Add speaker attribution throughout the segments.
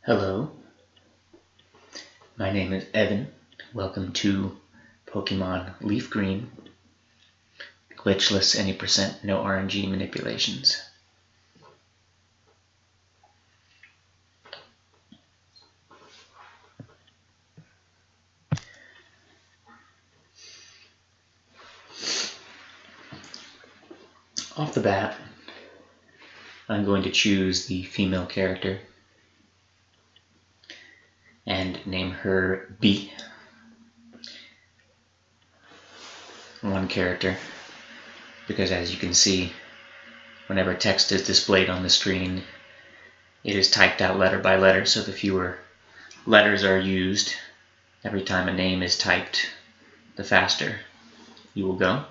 Speaker 1: Hello, my name is Evan. Welcome to Pokemon Leaf Green, Glitchless, any percent, no RNG manipulations. Off the bat, I'm going to choose the female character and name her B. One character, because as you can see, whenever text is displayed on the screen, it is typed out letter by letter, so the fewer letters are used every time a name is typed, the faster you will go.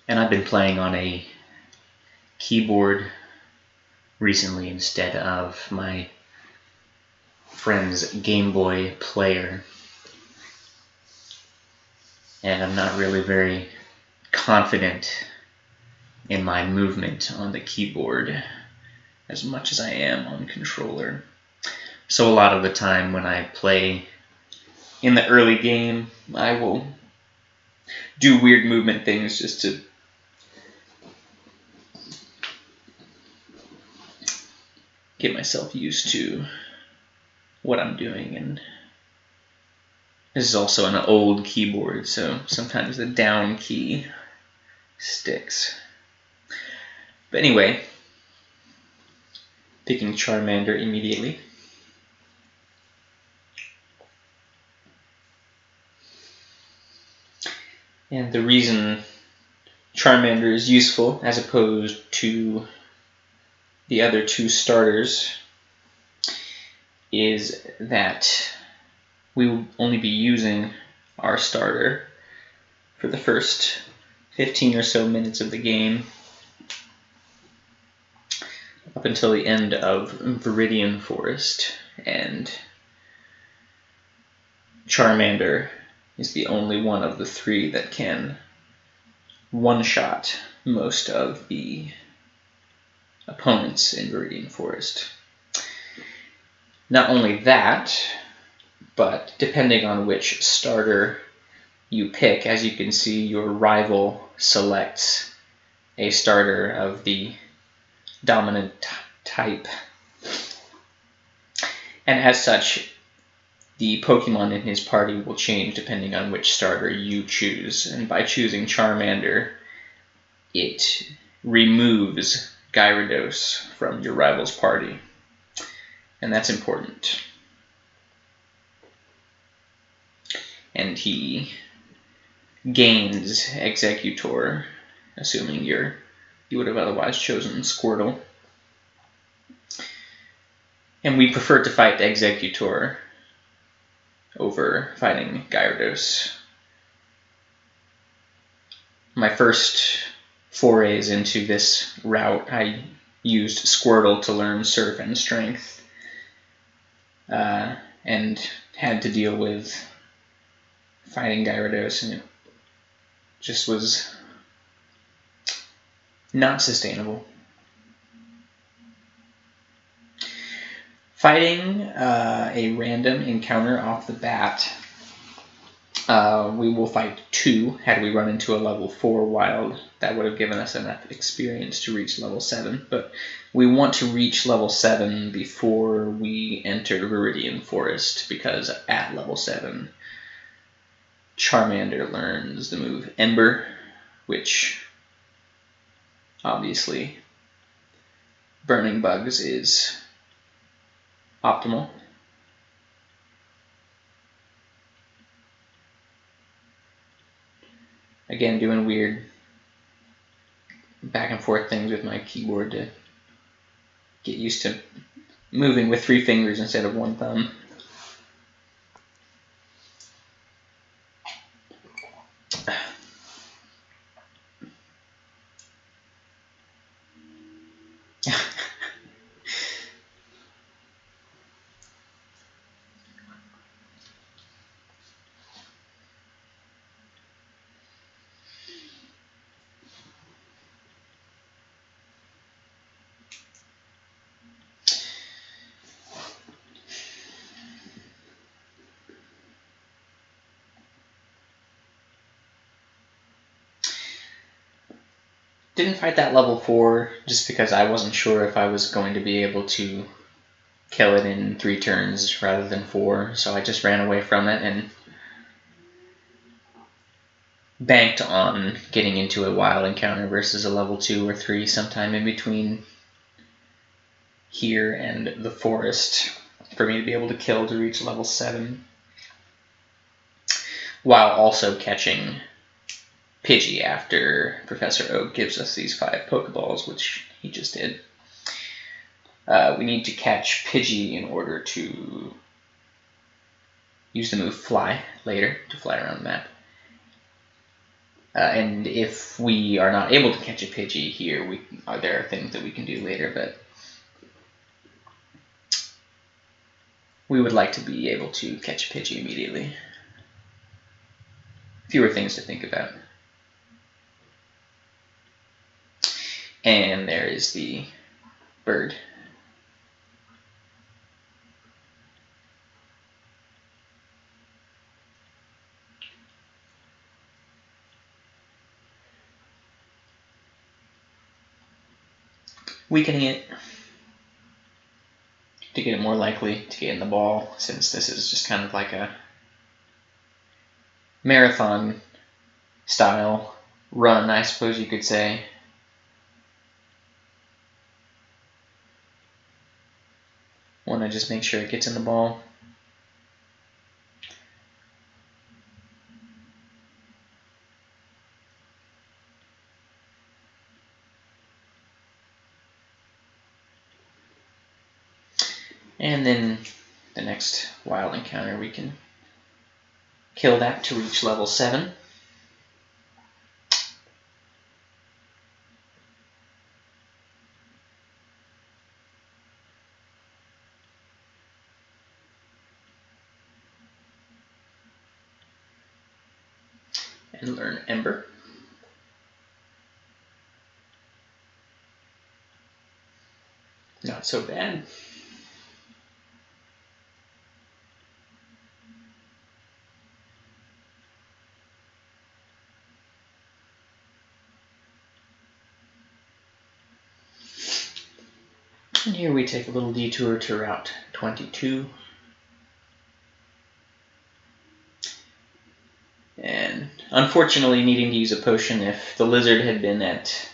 Speaker 1: And I've been playing on a keyboard recently instead of my friend's Game Boy player. And I'm not really very confident in my movement on the keyboard as much as I am on controller. So a lot of the time when I play in the early game, I will do weird movement things just to get myself used to what I'm doing. And this is also an old keyboard, so sometimes the down key sticks. But anyway, picking Charmander immediately. And the reason Charmander is useful as opposed to the other two starters is that we will only be using our starter for the first 15 or so minutes of the game up until the end of Viridian Forest, and Charmander is the only one of the three that can one-shot most of the opponents in Viridian Forest. Not only that, but depending on which starter you pick, as you can see, your rival selects a starter of the dominant type. And as such, the Pokemon in his party will change depending on which starter you choose. And by choosing Charmander, it removes Gyarados from your rival's party. And that's important. And he gains Exeggutor, assuming you would have otherwise chosen Squirtle. And we prefer to fight Exeggutor over fighting Gyarados. My first forays into this route, I used Squirtle to learn Surf and Strength, and had to deal with fighting Gyarados, and it just was not sustainable. Fighting a random encounter off the bat, we will fight 2 had we run into a level 4 wild. That would have given us enough experience to reach level 7, but we want to reach level 7 before we enter Viridian Forest, because at level 7, Charmander learns the move Ember, which obviously burning bugs is optimal. Again, doing weird back and forth things with my keyboard to get used to moving with 3 fingers instead of 1 thumb. Didn't fight that level 4 just because I wasn't sure if I was going to be able to kill it in 3 turns rather than 4, so I just ran away from it and banked on getting into a wild encounter versus a level 2 or 3 sometime in between here and the forest for me to be able to kill to reach level 7, while also catching Pidgey after Professor Oak gives us these 5 Pokeballs, which he just did. We need to catch Pidgey in order to use the move Fly later to fly around the map. And if we are not able to catch a Pidgey here, there are things that we can do later, but we would like to be able to catch a Pidgey immediately. Fewer things to think about. And there is the bird. Weakening it to get it more likely to get in the ball, since this is just kind of like a marathon style run, I suppose you could say. Want to just make sure it gets in the ball. And then the next wild encounter, we can kill that to reach level 7. And learn Ember. Not so bad. And here we take a little detour to Route 22. And unfortunately needing to use a potion. If the lizard had been at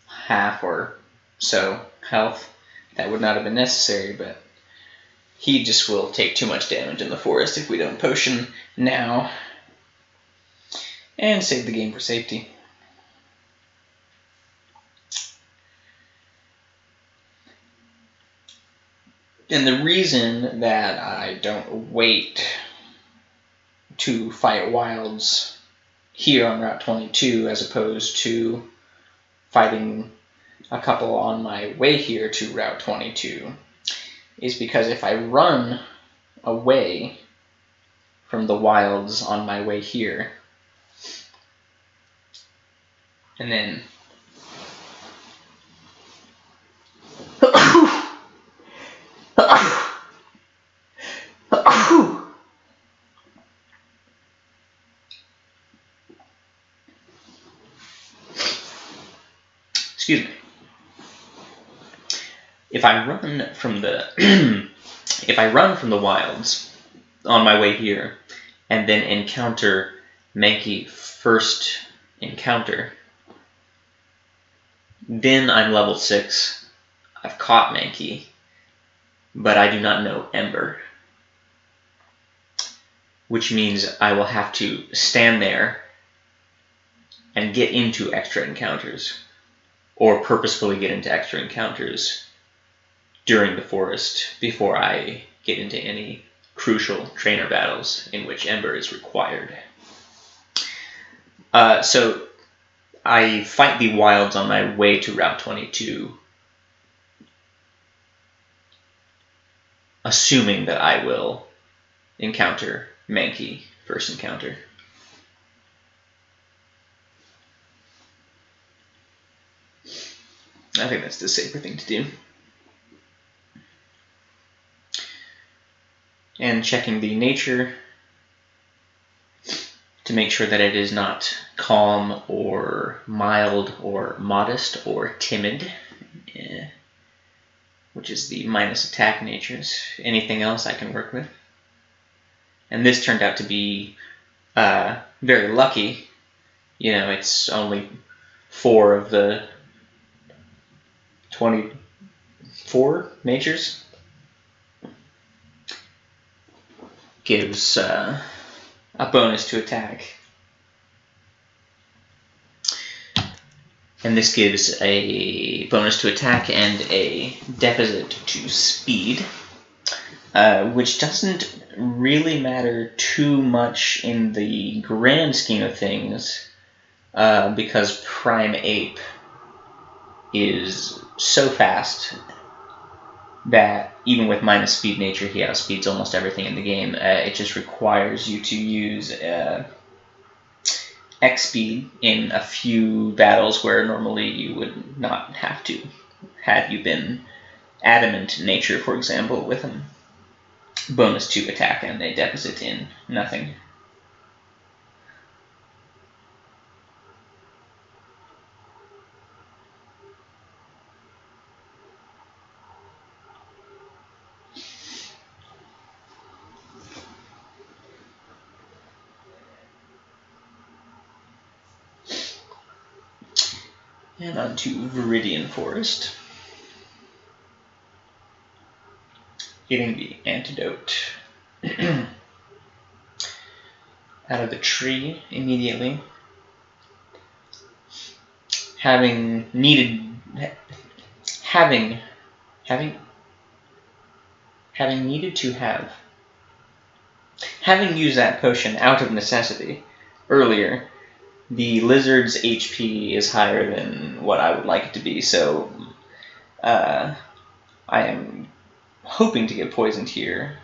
Speaker 1: half or so health, that would not have been necessary, but he just will take too much damage in the forest if we don't potion now. And save the game for safety. And the reason that I don't wait to fight wilds here on Route 22 as opposed to fighting a couple on my way here to Route 22 is because if I run away from the wilds on my way here and then excuse me. If I run from the wilds on my way here and then encounter Mankey first encounter, then I'm level 6. I've caught Mankey, but I do not know Ember, which means I will have to stand there and get into extra encounters, or purposefully get into extra encounters during the forest before I get into any crucial trainer battles in which Ember is required. So I fight the wilds on my way to Route 22, assuming that I will encounter Mankey first encounter. I think that's the safer thing to do. And checking the nature to make sure that it is not calm or mild or modest or timid, which is the minus attack natures. Anything else I can work with. And this turned out to be very lucky. You know, it's only 4 of the 24 natures. Gives a bonus to attack. And this gives a bonus to attack and a deficit to speed, which doesn't really matter too much in the grand scheme of things, because Prime Ape is so fast that even with minus speed nature, he outspeeds almost everything in the game. It just requires you to use X speed in a few battles where normally you would not have to, had you been adamant nature, for example, with him. Bonus to attack and a deficit in nothing. And on to Viridian Forest. Getting the antidote out of the tree immediately. Having needed having used that potion out of necessity earlier, the lizard's HP is higher than what I would like it to be, so I am hoping to get poisoned here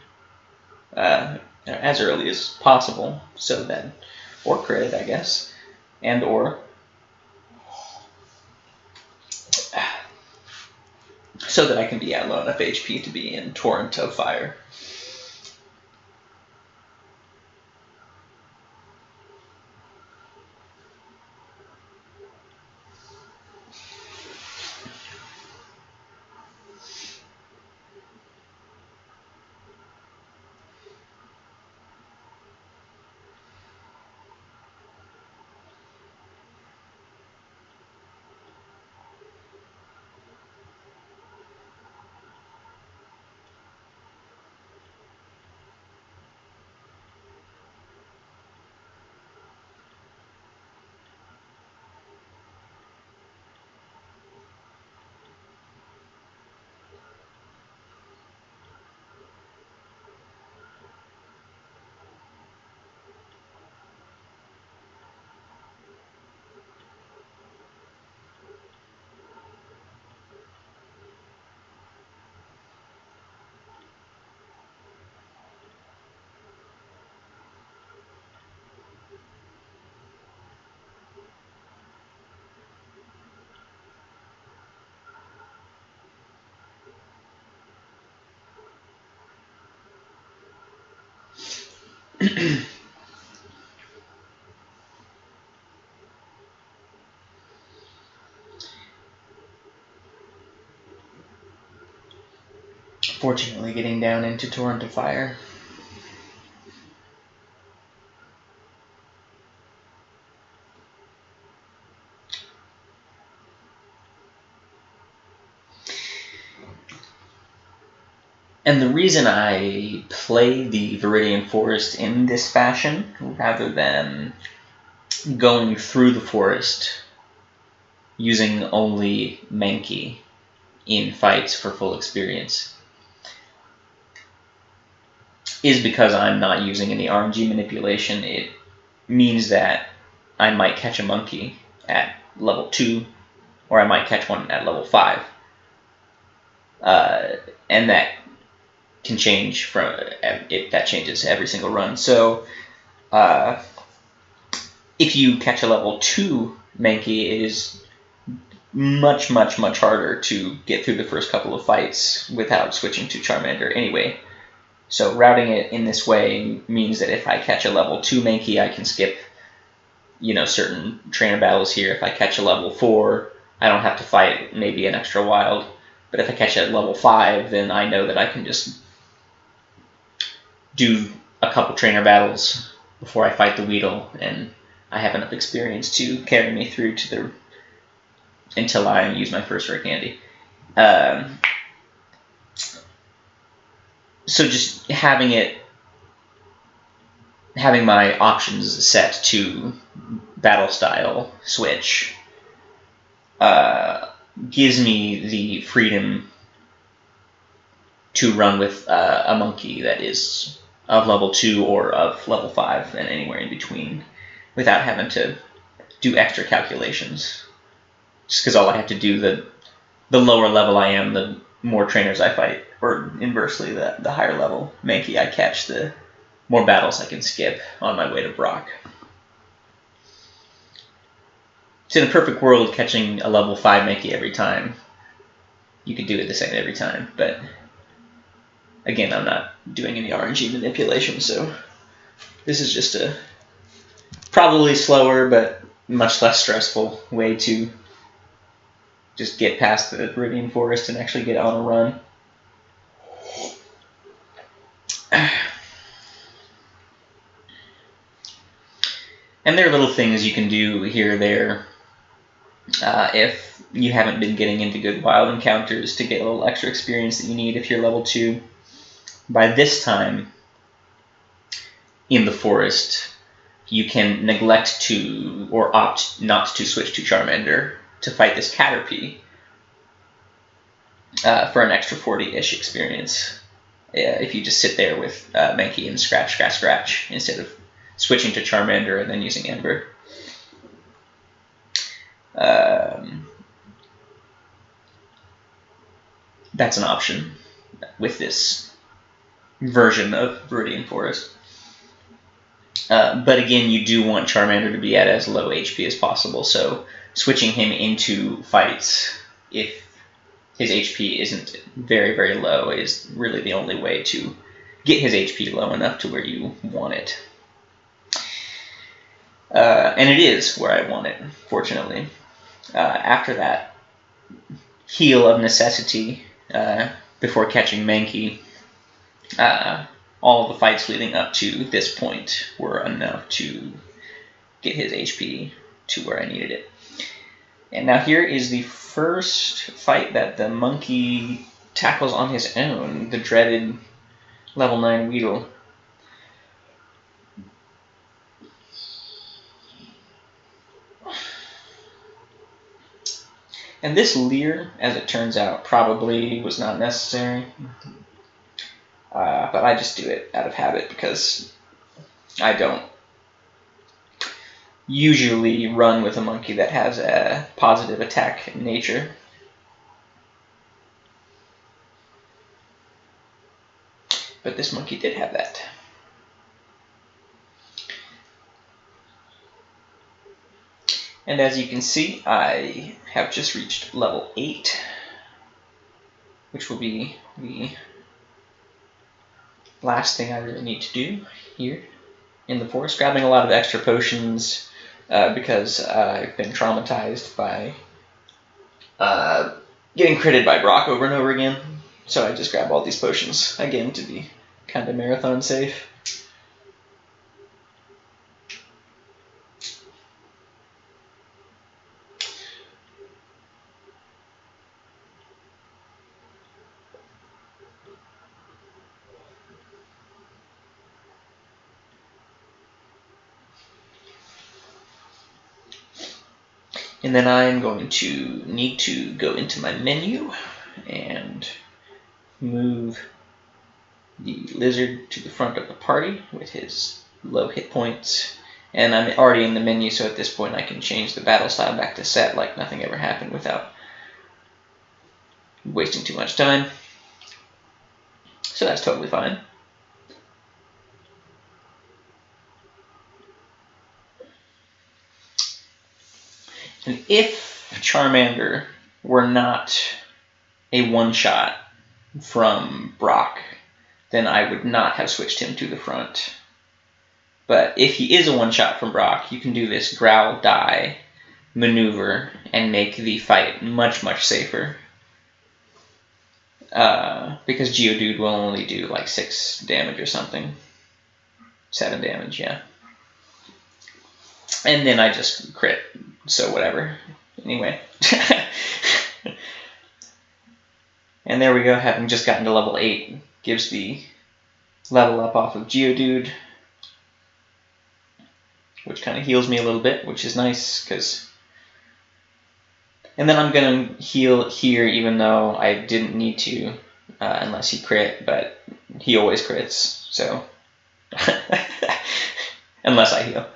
Speaker 1: as early as possible, so that, or crit, I guess, and or so that I can be at low enough HP to be in Torrent of Fire. Fortunately, getting down into Torrent of Fire. And the reason I play the Viridian Forest in this fashion, rather than going through the forest using only Mankey in fights for full experience, is because I'm not using any RNG manipulation. It means that I might catch a monkey at level 2, or I might catch one at level 5. And that can change that changes every single run. So if you catch a level 2 Mankey, it is much, much, much harder to get through the first couple of fights without switching to Charmander anyway. So routing it in this way means that if I catch a level 2 Mankey, I can skip certain trainer battles here. If I catch a level 4, I don't have to fight maybe an extra wild. But if I catch it at level 5, then I know that I can just do a couple trainer battles before I fight the Weedle, and I have enough experience to carry me through to until I use my first rare candy. So just having my options set to battle style switch gives me the freedom to run with a monkey that is of level 2 or of level 5 and anywhere in between without having to do extra calculations. Just because all I have to do, the lower level I am, the more trainers I fight, or inversely, the higher level Mankey I catch, the more battles I can skip on my way to Brock. So in a perfect world, catching a level 5 Mankey every time, you could do it the same every time, but again, I'm not doing any RNG manipulation, so this is just a probably slower but much less stressful way to just get past the Viridian Forest and actually get on a run. And there are little things you can do here or there if you haven't been getting into good wild encounters to get a little extra experience that you need if you're level 2. By this time in the forest, you can neglect to or opt not to switch to Charmander to fight this Caterpie for an extra 40-ish experience. If you just sit there with Mankey and scratch instead of switching to Charmander and then using Ember. That's an option with this version of Viridian Forest. But again, you do want Charmander to be at as low HP as possible, so switching him into fights if his HP isn't very, very low is really the only way to get his HP low enough to where you want it. And it is where I want it, fortunately. After that heal of necessity, before catching Mankey, all of the fights leading up to this point were enough to get his HP to where I needed it. And now here is the first fight that the monkey tackles on his own, the dreaded level 9 Weedle. And this leer, as it turns out, probably was not necessary. But I just do it out of habit because I don't usually run with a monkey that has a positive attack nature. But this monkey did have that. And as you can see, I have just reached level 8, which will be the last thing I really need to do here in the forest. Grabbing a lot of extra potions because I've been traumatized by getting critted by Brock over and over again. So I just grab all these potions again to be kind of marathon safe. And then I'm going to need to go into my menu and move the lizard to the front of the party with his low hit points. And I'm already in the menu, so at this point I can change the battle style back to set like nothing ever happened without wasting too much time. So that's totally fine. And if Charmander were not a one-shot from Brock, then I would not have switched him to the front. But if he is a one-shot from Brock, you can do this growl die maneuver and make the fight much, much safer. Because Geodude will only do like 6 damage or something. 7 damage, yeah. And then I just crit, so whatever. Anyway. And there we go, having just gotten to level 8, gives the level up off of Geodude, which kind of heals me a little bit, which is nice, because... And then I'm going to heal here, even though I didn't need to, unless he crit, but he always crits, so... Unless I heal.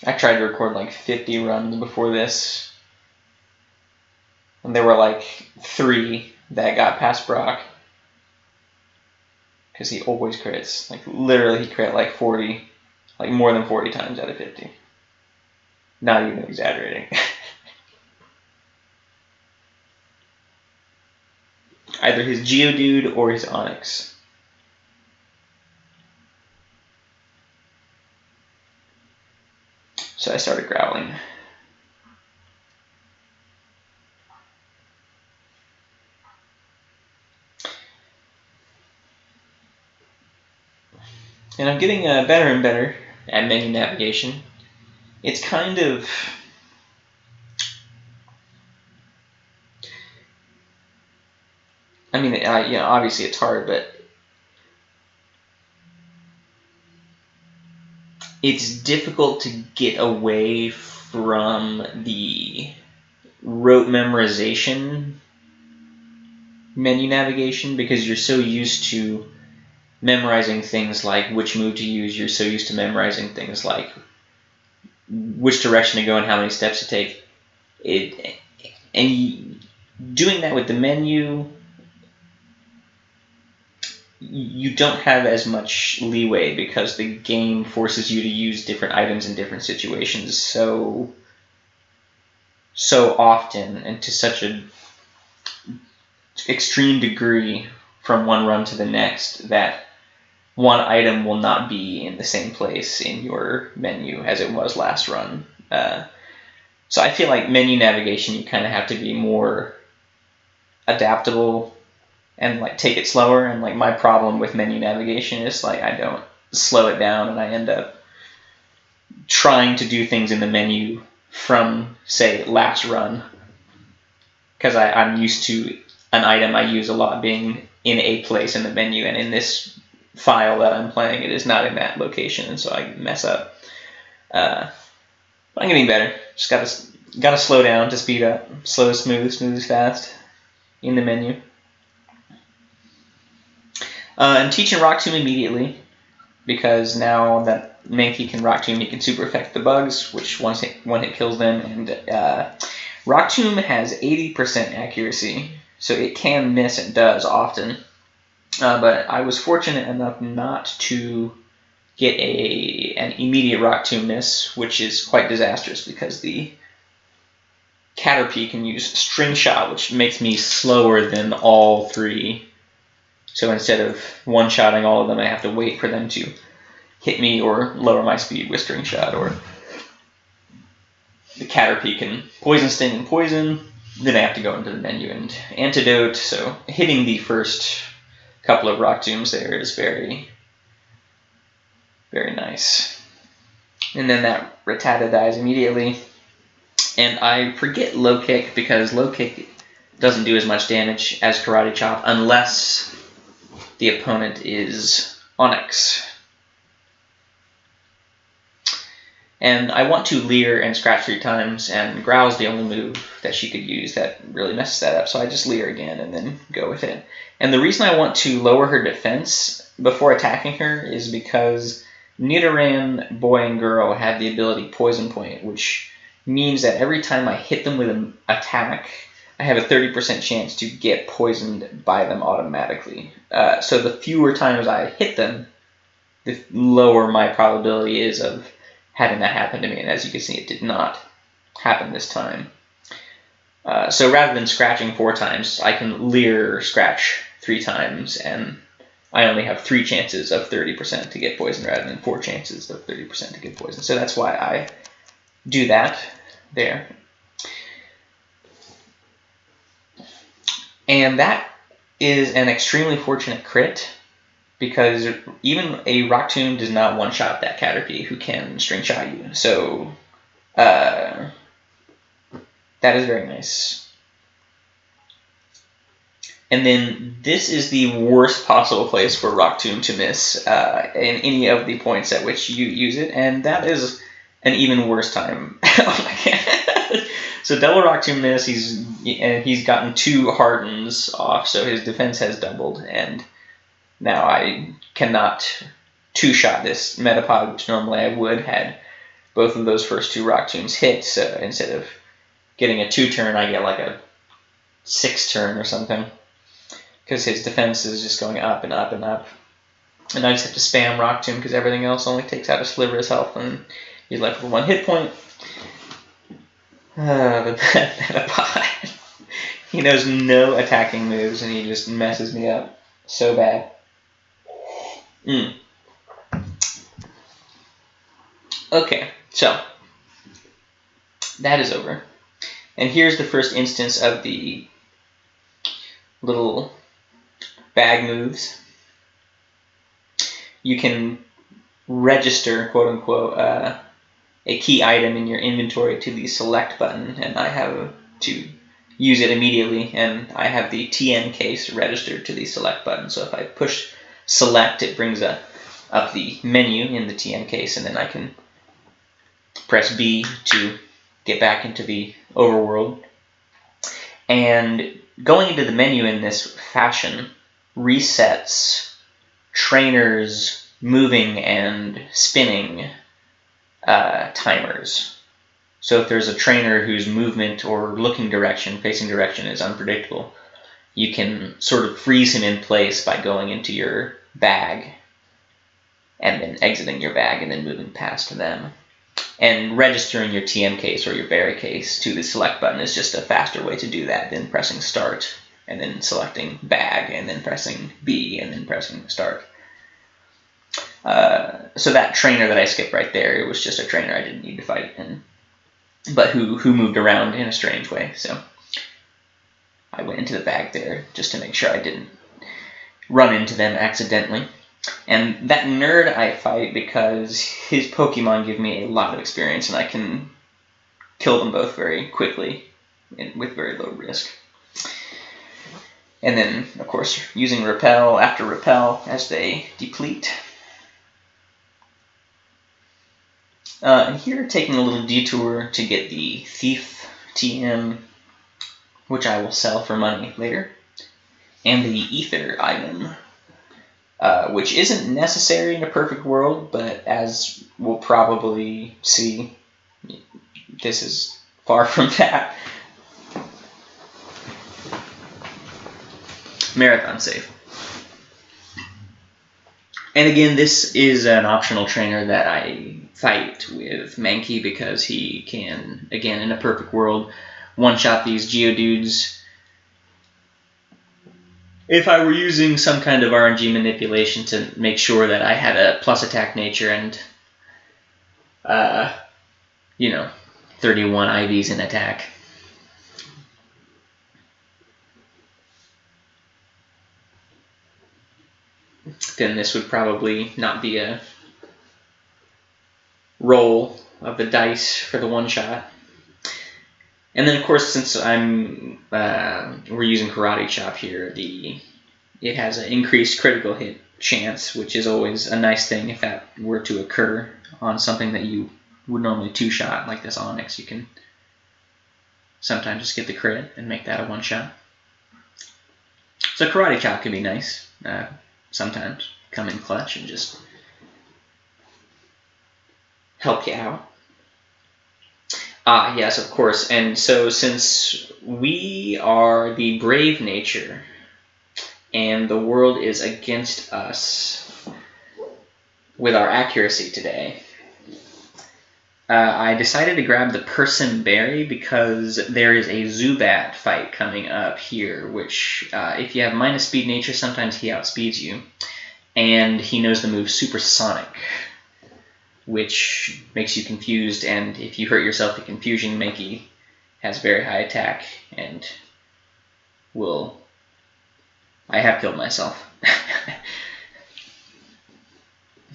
Speaker 1: I tried to record like 50 runs before this, and there were like 3 that got past Brock, because he always crits. Like literally he crit like 40, like more than 40 times out of 50. Not even exaggerating. Either his Geodude or his Onix. So I started growling. And I'm getting better and better at menu navigation. It's kind of... I mean, obviously it's hard, but it's difficult to get away from the rote memorization menu navigation, because you're so used to memorizing things like which move to use. You're so used to memorizing things like which direction to go and how many steps to take. Doing that with the menu, you don't have as much leeway, because the game forces you to use different items in different situations so often and to such an extreme degree from one run to the next that one item will not be in the same place in your menu as it was last run. So I feel like menu navigation, you kind of have to be more adaptable and like take it slower. And like my problem with menu navigation is like I don't slow it down, and I end up trying to do things in the menu from, say, last run, because I'm used to an item I use a lot being in a place in the menu, and in this file that I'm playing, it is not in that location, and so I mess up. But I'm getting better. Just gotta slow down to speed up. Slow is smooth, smooth is fast in the menu. I'm teaching Rock Tomb immediately, because now that Mankey can Rock Tomb, he can super affect the bugs, which one hit kills them, and Rock Tomb has 80% accuracy, so it can miss and does often. But I was fortunate enough not to get an immediate Rock Tomb miss, which is quite disastrous, because the Caterpie can use String Shot, which makes me slower than all 3. So instead of one-shotting all of them, I have to wait for them to hit me or lower my speed with String Shot. Or the Caterpie can Poison Sting and Poison, then I have to go into the menu and Antidote. So hitting the first couple of Rock Tombs there is very, very nice. And then that Rattata dies immediately. And I forget Low Kick, because Low Kick doesn't do as much damage as Karate Chop unless the opponent is Onix. And I want to Leer and Scratch 3 times, and Growl's the only move that she could use that really messes that up, so I just Leer again and then go with it. And the reason I want to lower her defense before attacking her is because Nidoran, Boy, and Girl have the ability Poison Point, which means that every time I hit them with an attack, I have a 30% chance to get poisoned by them automatically. So the fewer times I hit them, the lower my probability is of having that happen to me. And as you can see, it did not happen this time. So rather than scratching 4 times, I can leer scratch 3 times, and I only have 3 chances of 30% to get poison rather than 4 chances of 30% to get poison. So that's why I do that there. And that is an extremely fortunate crit, because even a Rock Tomb does not one-shot that Caterpie who can string shot you. So that is very nice. And then this is the worst possible place for Rock Tomb to miss in any of the points at which you use it, and that is an even worse time. Oh my god. So double Rock Tomb miss, he's gotten 2 hardens off, so his defense has doubled, and now I cannot 2-shot this Metapod, which normally I would had both of those first 2 Rock Tombs hit, so instead of getting a 2-turn, I get like a 6-turn or something, because his defense is just going up and up and up. And I just have to spam Rock Tomb because everything else only takes out a sliver of his health, and he's left with 1 hit point. But that he knows no attacking moves, and he just messes me up so bad. Okay, so that is over. And here's the first instance of the little bag moves. You can register, quote unquote, a key item in your inventory to the select button, and I have to use it immediately, and I have the TN case registered to the select button. So if I push select, it brings up the menu in the TN case, and then I can press B to get back into the overworld. And going into the menu in this fashion resets trainers' moving and spinning timers. So if there's a trainer whose movement or looking direction, facing direction is unpredictable, you can sort of freeze him in place by going into your bag and then exiting your bag and then moving past them. And registering your TM case or your berry case to the select button is just a faster way to do that than pressing start and then selecting bag and then pressing B and then pressing start. So that trainer that I skipped right there, it was just a trainer I didn't need to fight, but who moved around in a strange way. So I went into the bag there just to make sure I didn't run into them accidentally. And that nerd I fight because his Pokemon give me a lot of experience, and I can kill them both very quickly and with very low risk. And then, of course, using Repel after Repel as they deplete. And here, taking a little detour to get the Thief TM, which I will sell for money later, and the Ether item, which isn't necessary in a perfect world, but as we'll probably see, this is far from that. Marathon save. And again, this is an optional trainer that I fight with Mankey because he can, again, in a perfect world, one-shot these Geodudes. If I were using some kind of RNG manipulation to make sure that I had a plus attack nature and, 31 IVs in attack. Then this would probably not be a roll of the dice for the one shot. And then, of course, since we're using Karate Chop here, it has an increased critical hit chance, which is always a nice thing if that were to occur on something that you would normally two-shot, like this Onyx. You can sometimes just get the crit and make that a one-shot. So Karate Chop can be nice. Sometimes come in clutch and just help you out. Yes, of course. And so since we are the brave nature and the world is against us with our accuracy today, I decided to grab the Person Berry because there is a Zubat fight coming up here, which if you have minus speed nature, sometimes he outspeeds you. And he knows the move Supersonic, which makes you confused, and if you hurt yourself with Confusion, Mankey has very high attack and will... I have killed myself.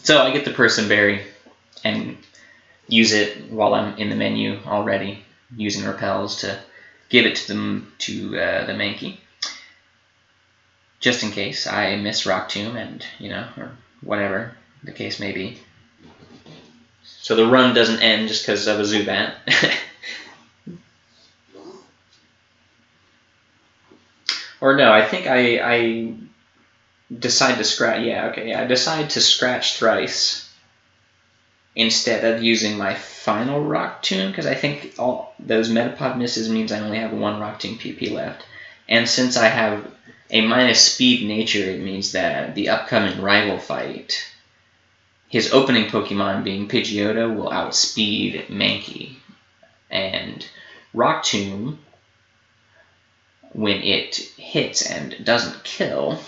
Speaker 1: So I get the Person Berry and use it while I'm in the menu already, using repels to give it to the Mankey, just in case I miss Rock Tomb and, or whatever the case may be. So the run doesn't end just because of a Zubat. Or no, I think I decide to scratch. I decide to scratch thrice instead of using my final Rock Tomb, because I think all those Metapod misses means I only have one Rock Tomb PP left. And since I have a minus speed nature, it means that the upcoming rival fight, his opening Pokemon being Pidgeotto, will outspeed Mankey. And Rock Tomb, when it hits and doesn't kill,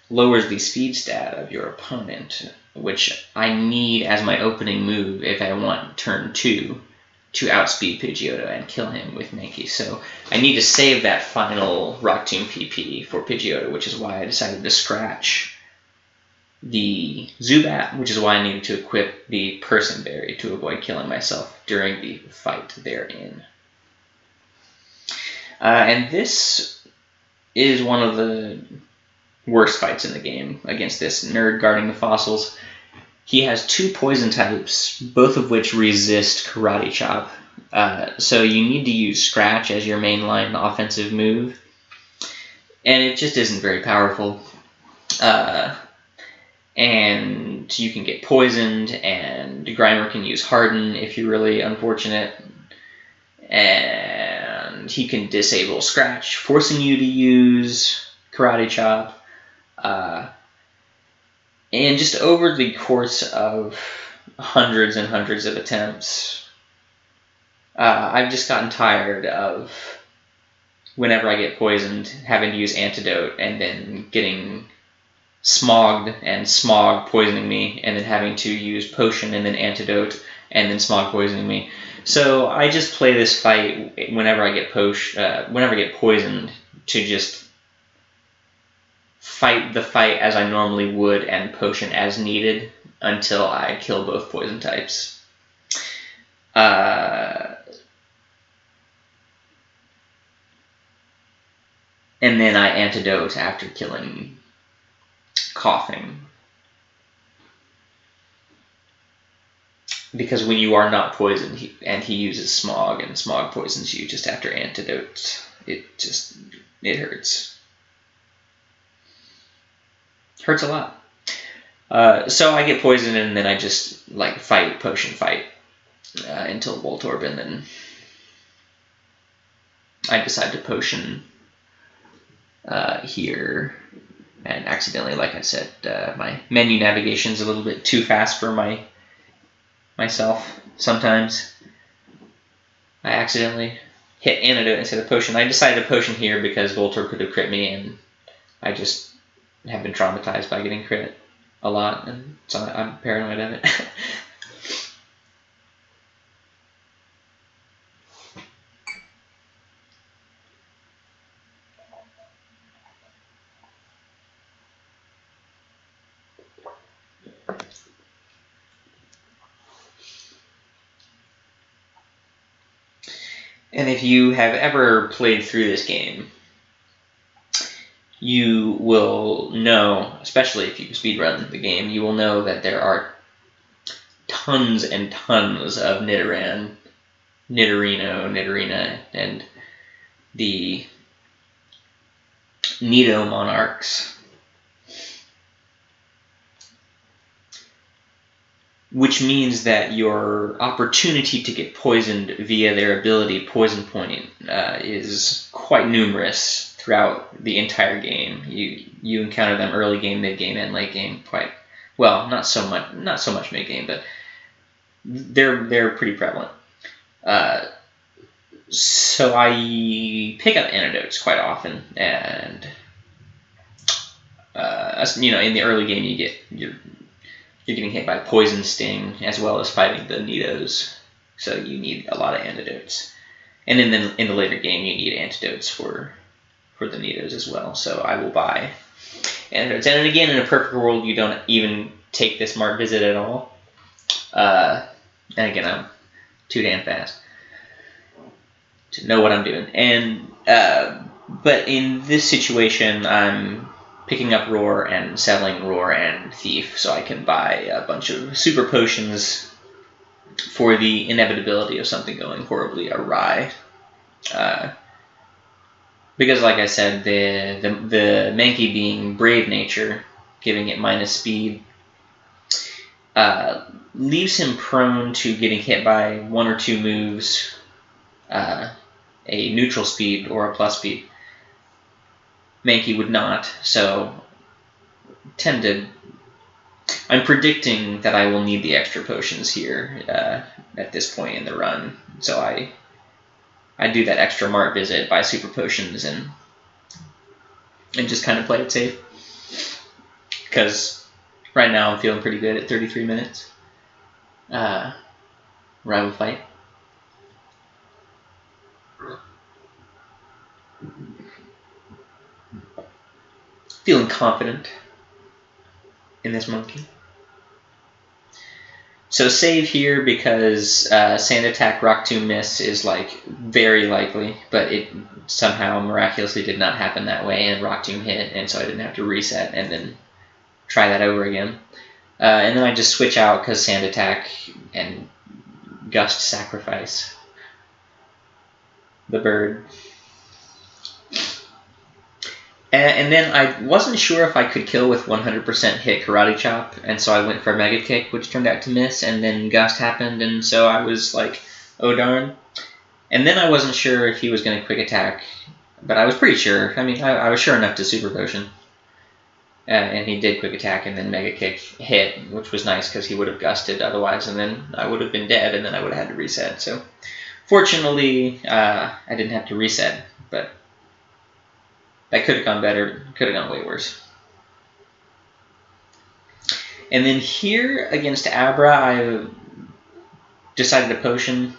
Speaker 1: lowers the speed stat of your opponent, which I need as my opening move if I want turn 2 to outspeed Pidgeotto and kill him with Mankey. So I need to save that final Rock Tomb PP for Pidgeotto, which is why I decided to scratch the Zubat, which is why I needed to equip the Person Berry to avoid killing myself during the fight therein. And this is one of the worst fights in the game against this nerd guarding the fossils. He has 2 poison types, both of which resist Karate Chop. So you need to use Scratch as your mainline offensive move. And it just isn't very powerful. And you can get poisoned, and Grimer can use Harden if you're really unfortunate. And he can disable Scratch, forcing you to use Karate Chop. And just over the course of hundreds and hundreds of attempts, I've just gotten tired of, whenever I get poisoned, having to use Antidote and then getting smogged and Smog poisoning me, and then having to use Potion and then Antidote and then Smog poisoning me. So I just play this fight whenever I get poisoned to just fight the fight as I normally would and Potion as needed until I kill both poison types. And then I Antidote after killing Coughing. Because when you are not poisoned and he uses Smog and Smog poisons you just after Antidote, it hurts. Hurts a lot. So I get poisoned and then I just Potion fight until Voltorb, and then I decide to Potion here, and accidentally, like I said, my menu navigation's a little bit too fast for myself sometimes. I accidentally hit Antidote instead of Potion. I decided to Potion here because Voltorb could have crit me, and I just have been traumatized by getting crit a lot, and so I'm paranoid of it. And if you have ever played through this game, you will know, especially if you speedrun the game, you will know that there are tons and tons of Nidorino, Nidorina, and the Nido monarchs, which means that your opportunity to get poisoned via their ability Poison Point is quite numerous throughout the entire game. You encounter them early game, mid game, and late game quite well. Not so much mid game, but they're pretty prevalent. So I pick up antidotes quite often, and in the early game you're getting hit by poison sting as well as fighting the Nidos, so you need a lot of antidotes. And then in the later game you need antidotes for the Nidos as well. So I will buy antidotes. And again, in a perfect world, you don't even take this mart visit at all. And again, I'm too damn fast to know what I'm doing. And but in this situation, I'm picking up Roar and selling Roar and Thief, so I can buy a bunch of super potions for the inevitability of something going horribly awry. Because, like I said, the Mankey being Brave Nature, giving it minus speed, leaves him prone to getting hit by one or two moves, a neutral speed or a plus speed. Mankey would not, so I'm predicting that I will need the extra potions here at this point in the run, so I do that extra mart visit, buy super potions, and just kind of play it safe. Because right now I'm feeling pretty good at 33 minutes. Rival fight. Feeling confident in this monkey. So save here because Sand Attack Rock Tomb Miss is like very likely, but it somehow miraculously did not happen that way, and Rock Tomb hit, and so I didn't have to reset and then try that over again. And then I just switch out because Sand Attack and Gust sacrifice the bird. And then I wasn't sure if I could kill with 100% hit Karate Chop, and so I went for Mega Kick, which turned out to miss, and then Gust happened, and so I was like, oh darn. And then I wasn't sure if he was going to Quick Attack, but I was pretty sure. I mean, I was sure enough to Super Potion. And he did Quick Attack, and then Mega Kick hit, which was nice because he would have Gusted otherwise, and then I would have been dead, and then I would have had to reset. So fortunately, I didn't have to reset, but that could have gone better, could have gone way worse. And then here against Abra, I decided to potion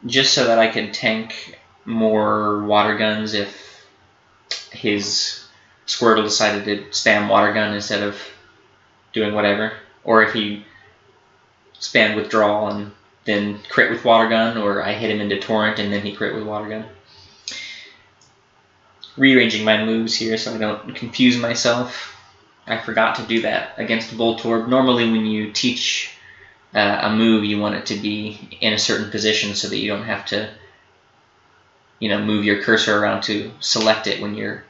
Speaker 1: just so that I could tank more water guns if his Squirtle decided to spam water gun instead of doing whatever. Or if he spammed withdrawal and then crit with water gun, or I hit him into Torrent and then he crit with water gun. Rearranging my moves here so I don't confuse myself. I forgot to do that against Voltorb. Normally when you teach a move, you want it to be in a certain position so that you don't have to move your cursor around to select it when you're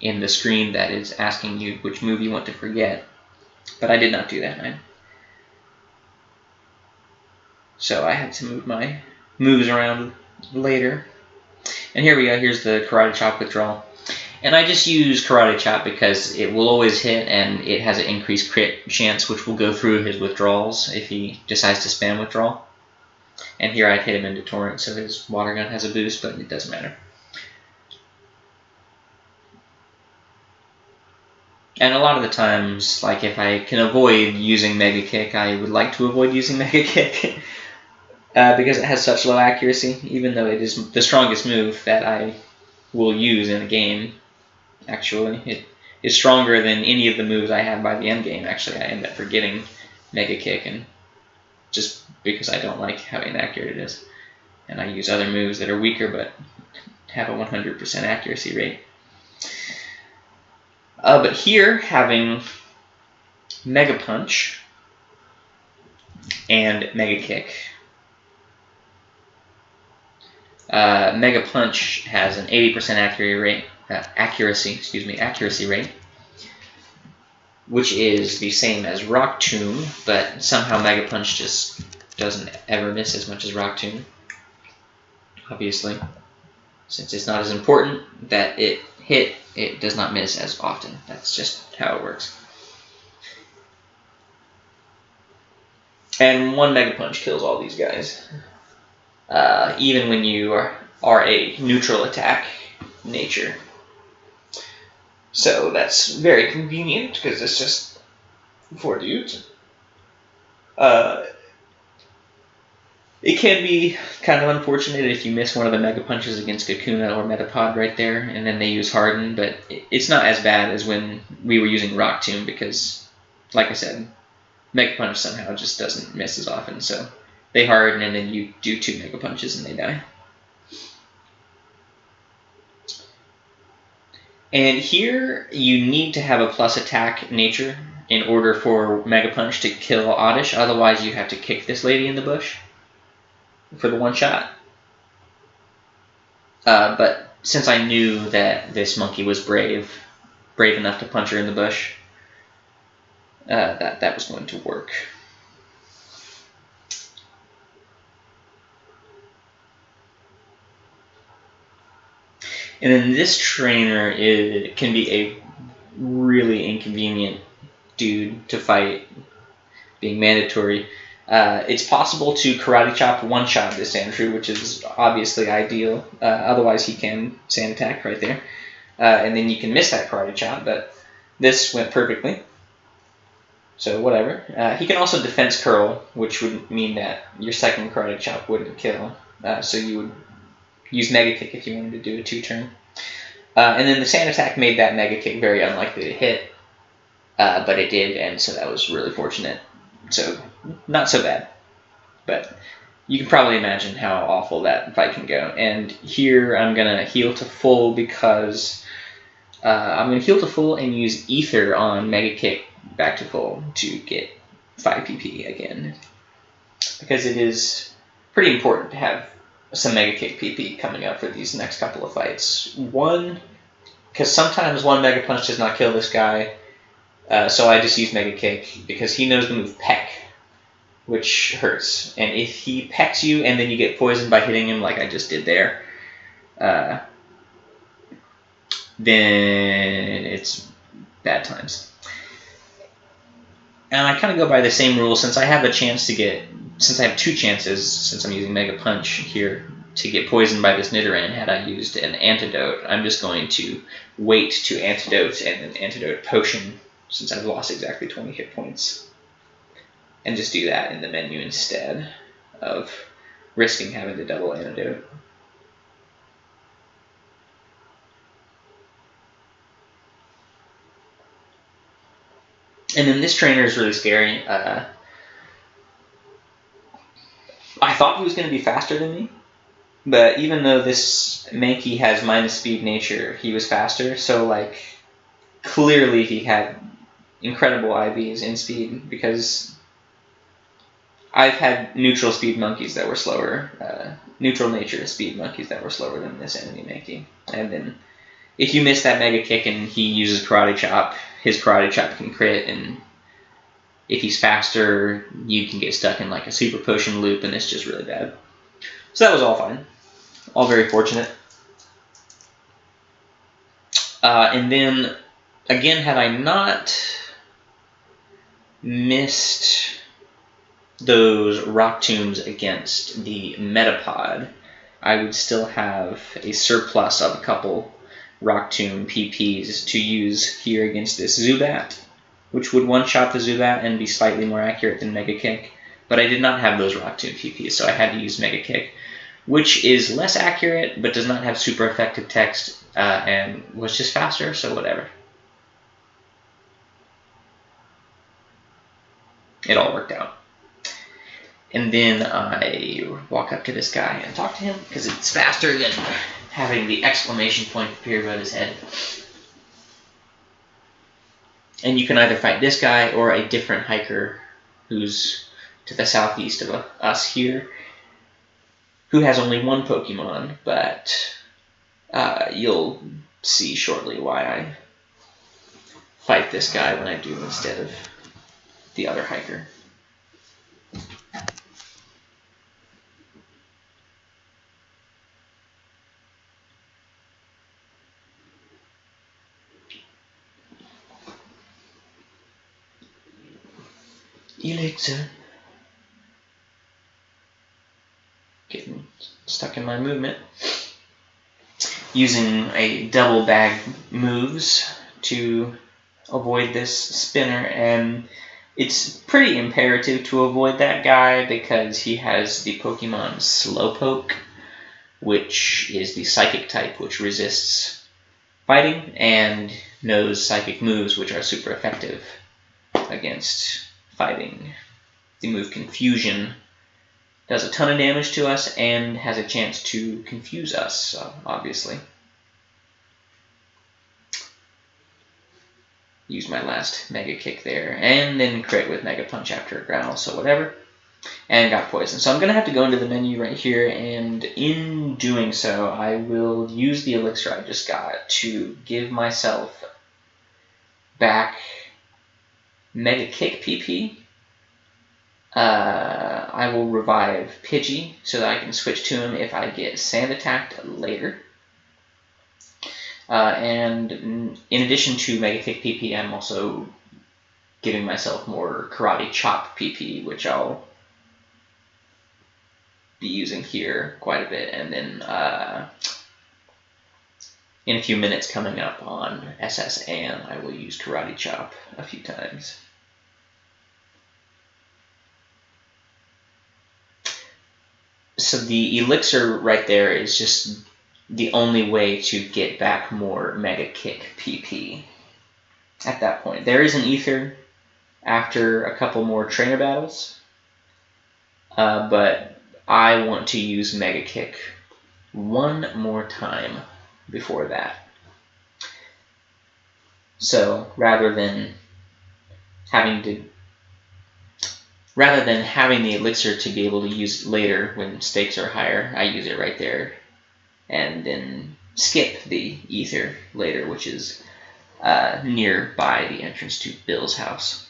Speaker 1: in the screen that is asking you which move you want to forget. But I did not do that. So I had to move my moves around later. And here we go, here's the Karate Chop withdrawal. And I just use Karate Chop because it will always hit and it has an increased crit chance, which will go through his withdrawals if he decides to spam withdrawal. And here I'd hit him into Torrent, so his water gun has a boost, but it doesn't matter. And a lot of the times, like if I can avoid using Mega Kick, I would like to avoid using Mega Kick. Because it has such low accuracy, even though it is the strongest move that I will use in a game, actually. It is stronger than any of the moves I have by the end game, actually. I end up forgetting Mega Kick, and just because I don't like how inaccurate it is. And I use other moves that are weaker but have a 100% accuracy rate. But here, having Mega Punch and Mega Kick, Mega Punch has an 80% accuracy rate, which is the same as Rock Tomb, but somehow Mega Punch just doesn't ever miss as much as Rock Tomb. Obviously, since it's not as important that it hit, it does not miss as often. That's just how it works. And one Mega Punch kills all these guys. Even when you are a neutral attack nature. So that's very convenient because it's just 4 dudes. It can be kind of unfortunate if you miss one of the Mega Punches against Kakuna or Metapod right there, and then they use Harden, but it's not as bad as when we were using Rock Tomb because, like I said, Mega Punch somehow just doesn't miss as often, so they harden and then you do 2 Mega Punches and they die. And here you need to have a plus attack nature in order for Mega Punch to kill Oddish, otherwise you have to kick this lady in the bush for the one shot. But since I knew that this monkey was brave enough to punch her in the bush, that was going to work. And then this trainer can be a really inconvenient dude to fight, being mandatory. It's possible to karate chop one shot this Andrew, which is obviously ideal. Otherwise, he can sand attack right there. And then you can miss that karate chop, but this went perfectly. So whatever. He can also defense curl, which would mean that your second karate chop wouldn't kill. So you would use Mega Kick if you wanted to do a 2-turn. And then the sand attack made that Mega Kick very unlikely to hit. But it did, and so that was really fortunate. So, not so bad. But you can probably imagine how awful that fight can go. And here I'm going to heal to full because I'm going to heal to full and use Ether on Mega Kick back to full to get 5 PP again. Because it is pretty important to have some Mega Kick PP coming up for these next couple of fights. One, because sometimes one Mega Punch does not kill this guy. So I just use Mega Kick because he knows the move Peck, which hurts. And if he pecks you and then you get poisoned by hitting him like I just did there, then it's bad times. And I kind of go by the same rule since I have a chance to get, since I have 2 chances, since I'm using Mega Punch here, to get poisoned by this Nidoran had I used an antidote. I'm just going to wait to antidote and then antidote potion since I've lost exactly 20 hit points. And just do that in the menu instead of risking having to double antidote. And then this trainer is really scary. I thought he was going to be faster than me, but even though this Mankey has minus speed nature, he was faster. So like clearly he had incredible IVs in speed because I've had neutral speed monkeys that were slower, neutral nature speed monkeys that were slower than this enemy Mankey. And then if you miss that Mega Kick and he uses Karate Chop, his Karate Chop can crit, and if he's faster, you can get stuck in like a Super Potion loop, and it's just really bad. So that was all fine. All very fortunate. And then, again, had I not missed those Rock Tombs against the Metapod, I would still have a surplus of a couple Rock Tomb PPs to use here against this Zubat, which would one-shot the Zubat and be slightly more accurate than Mega Kick. But I did not have those Rock Tomb PPs, so I had to use Mega Kick, which is less accurate but does not have super effective text and was just faster, so whatever. It all worked out. And then I walk up to this guy and talk to him because it's faster than having the exclamation point appear above his head. And you can either fight this guy or a different hiker who's to the southeast of us here, who has only one Pokemon, but you'll see shortly why I fight this guy when I do instead of the other hiker. Elixir. stuck in my movement. Using a double bag moves to avoid this spinner, and it's pretty imperative to avoid that guy because he has the Pokemon Slowpoke, which is the psychic type, which resists fighting, and knows psychic moves, which are super effective against fighting. The move Confusion does a ton of damage to us and has a chance to confuse us, obviously. Used my last Mega Kick there, and then crit with Mega Punch after a growl, so whatever. And got poisoned. So I'm going to have to go into the menu right here, and in doing so, I will use the elixir I just got to give myself back Mega Kick PP. I will revive Pidgey so that I can switch to him if I get sand attacked later. And in addition to Mega Kick PP, I'm also giving myself more Karate Chop PP, which I'll be using here quite a bit. And then in a few minutes coming up on SSN, I will use Karate Chop a few times. So the elixir right there is just the only way to get back more Mega Kick PP at that point. There is an ether after a couple more trainer battles, but I want to use Mega Kick one more time before that. So rather than having the elixir to be able to use it later when stakes are higher, I use it right there and then skip the ether later, which is nearby the entrance to Bill's house.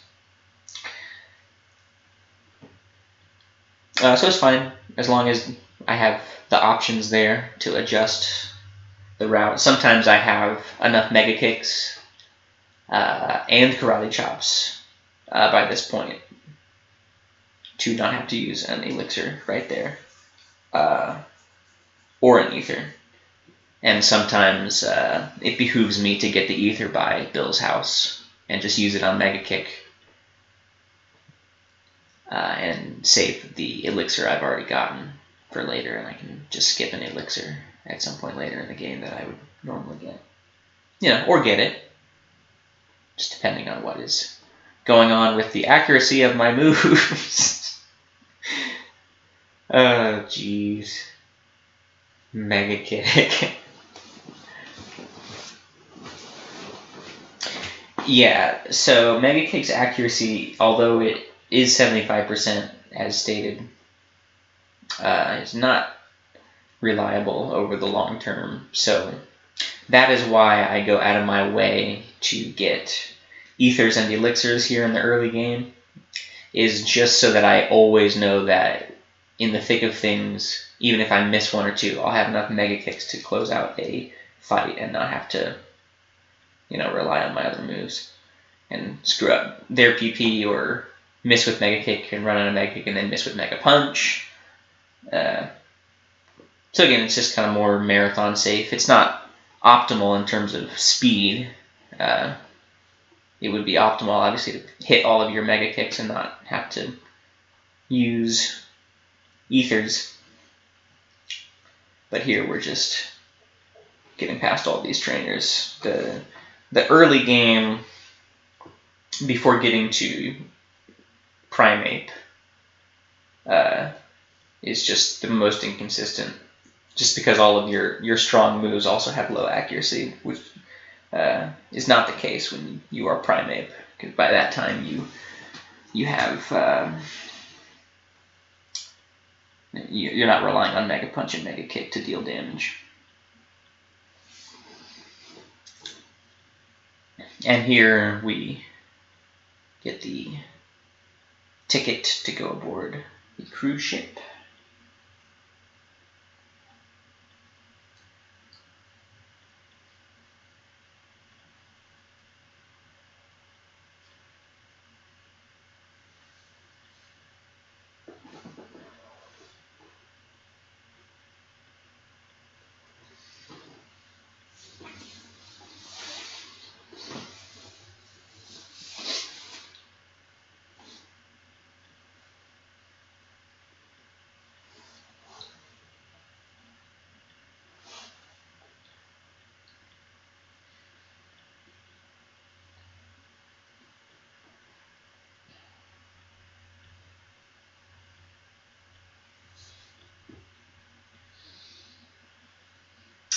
Speaker 1: So it's fine as long as I have the options there to adjust the route. Sometimes I have enough Mega Kicks and Karate Chops by this point to not have to use an elixir right there, or an ether. And sometimes it behooves me to get the ether by Bill's house and just use it on Mega Kick and save the elixir I've already gotten for later, and I can just skip an elixir at some point later in the game that I would normally get. Or get it, just depending on what is going on with the accuracy of my moves. Oh, jeez. Mega Kick. Yeah, so Mega Kick's accuracy, although it is 75% as stated, is not reliable over the long term. So that is why I go out of my way to get ethers and elixirs here in the early game, is just so that I always know that in the thick of things, even if I miss one or two, I'll have enough Mega Kicks to close out a fight and not have to, rely on my other moves and screw up their PP or miss with Mega Kick and run out of Mega Kick and then miss with Mega Punch. So again, it's just kind of more marathon safe. It's not optimal in terms of speed. It would be optimal, obviously, to hit all of your Mega Kicks and not have to use ethers. But here we're just getting past all these trainers. The early game, before getting to Primeape, is just the most inconsistent, just because all of your strong moves also have low accuracy, which is not the case when you are Primeape, because by that time you have you're not relying on Mega Punch and Mega Kick to deal damage. And here we get the ticket to go aboard the cruise ship.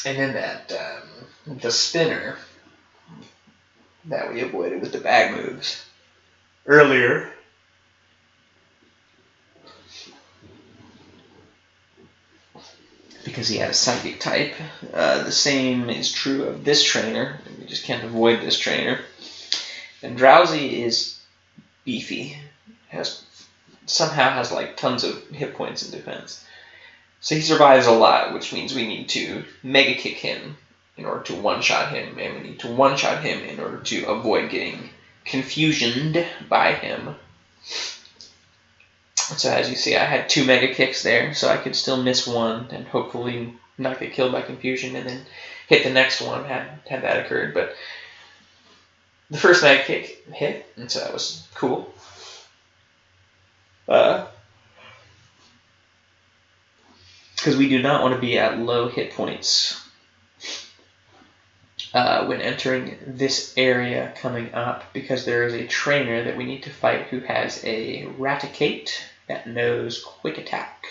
Speaker 1: And then that the spinner that we avoided with the bag moves earlier. Because he had a psychic type. The same is true of this trainer. We just can't avoid this trainer. And Drowsy is beefy. Somehow has like tons of hit points in defense. So he survives a lot, which means we need to Mega Kick him in order to one-shot him, and we need to one-shot him in order to avoid getting confusioned by him. So as you see, I had 2 Mega Kicks there, so I could still miss one and hopefully not get killed by confusion, and then hit the next one had that occurred. But the first Mega Kick hit, and so that was cool. Because we do not want to be at low hit points when entering this area coming up, because there is a trainer that we need to fight who has a Raticate that knows Quick Attack,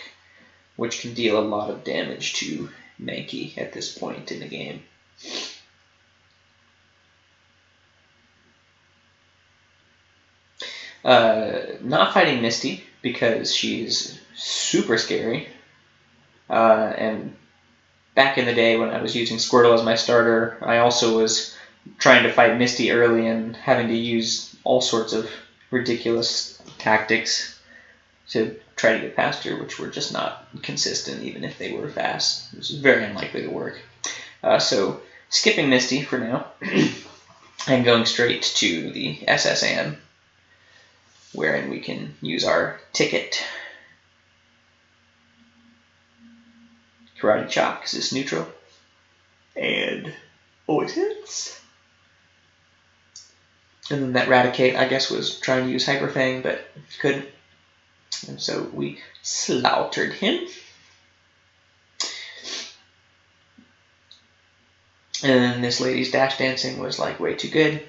Speaker 1: which can deal a lot of damage to Mankey at this point in the game. Not fighting Misty because she's super scary. And back in the day when I was using Squirtle as my starter, I also was trying to fight Misty early and having to use all sorts of ridiculous tactics to try to get past her, which were just not consistent, even if they were fast. It was very unlikely to work. So skipping Misty for now, and going straight to the SSN, wherein we can use our ticket. Karate Chop, because it's neutral. And always hits. And then that Raticate, I guess, was trying to use Hyper Fang, but couldn't. And so we slaughtered him. And then this lady's dash dancing was like way too good.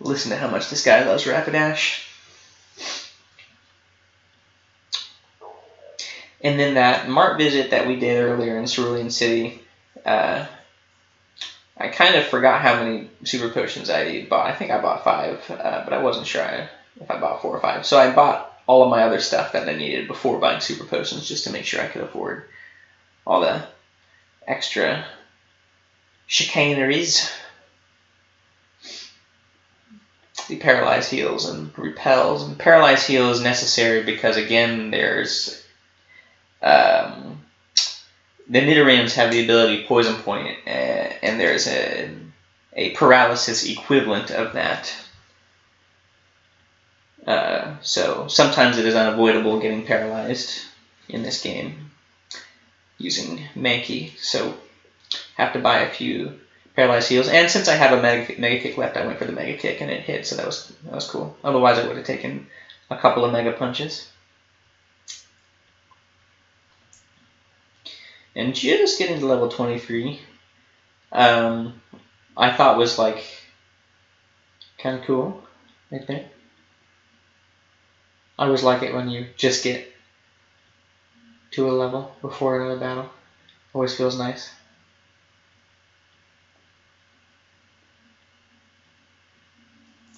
Speaker 1: Listen to how much this guy loves Rapidash. And then that Mart visit that we did earlier in Cerulean City, I kind of forgot how many super potions I bought. I think I bought 5, but I wasn't sure if I bought 4 or 5. So I bought all of my other stuff that I needed before buying super potions, just to make sure I could afford all the extra chicaneries. The Paralyze heals and repels. And Paralyze heal is necessary because, again, there's the Nidorans have the ability Poison Point, and there's a paralysis equivalent of that. So sometimes it is unavoidable getting paralyzed in this game using Mankey, so have to buy a few Paralyze heals. And since I have a Mega Kick left, I went for the Mega Kick and it hit, so that was cool. Otherwise I would have taken a couple of Mega Punches. And just getting to level 23, I thought was like kind of cool right there. I always like it when you just get to a level before another battle. Always feels nice.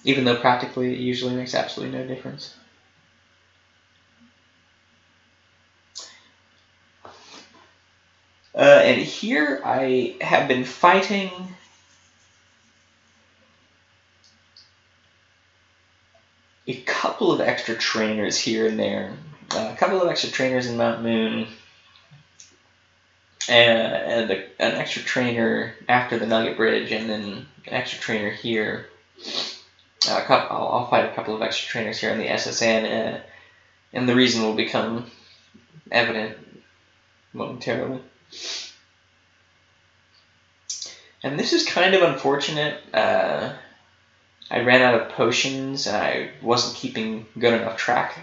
Speaker 1: Even though practically it usually makes absolutely no difference. And here I have been fighting a couple of extra trainers here and there. A couple of extra trainers in Mount Moon. And an extra trainer after the Nugget Bridge, and then an extra trainer here. I'll fight a couple of extra trainers here in the SSN, and the reason will become evident momentarily. And this is kind of unfortunate. I ran out of potions, and I wasn't keeping good enough track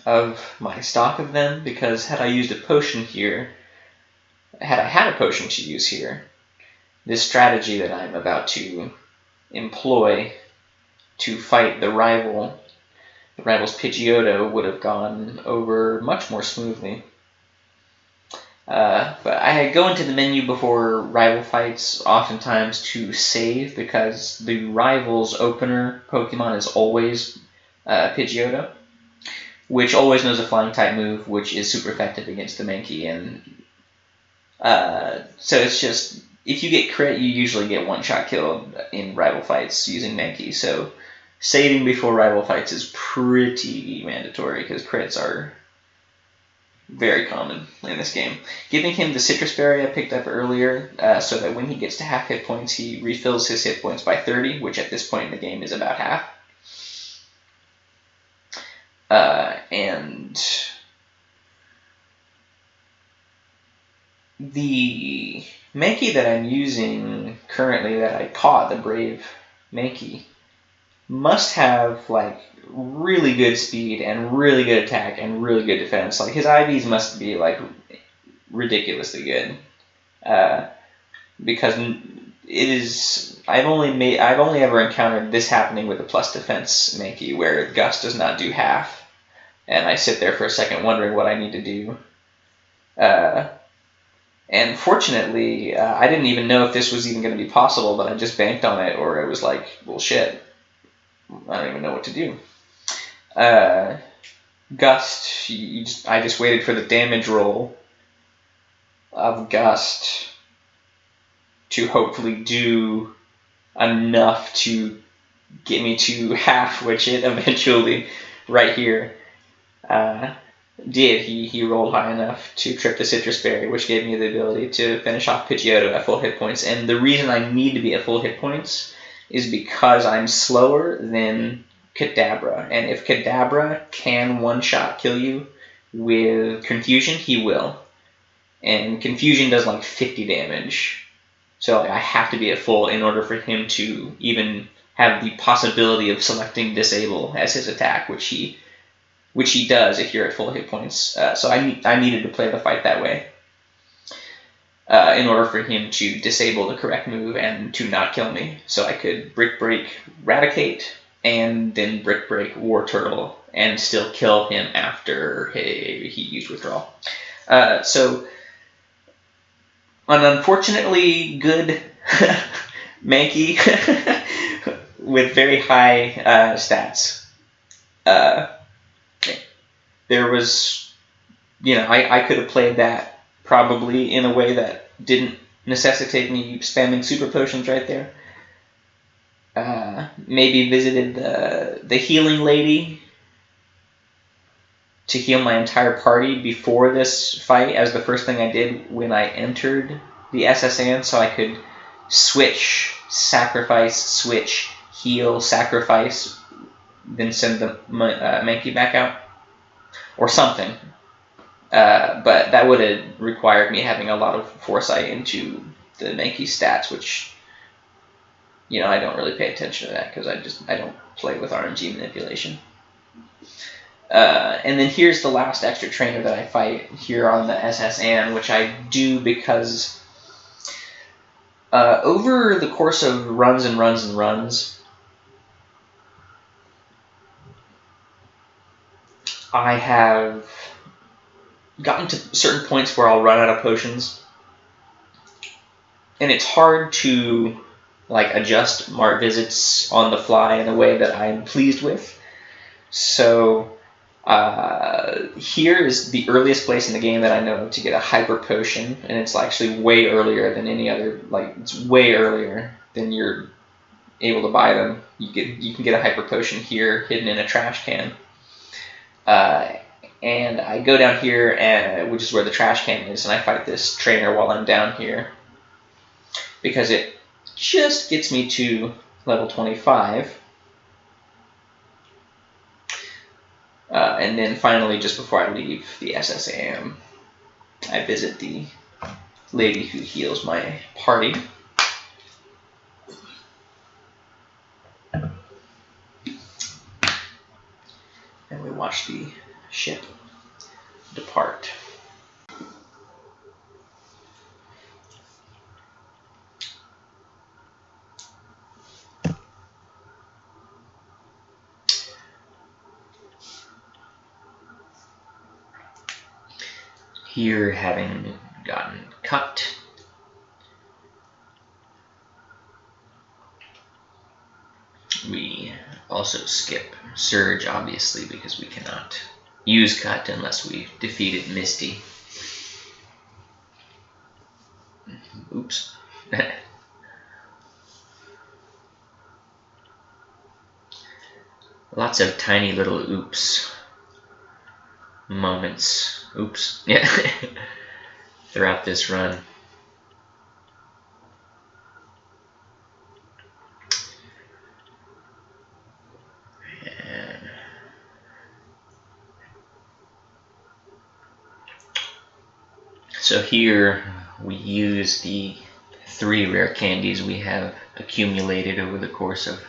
Speaker 1: of my stock of them, because had I used a potion here, had I had a potion to use here, this strategy that I'm about to employ to fight the rival's Pidgeotto would have gone over much more smoothly. But I go into the menu before rival fights oftentimes to save, because the rival's opener Pokemon is always Pidgeotto, which always knows a flying type move, which is super effective against the Mankey. And so it's just, if you get crit, you usually get one-shot killed in rival fights using Mankey. So saving before rival fights is pretty mandatory, because crits are very common in this game. Giving him the Citrus Berry I picked up earlier, so that when he gets to half hit points, he refills his hit points by 30, which at this point in the game is about half. And the Mankey that I'm using currently, that I caught, the Brave Mankey, must have like really good speed and really good attack and really good defense. Like his IVs must be like ridiculously good, because it is. I've only ever encountered this happening with a plus defense Mankey, where Gust does not do half, and I sit there for a second wondering what I need to do. And fortunately, I didn't even know if this was even going to be possible, but I just banked on it, or it was like, well, shit, I don't even know what to do. Gust, I just waited for the damage roll of Gust to hopefully do enough to get me to half, which it eventually, right here, did. He rolled high enough to trip the Citrus Berry, which gave me the ability to finish off Pidgeotto at full hit points. And the reason I need to be at full hit points is because I'm slower than Kadabra. And if Kadabra can one-shot kill you with Confusion, he will. And Confusion does like 50 damage. So I have to be at full in order for him to even have the possibility of selecting Disable as his attack, which he does if you're at full hit points. So I needed to play the fight that way in order for him to disable the correct move and to not kill me. So I could Brick Break Raticate and then Brick Break War Turtle and still kill him after he used Withdrawal. So an unfortunately good Mankey with very high stats. There was, I could have played that probably in a way that didn't necessitate me spamming super potions right there. Maybe visited the healing lady to heal my entire party before this fight as the first thing I did when I entered the SSN, so I could switch, sacrifice, switch, heal, sacrifice, then send the Mankey back out. Or something. But that would have required me having a lot of foresight into the Mankey stats, which, I don't really pay attention to that because I don't play with RNG manipulation. And then here's the last extra trainer that I fight here on the SSN, which I do because over the course of runs and runs and runs, I have gotten to certain points where I'll run out of potions, and it's hard to adjust mart visits on the fly in a way that I'm pleased with. So here is the earliest place in the game that I know to get a hyper potion, and it's actually way earlier than any other. It's way earlier than you're able to buy them. You can get a hyper potion here, hidden in a trash can. And I go down here, which is where the trash can is, and I fight this trainer while I'm down here because it just gets me to level 25. And then finally, just before I leave the SSAM, I visit the lady who heals my party. watch the ship depart. Here, having gotten cut, we also skip Surge, obviously, because we cannot use cut unless we defeated Misty. Oops. Lots of tiny little oops moments. Oops. Yeah. Throughout this run. So here we use the 3 rare candies we have accumulated over the course of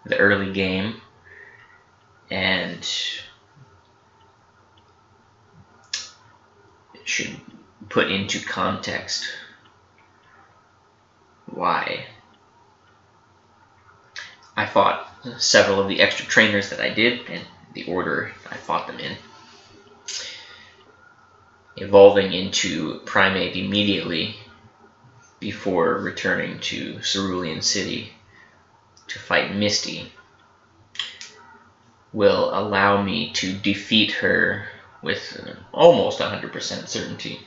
Speaker 1: the early game, and it should put into context why I fought several of the extra trainers that I did and the order I fought them in. Evolving into Primate immediately before returning to Cerulean City to fight Misty will allow me to defeat her with almost 100% certainty,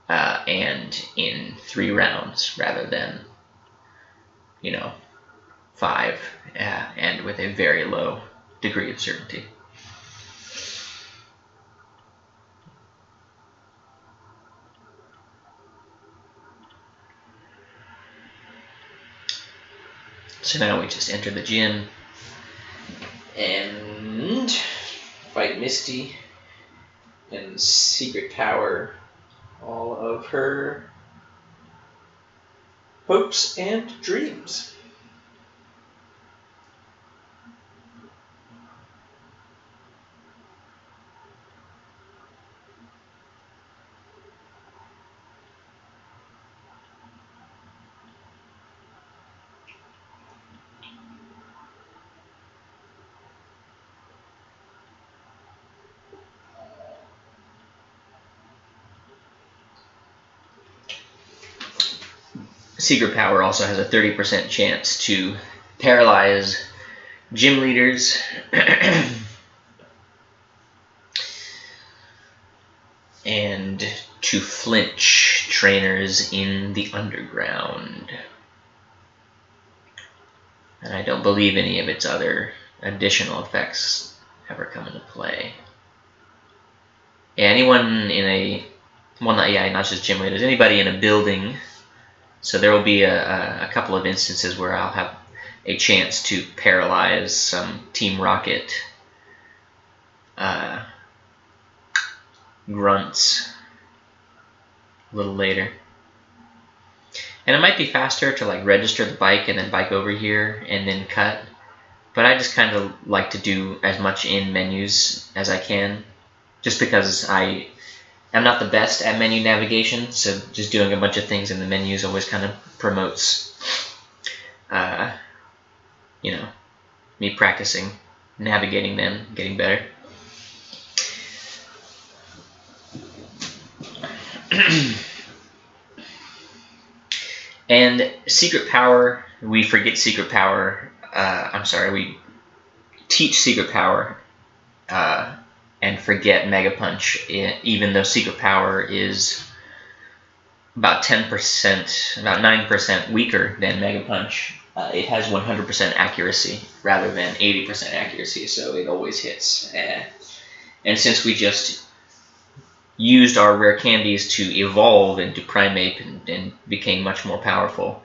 Speaker 1: and in 3 rounds rather than, 5, and with a very low degree of certainty. So now we just enter the gym and fight Misty and secret power all of her hopes and dreams. Secret Power also has a 30% chance to paralyze gym leaders and to flinch trainers in the underground. And I don't believe any of its other additional effects ever come into play. Yeah, anyone in a, well, not just gym leaders, anybody in a building. So there will be a couple of instances where I'll have a chance to paralyze some Team Rocket grunts a little later. And it might be faster to like register the bike and then bike over here and then cut. But I just kind of like to do as much in menus as I can, just because I am not the best at menu navigation, so just doing a bunch of things in the menus always kind of promotes, me practicing, navigating them, getting better. And Secret Power, we forget Secret Power, we teach Secret Power, and forget Mega Punch, even though Secret Power is about 10%, about 9% weaker than Mega Punch. It has 100% accuracy rather than 80% accuracy, so it always hits. And since we just used our rare candies to evolve into Primate and became much more powerful,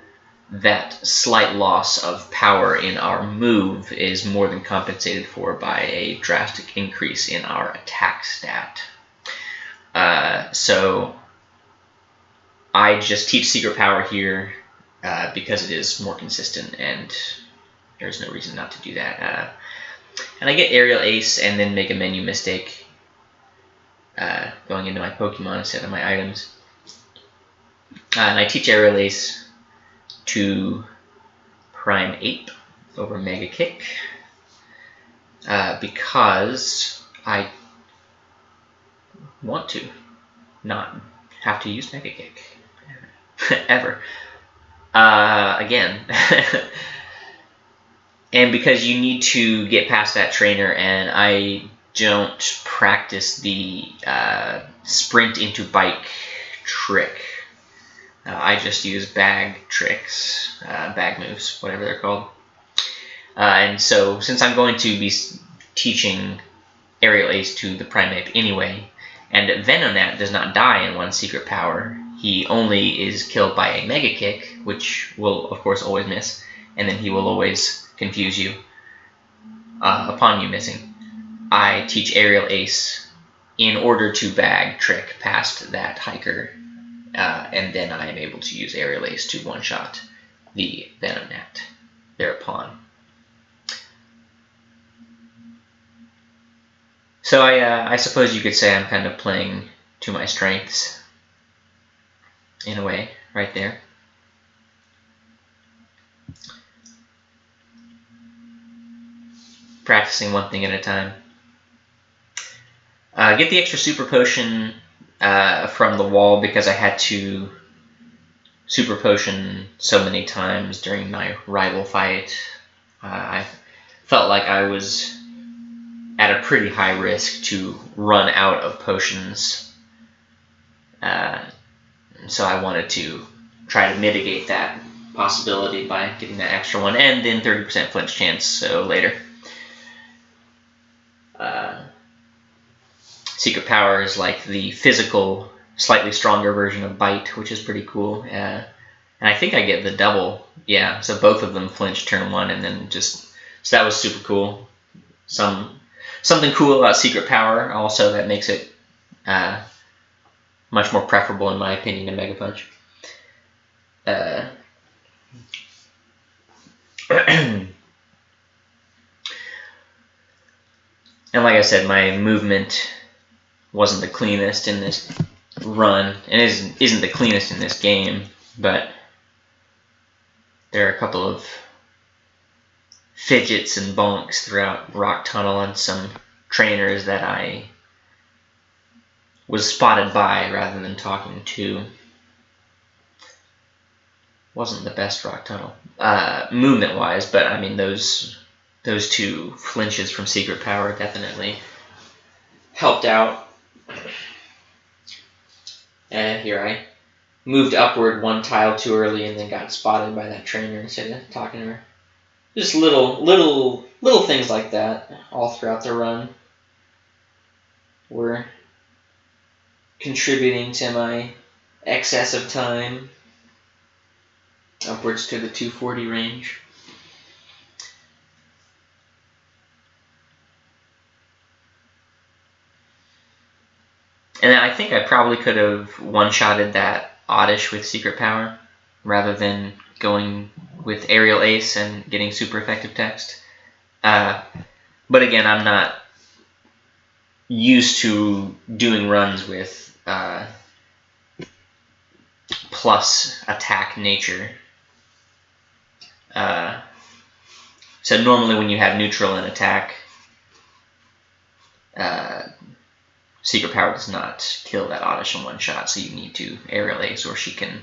Speaker 1: that slight loss of power in our move is more than compensated for by a drastic increase in our attack stat. So I just teach Secret Power here because it is more consistent, and there's no reason not to do that. And I get Aerial Ace and then make a menu mistake going into my Pokemon instead of my items. And I teach Aerial Ace to Prime Ape over Mega Kick because I want to not have to use Mega Kick ever again. And because you need to get past that trainer, and I don't practice the sprint into bike trick. I just use bag tricks, bag moves, whatever they're called. And so since I'm going to be teaching Aerial Ace to the Primeape anyway, and Venonat does not die in one secret power, he only is killed by a Mega Kick, which will of course always miss, and then he will always confuse you upon you missing. I teach Aerial Ace in order to bag trick past that hiker, and then I am able to use Aerial Ace to one-shot the Venonat thereupon. So I suppose you could say I'm kind of playing to my strengths in a way, right there. Practicing one thing at a time. Get the extra super potion from the wall because I had to super potion so many times during my rival fight. I felt like I was at a pretty high risk to run out of potions. So I wanted to try to mitigate that possibility by getting that extra one, and then 30% flinch chance, so later. Secret power is like the physical, slightly stronger version of Bite, which is pretty cool. And I think I get the double, yeah, so both of them flinch turn 1, and then just, so that was super cool. Something cool about secret power also that makes it much more preferable, in my opinion, to Mega Punch. And like I said, my movement wasn't the cleanest in this run, and isn't the cleanest in this game, but there are a couple of fidgets and bonks throughout Rock Tunnel and some trainers that I was spotted by rather than talking to. Wasn't the best Rock Tunnel movement wise, but I mean those two flinches from secret power definitely helped out. And here I moved upward one tile too early and then got spotted by that trainer instead of talking to her. Just little things like that all throughout the run were contributing to my excess of time upwards to the 240 range. And I think I probably could have one-shotted that Oddish with secret power rather than going with Aerial Ace and getting super effective text. But again, I'm not used to doing runs with plus attack nature. So normally when you have neutral and attack, secret power does not kill that Oddish in one shot, so you need to Aerial Ace, or she can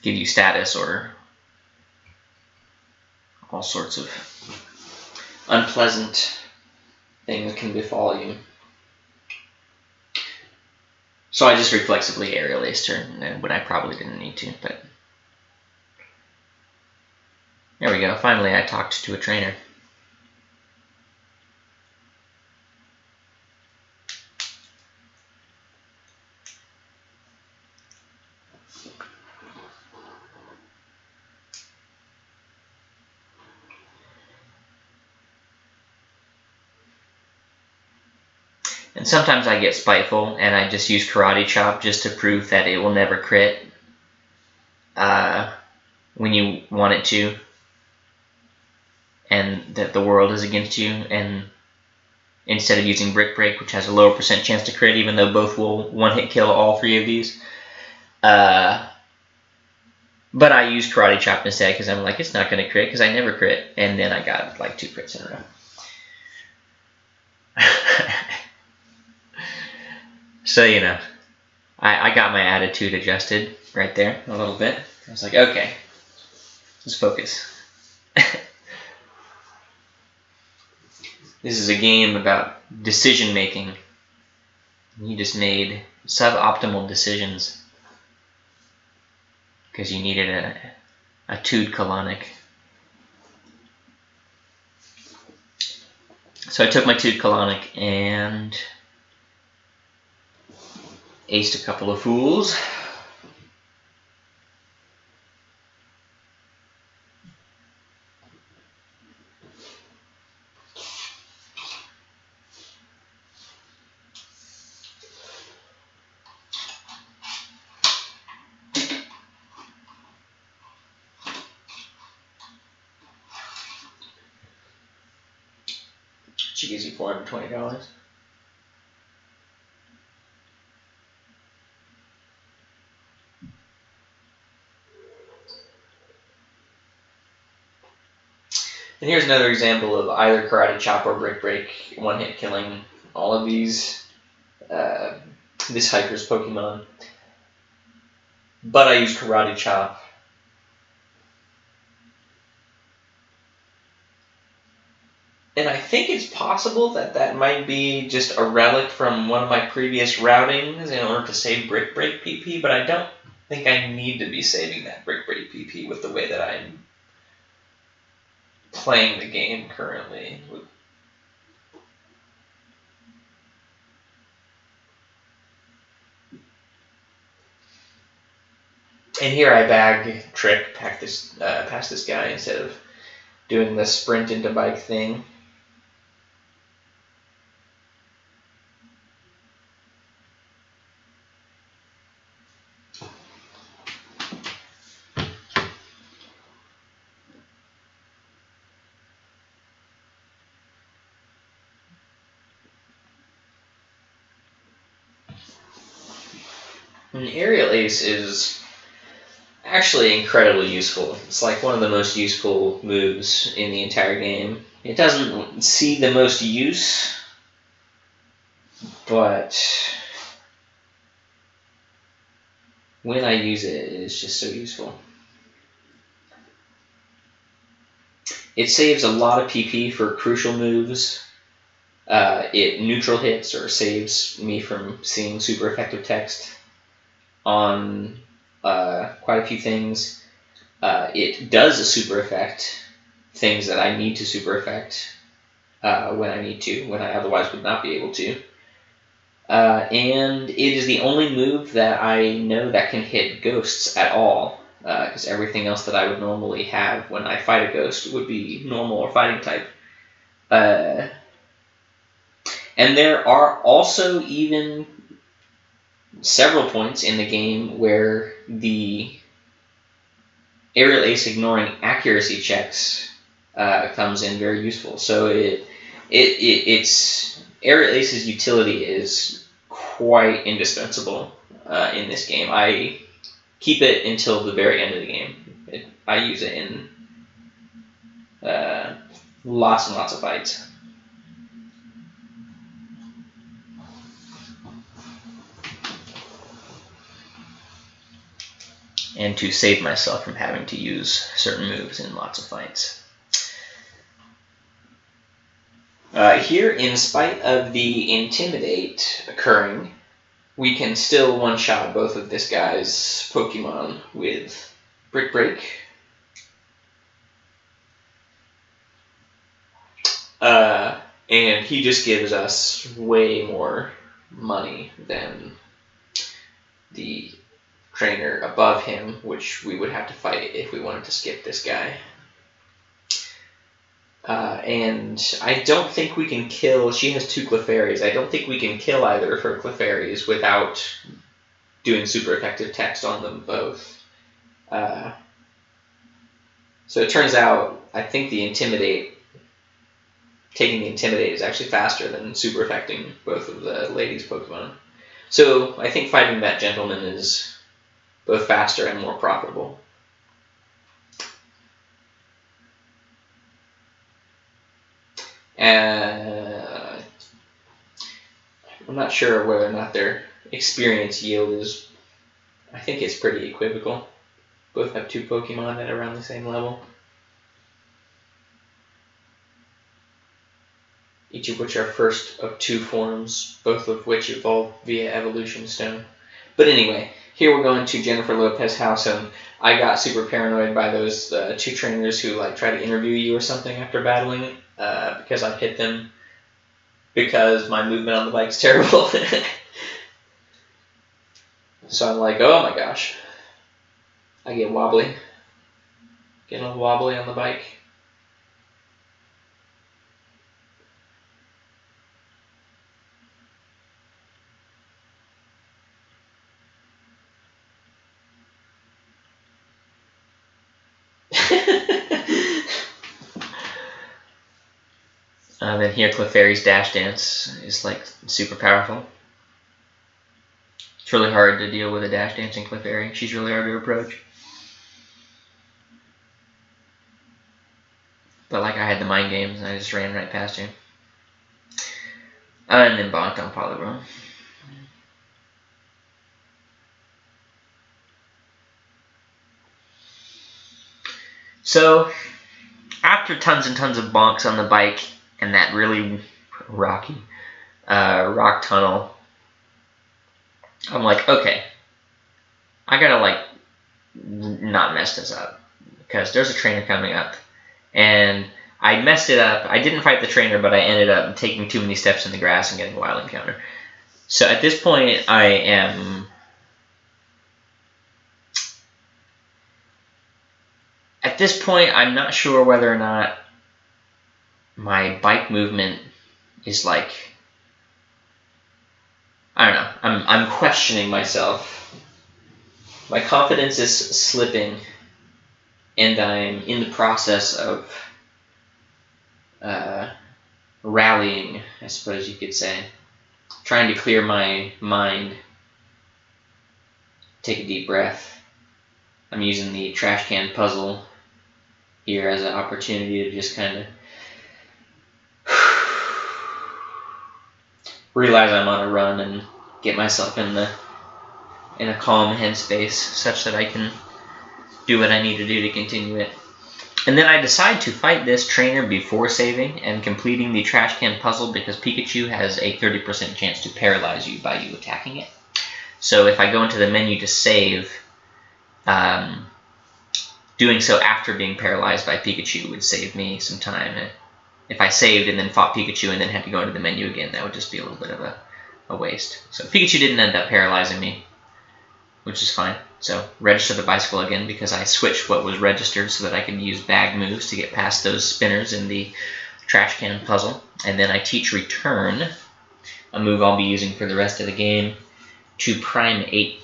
Speaker 1: give you status or all sorts of unpleasant things can befall you. So I just reflexively Aerial Aced her when I probably didn't need to, but there we go. Finally I talked to a trainer. And sometimes I get spiteful and I just use Karate Chop just to prove that it will never crit when you want it to. and that the world is against you, and instead of using Brick Break, which has a lower % chance to crit, even though both will one-hit kill all 3 of these. But I used Karate Chop instead because I'm like, it's not going to crit because I never crit. And then I got like 2 crits in a row. So, you know, I got my attitude adjusted right there a little bit. I was like, okay, let's focus. This is a game about decision making. You just made suboptimal decisions because you needed a Tude colonic. So I took my Tude colonic and aced a couple of fools. She gives you $420. And here's another example of either Karate Chop or Brick Break one-hit killing all of these this hiker's Pokemon. But I use Karate Chop. And I think it's possible that that might be just a relic from one of my previous routings in order to save Brick Break PP, but I don't think I need to be saving that Brick Break PP with the way that I'm playing the game currently. And here I bag trick past this guy instead of doing the sprint into bike thing. And Aerial Ace is actually incredibly useful. It's like one of the most useful moves in the entire game. It doesn't see the most use, but when I use it, it's just so useful. It saves a lot of PP for crucial moves. It neutral hits or saves me from seeing super effective text on quite a few things. It does a super effect things that I need to super effect when I need to, when I otherwise would not be able to. And it is the only move that I know that can hit ghosts at all, because everything else that I would normally have when I fight a ghost would be normal or fighting type. And there are also even several points in the game where the Aerial Ace ignoring accuracy checks comes in very useful. So it's Aerial Ace's utility is quite indispensable in this game. I keep it until the very end of the game. I use it in lots and lots of fights. And to save myself from having to use certain moves in lots of fights. Here, in spite of the Intimidate occurring, we can still one-shot both of this guy's Pokemon with Brick Break. And he just gives us way more money than the trainer above him, which we would have to fight if we wanted to skip this guy. And I don't think we can kill... She has 2 Clefairies. I don't think we can kill either of her Clefairies without doing super effective text on them both. So it turns out, I think the Intimidate taking the Intimidate is actually faster than super affecting both of the ladies' Pokemon. So I think fighting that gentleman is both faster and more profitable. I'm not sure whether or not their experience yield is... I think it's pretty equivocal. Both have 2 Pokemon at around the same level. Each of which are first of 2 forms, both of which evolve via Evolution Stone. But anyway, here we're going to Jennifer Lopez's house, and I got super paranoid by those 2 trainers who like try to interview you or something after battling, because I hit them because my movement on the bike's terrible. So I'm like, oh my gosh. I get wobbly. Get a little wobbly on the bike. Then here, Clefairy's Dash Dance is like super powerful. It's really hard to deal with a Dash Dancing Clefairy. She's really hard to approach. But like I had the mind games and I just ran right past you. And then bonked on Poliwhirl. So, after tons and tons of bonks on the bike and that really rocky rock tunnel, I'm like, okay, I gotta like not mess this up because there's a trainer coming up, and I messed it up. I didn't fight the trainer, but I ended up taking too many steps in the grass and getting a wild encounter. So at this point, I'm not sure whether or not my bike movement is like, I don't know. I'm questioning myself. My confidence is slipping, and I'm in the process of rallying, I suppose you could say. Trying to clear my mind. Take a deep breath. I'm using the trash can puzzle here as an opportunity to just kind of realize I'm on a run and get myself in a calm headspace such that I can do what I need to do to continue it. And then I decide to fight this trainer before saving and completing the trash can puzzle because Pikachu has a 30% chance to paralyze you by you attacking it. So if I go into the menu to save, doing so after being paralyzed by Pikachu would save me some time. If I saved and then fought Pikachu and then had to go into the menu again, that would just be a little bit of a waste. So Pikachu didn't end up paralyzing me, which is fine. So register the bicycle again because I switched what was registered so that I can use bag moves to get past those spinners in the trash can puzzle. And then I teach Return, a move I'll be using for the rest of the game, to Prime Ape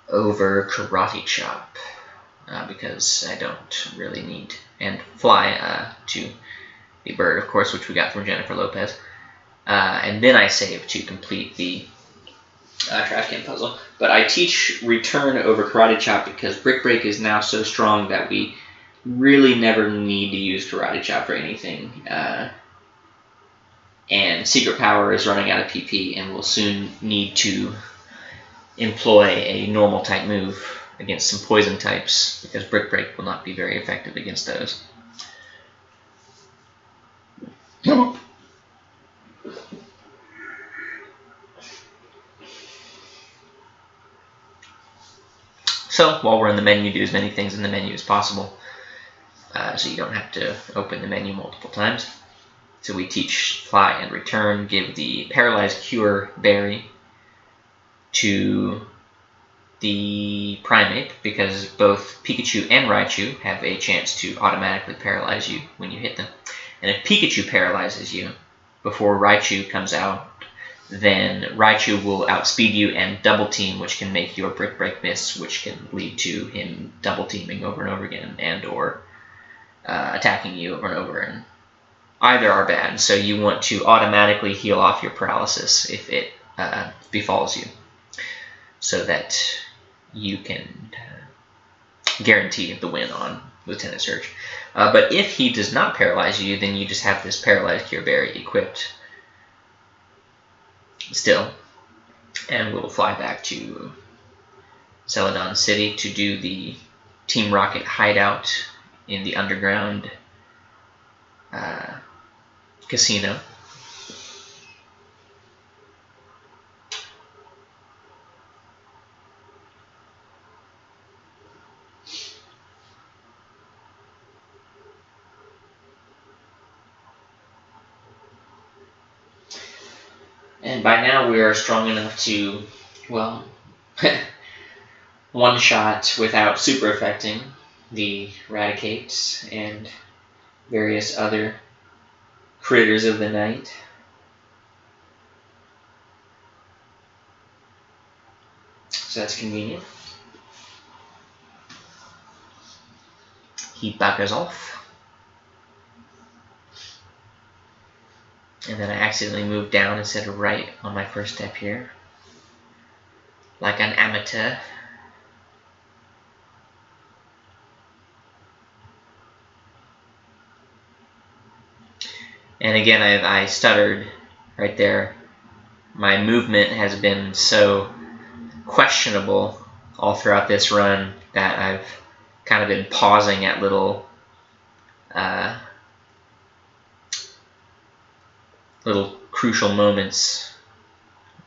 Speaker 1: over Karate Chop because I don't really need, and Fly to the bird, of course, which we got from Jennifer Lopez. And then I save to complete the trash can puzzle. But I teach Return over Karate Chop because Brick Break is now so strong that we really never need to use Karate Chop for anything. And Secret Power is running out of PP and will soon need to employ a normal type move against some poison types because Brick Break will not be very effective against those. So while we're in the menu, do as many things in the menu as possible so you don't have to open the menu multiple times. So we teach Fly and Return, give the Paralyzed Cure Berry to the Primeape because both Pikachu and Raichu have a chance to automatically paralyze you when you hit them. And if Pikachu paralyzes you before Raichu comes out, then Raichu will outspeed you and double team, which can make your Brick Break miss, which can lead to him double teaming over and over again and or attacking you over and over and either are bad. So you want to automatically heal off your paralysis if it befalls you, so that you can guarantee the win on Lieutenant Surge. But if he does not paralyze you, then you just have this Paralyzed Cure Berry equipped still, and we'll fly back to Celadon City to do the Team Rocket hideout in the underground casino. And by now we are strong enough to, well, one-shot without super affecting the Raticates and various other critters of the night. So that's convenient. He buggers off. And then I accidentally moved down instead of right on my first step here. Like an amateur. And again, I stuttered right there. My movement has been so questionable all throughout this run that I've kind of been pausing at little crucial moments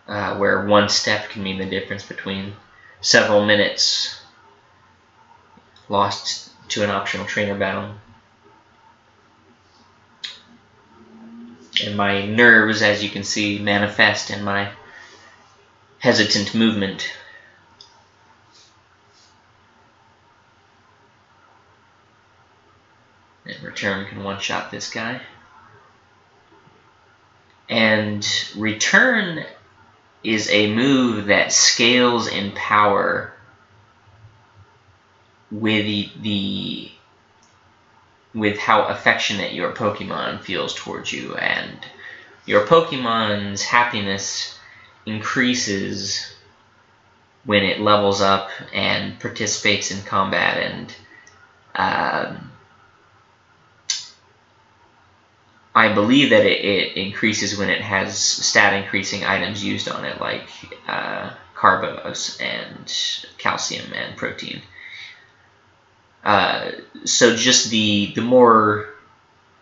Speaker 1: where one step can mean the difference between several minutes lost to an optional trainer battle. And my nerves, as you can see, manifest in my hesitant movement. And Return can one-shot this guy. And Return is a move that scales in power with how affectionate your Pokemon feels towards you, and your Pokemon's happiness increases when it levels up and participates in combat, and I believe that it increases when it has stat increasing items used on it, like Carbos and Calcium and Protein. So just the more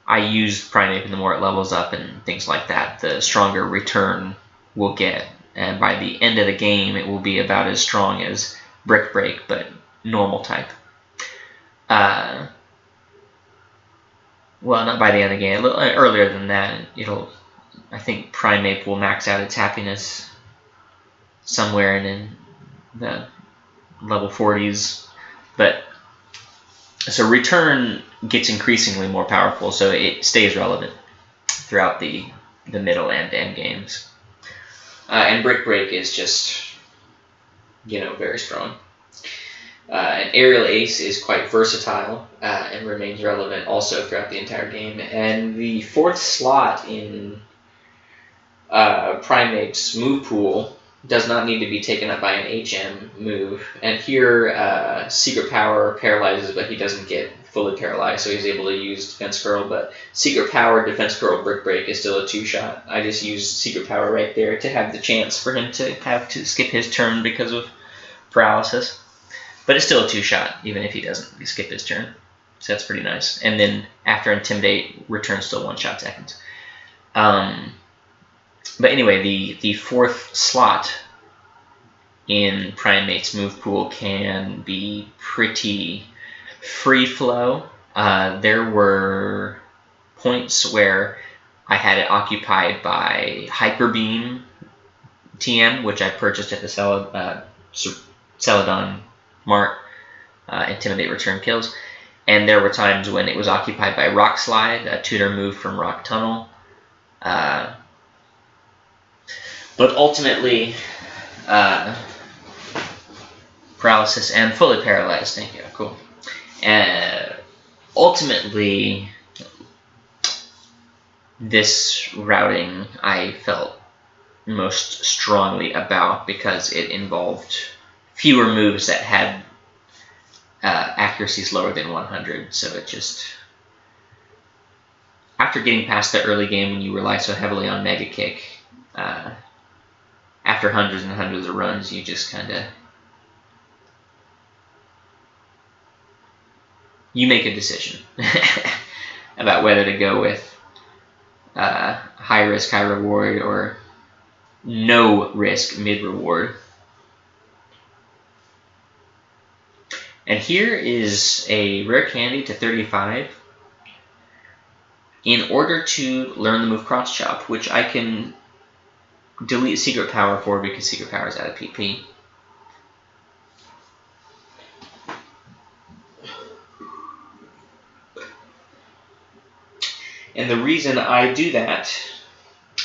Speaker 1: I use Primeape and the more it levels up and things like that, the stronger Return will get. And by the end of the game, it will be about as strong as Brick Break, but normal type. Well, not by the end of the game, a little earlier than that. I think Primeape will max out its happiness somewhere in the level 40s, but so Return gets increasingly more powerful, so it stays relevant throughout the middle and end games. And Brick Break is just, very strong. And Aerial Ace is quite versatile and remains relevant also throughout the entire game. And the fourth slot in Primeape's move pool does not need to be taken up by an HM move. And here, Secret Power paralyzes, but he doesn't get fully paralyzed, so he's able to use Defense Curl. But Secret Power, Defense Curl, Brick Break is still a 2-shot. I just used Secret Power right there to have the chance for him to have to skip his turn because of paralysis. But it's still a 2-shot, even if he doesn't skip his turn. So that's pretty nice. And then after Intimidate, Return still 1-shot seconds. But anyway, the fourth slot in Primate's move pool can be pretty free flow. There were points where I had it occupied by Hyper Beam TM, which I purchased at the Celadon Mart, Intimidate Return kills. And there were times when it was occupied by Rock Slide, a tutor move from Rock Tunnel. But ultimately, paralysis and fully paralyzed. Thank you. Cool. Ultimately, this routing I felt most strongly about because it involved fewer moves that had accuracies lower than 100, so it just... After getting past the early game when you rely so heavily on Mega Kick, after hundreds and hundreds of runs, you just kind of... You make a decision about whether to go with high risk, high reward, or no risk, mid reward. And here is a rare candy to 35 in order to learn the move Cross Chop, which I can delete Secret Power for because Secret Power is out of PP. And the reason I do that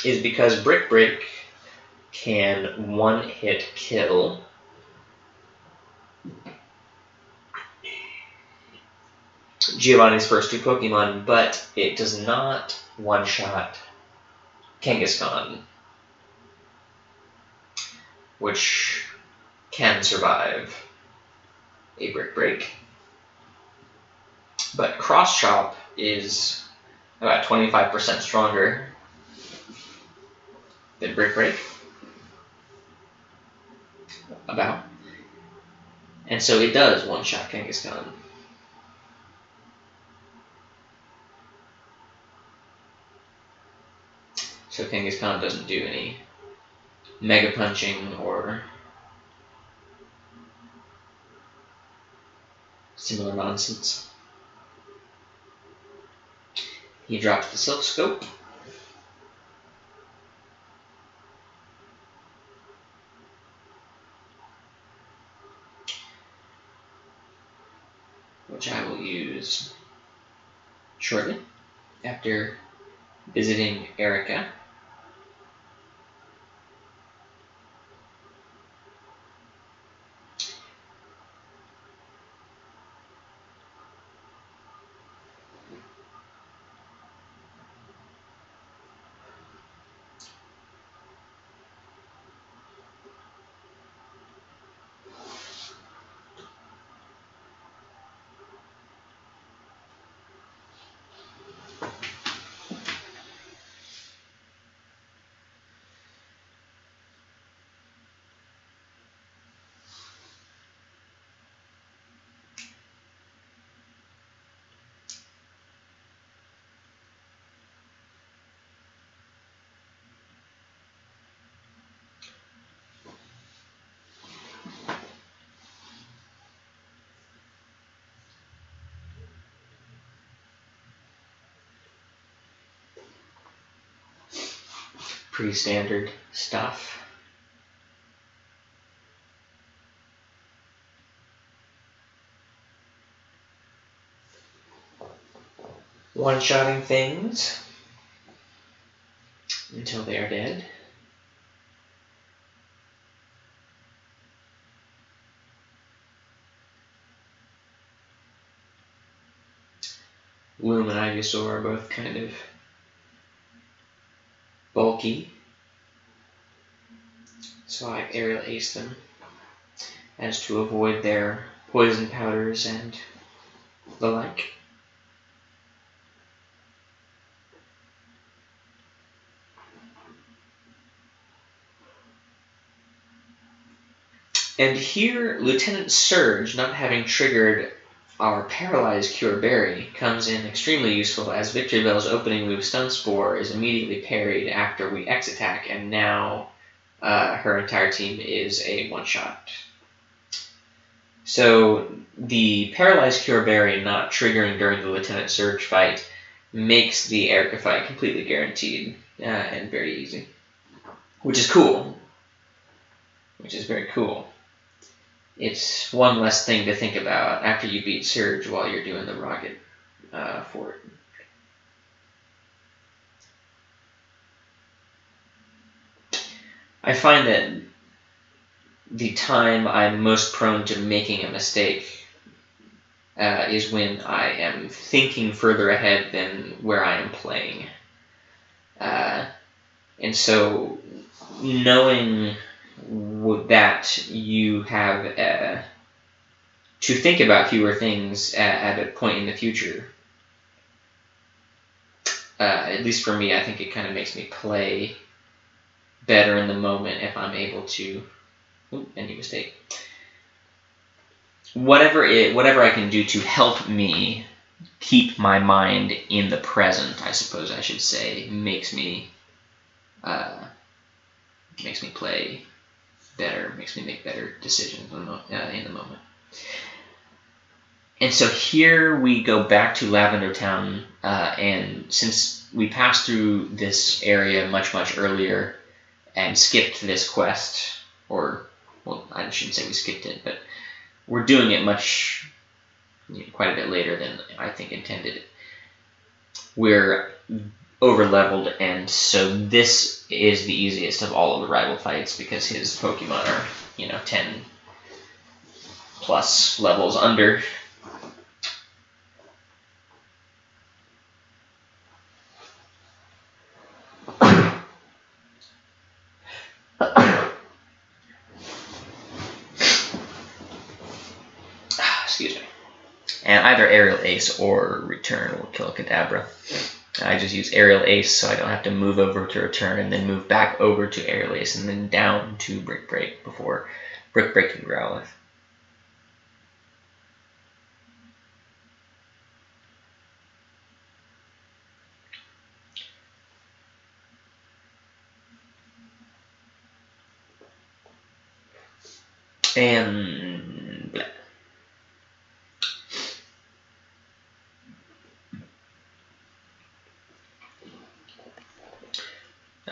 Speaker 1: is because Brick Break can one-hit kill Giovanni's first two Pokemon, but it does not one-shot Kangaskhan, which can survive a Brick Break. But Cross Chop is about 25% stronger than Brick Break. About. And so it does one-shot Kangaskhan. So Kangaskhan doesn't do any Mega Punching or similar nonsense. He drops the Silk Scope. Which I will use shortly after visiting Erica. Pretty standard stuff. One-shotting things until they are dead. Loom and Ivysaur are both kind of bulky, so I aerial ace them as to avoid their poison powders and the like. And here, Lieutenant Surge, not having triggered our Paralyzed Cure Berry, comes in extremely useful as Victory Bell's opening move Stun Spore is immediately parried after we X-Attack, and now her entire team is a one-shot. So the Paralyzed Cure Berry not triggering during the Lieutenant Surge fight makes the Erica fight completely guaranteed and very easy, which is cool. Which is very cool. It's one less thing to think about after you beat Surge while you're doing the rocket for it. I find that the time I'm most prone to making a mistake is when I am thinking further ahead than where I am playing. And so, knowing that you have to think about fewer things at a point in the future, at least for me, I think it kind of makes me play better in the moment if I'm able to. Any mistake. Whatever I can do to help me keep my mind in the present, I suppose I should say, makes me play better, makes me make better decisions in the moment. And so here we go back to Lavender Town, and since we passed through this area much earlier and skipped this quest, or, well, I shouldn't say we skipped it, but we're doing it quite a bit later than I think intended. We're over-leveled, and so this is the easiest of all of the rival fights because his Pokemon are, 10 plus levels under. Excuse me. And either Aerial Ace or Return will kill Kadabra. I just use Aerial Ace so I don't have to move over to Return and then move back over to Aerial Ace and then down to Brick Break before Brick Break and Growlithe. And blah.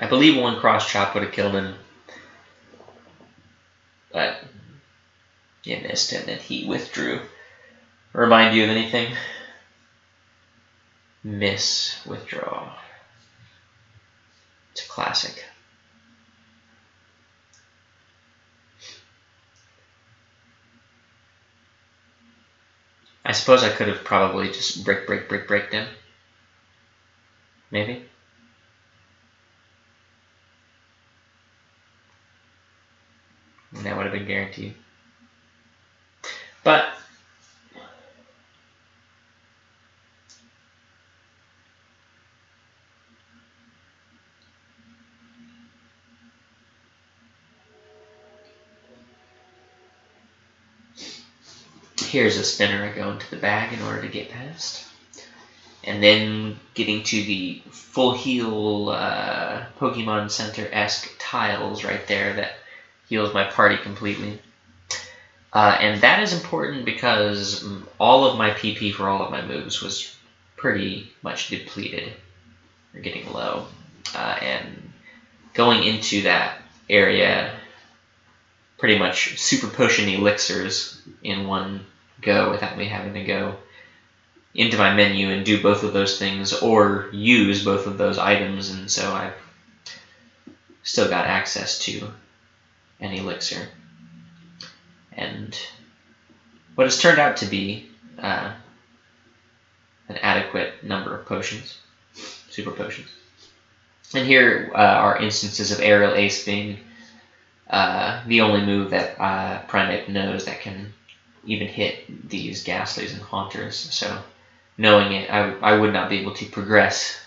Speaker 1: I believe one Cross Chop would have killed him, but you missed and then he withdrew. Remind you of anything? Miss, withdraw. It's a classic. I suppose I could have probably just bricked him. Maybe. And that would have been guaranteed. But here's a spinner I go into the bag in order to get past. And then getting to the full heal Pokemon Center-esque tiles right there that heals my party completely. And that is important because all of my PP for all of my moves was pretty much depleted, or getting low. And going into that area, pretty much super potion elixirs in one go without me having to go into my menu and do both of those things or use both of those items, and so I've still got access to an elixir. And what has turned out to be an adequate number of potions, super potions. And here are instances of Aerial Ace being the only move that Primeape knows that can even hit these Ghastlies and Haunters. So knowing it, I would not be able to progress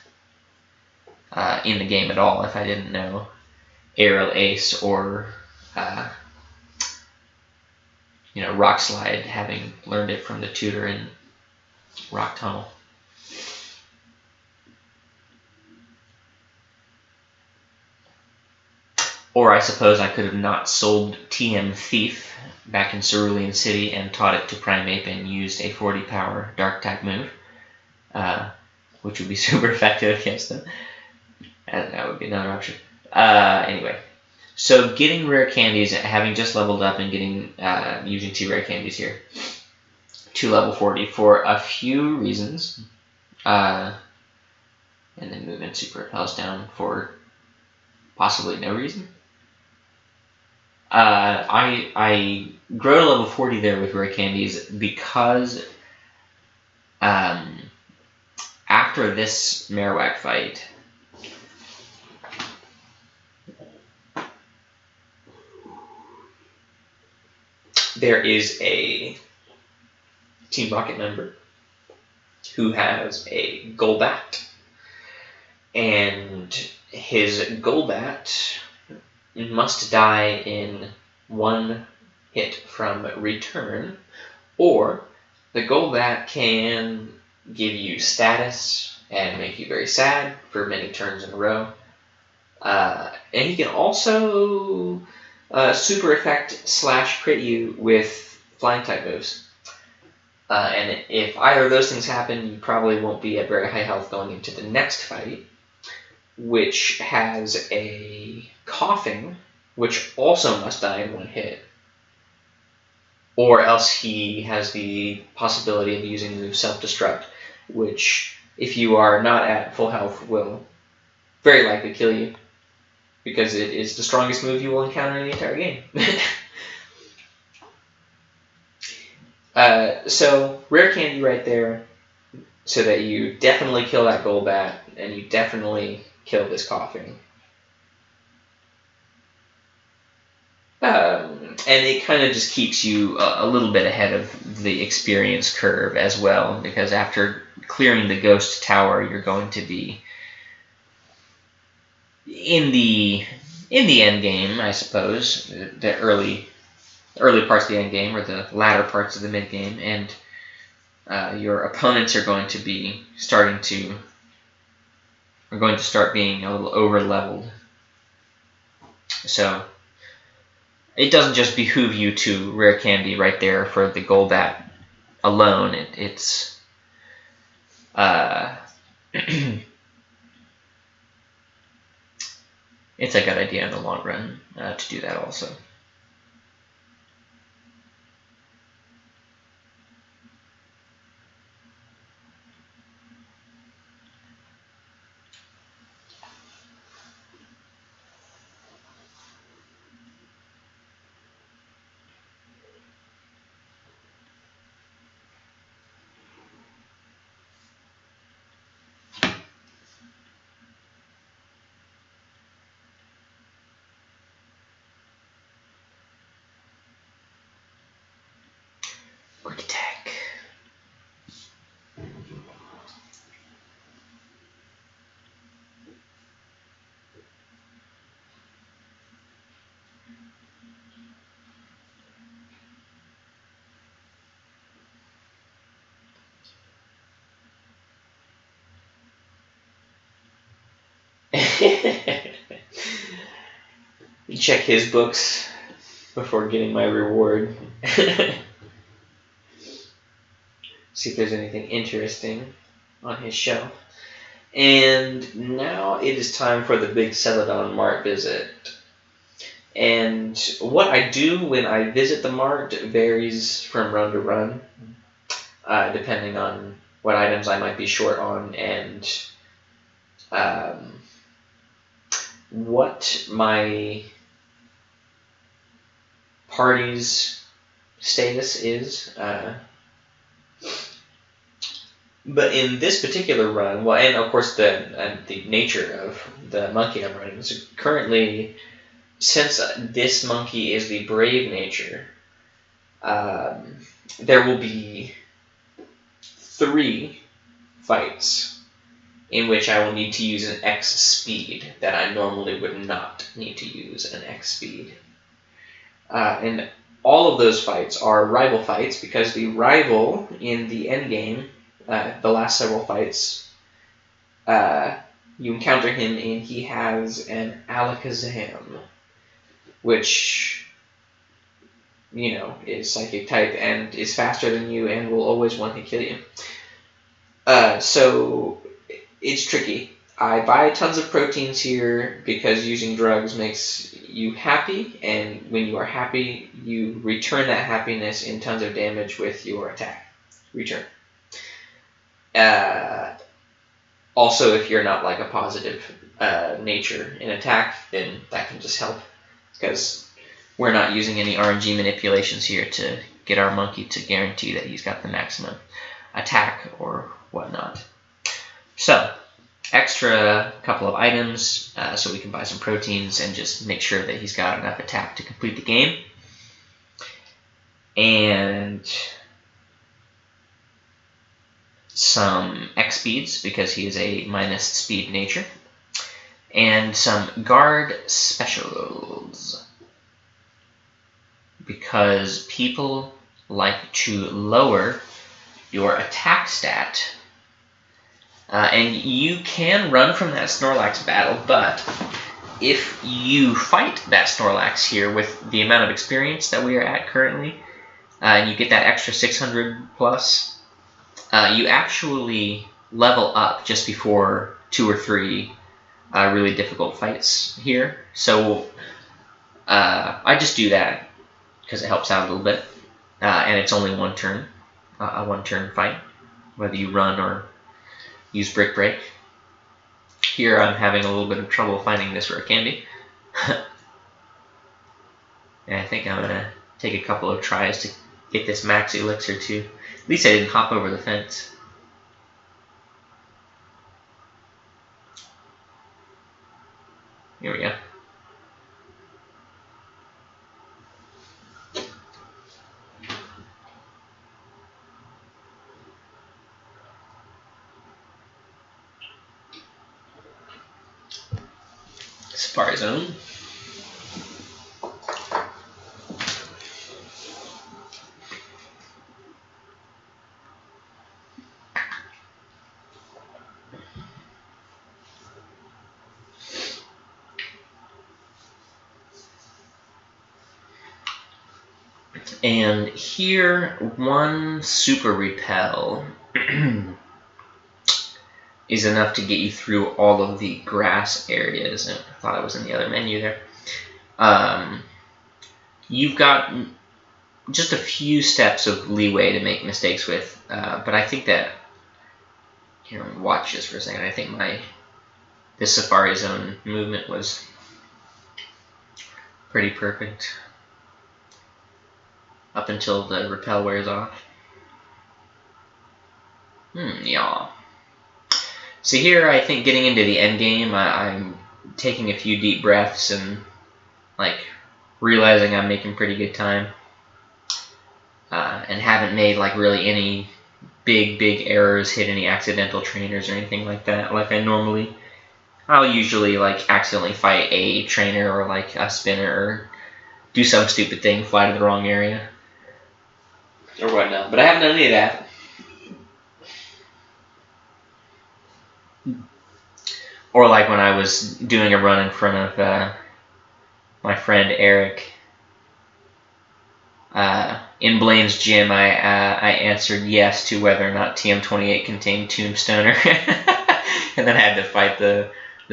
Speaker 1: in the game at all if I didn't know Aerial Ace or Rock Slide, having learned it from the tutor in Rock Tunnel. Or I suppose I could have not sold TM Thief back in Cerulean City and taught it to Primeape and used a 40 power Dark type move, which would be super effective against them. That would be another option. Anyway, so getting rare candies, having just leveled up and getting using 2 rare candies here to level 40 for a few reasons, and then movement super repels down for possibly no reason. I grow to level 40 there with rare candies because after this Marowak fight, there is a Team Rocket member who has a Golbat, and his Golbat must die in 1 hit from return, or the Golbat can give you status and make you very sad for many turns in a row. And he can also super effect / crit you with flying type moves. And if either of those things happen, you probably won't be at very high health going into the next fight, which has a Coughing, which also must die in 1 hit. Or else he has the possibility of using the Self-Destruct, which, if you are not at full health, will very likely kill you, because it is the strongest move you will encounter in the entire game. So, rare candy right there, so that you definitely kill that Golbat, and you definitely kill this Coughing. And it kind of just keeps you a little bit ahead of the experience curve as well, because after clearing the Ghost Tower, you're going to be in the end game, I suppose, the early parts of the end game, or the latter parts of the mid game, and your opponents are going to be start being a little over leveled. So it doesn't just behoove you to rare candy right there for the Golbat alone. It's it's a good idea in the long run to do that also. Quick attack. Check his books before getting my reward. See if there's anything interesting on his shelf. And now it is time for the big Celadon Mart visit. And what I do when I visit the Mart varies from run to run, depending on what items I might be short on and what my party's status is. But in this particular run, well, and of course the nature of the monkey I'm running, so currently, since this monkey is the brave nature, there will be 3 fights in which I will need to use an X speed that I normally would not need to use an X speed. And all of those fights are rival fights, because the rival in the end game, the last several fights, you encounter him and he has an Alakazam, which, you know, is psychic type and is faster than you and will always want to kill you. So it's tricky. I buy tons of proteins here because using drugs makes you happy, and when you are happy, you return that happiness in tons of damage with your attack. Return. Also, if you're not like a positive nature in attack, then that can just help, because we're not using any RNG manipulations here to get our monkey to guarantee that he's got the maximum attack or whatnot. So, extra couple of items so we can buy some proteins and just make sure that he's got enough attack to complete the game. and some X speeds because he is a minus speed nature, and some guard specials because people like to lower your attack stat. And you can run from that Snorlax battle, but if you fight that Snorlax here with the amount of experience that we are at currently, and you get that extra 600 plus, you actually level up just before 2 or 3 really difficult fights here. So I just do that because it helps out a little bit, and it's only one turn, a one-turn fight, whether you run or use Brick Break. Here I'm having a little bit of trouble finding this rare candy. And I think I'm going to take a couple of tries to get this max elixir too. At least I didn't hop over the fence. Here we go. Safari Zone. And here, one Super Repel is enough to get you through all of the grass areas. I thought I was in the other menu there. You've got just a few steps of leeway to make mistakes with, but I think that, here, watch this for a second. I think this Safari Zone movement was pretty perfect up until the repel wears off. Yeah. So here, I think getting into the end game, I'm taking a few deep breaths and like realizing I'm making pretty good time, and haven't made like really any big errors, hit any accidental trainers or anything like that. Like I'll usually like accidentally fight a trainer or like a spinner or do some stupid thing, fly to the wrong area or whatnot. But I haven't done any of that. Or like when I was doing a run in front of my friend Eric in Blaine's gym, I answered yes to whether or not TM28 contained Tombstoner, and then I had to fight the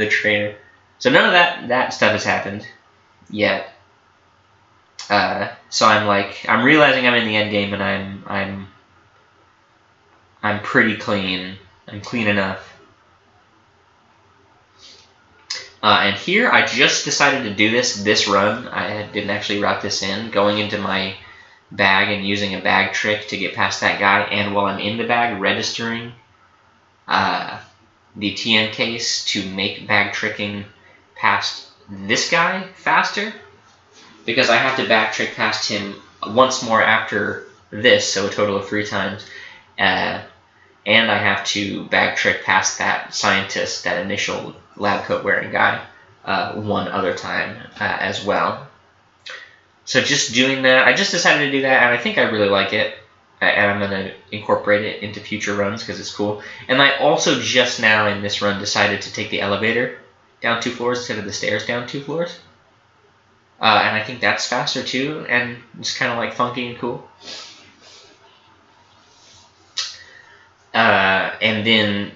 Speaker 1: trainer. So none of that stuff has happened yet. So I'm realizing I'm in the end game, and I'm pretty clean. I'm clean enough. And here I just decided to do this run. I didn't actually route this in. Going into my bag and using a bag trick to get past that guy, and while I'm in the bag, registering the TN case to make bag tricking past this guy faster, because I have to bag trick past him once more after this, so a total of 3 times. And I have to bag trick past that scientist, that initial lab coat wearing guy, one other time as well. So just doing that, I just decided to do that, and I think I really like it, and I'm going to incorporate it into future runs because it's cool. And I also just now in this run decided to take the elevator down 2 floors instead of the stairs down 2 floors. And I think that's faster too, and it's kind of like funky and cool. And then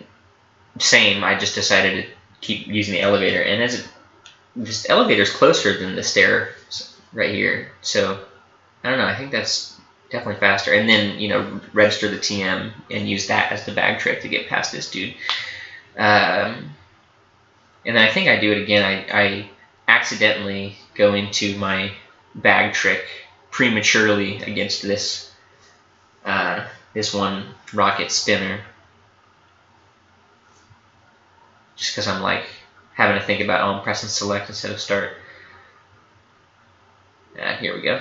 Speaker 1: same, I just decided to keep using the elevator, and this elevator's closer than the stairs right here, so I don't know, I think that's definitely faster. And then, register the TM and use that as the bag trick to get past this dude. And then I think I do it again. I accidentally go into my bag trick prematurely against this one rocket spinner, just because I'm like having to think about, I'm pressing select instead of start. Here we go.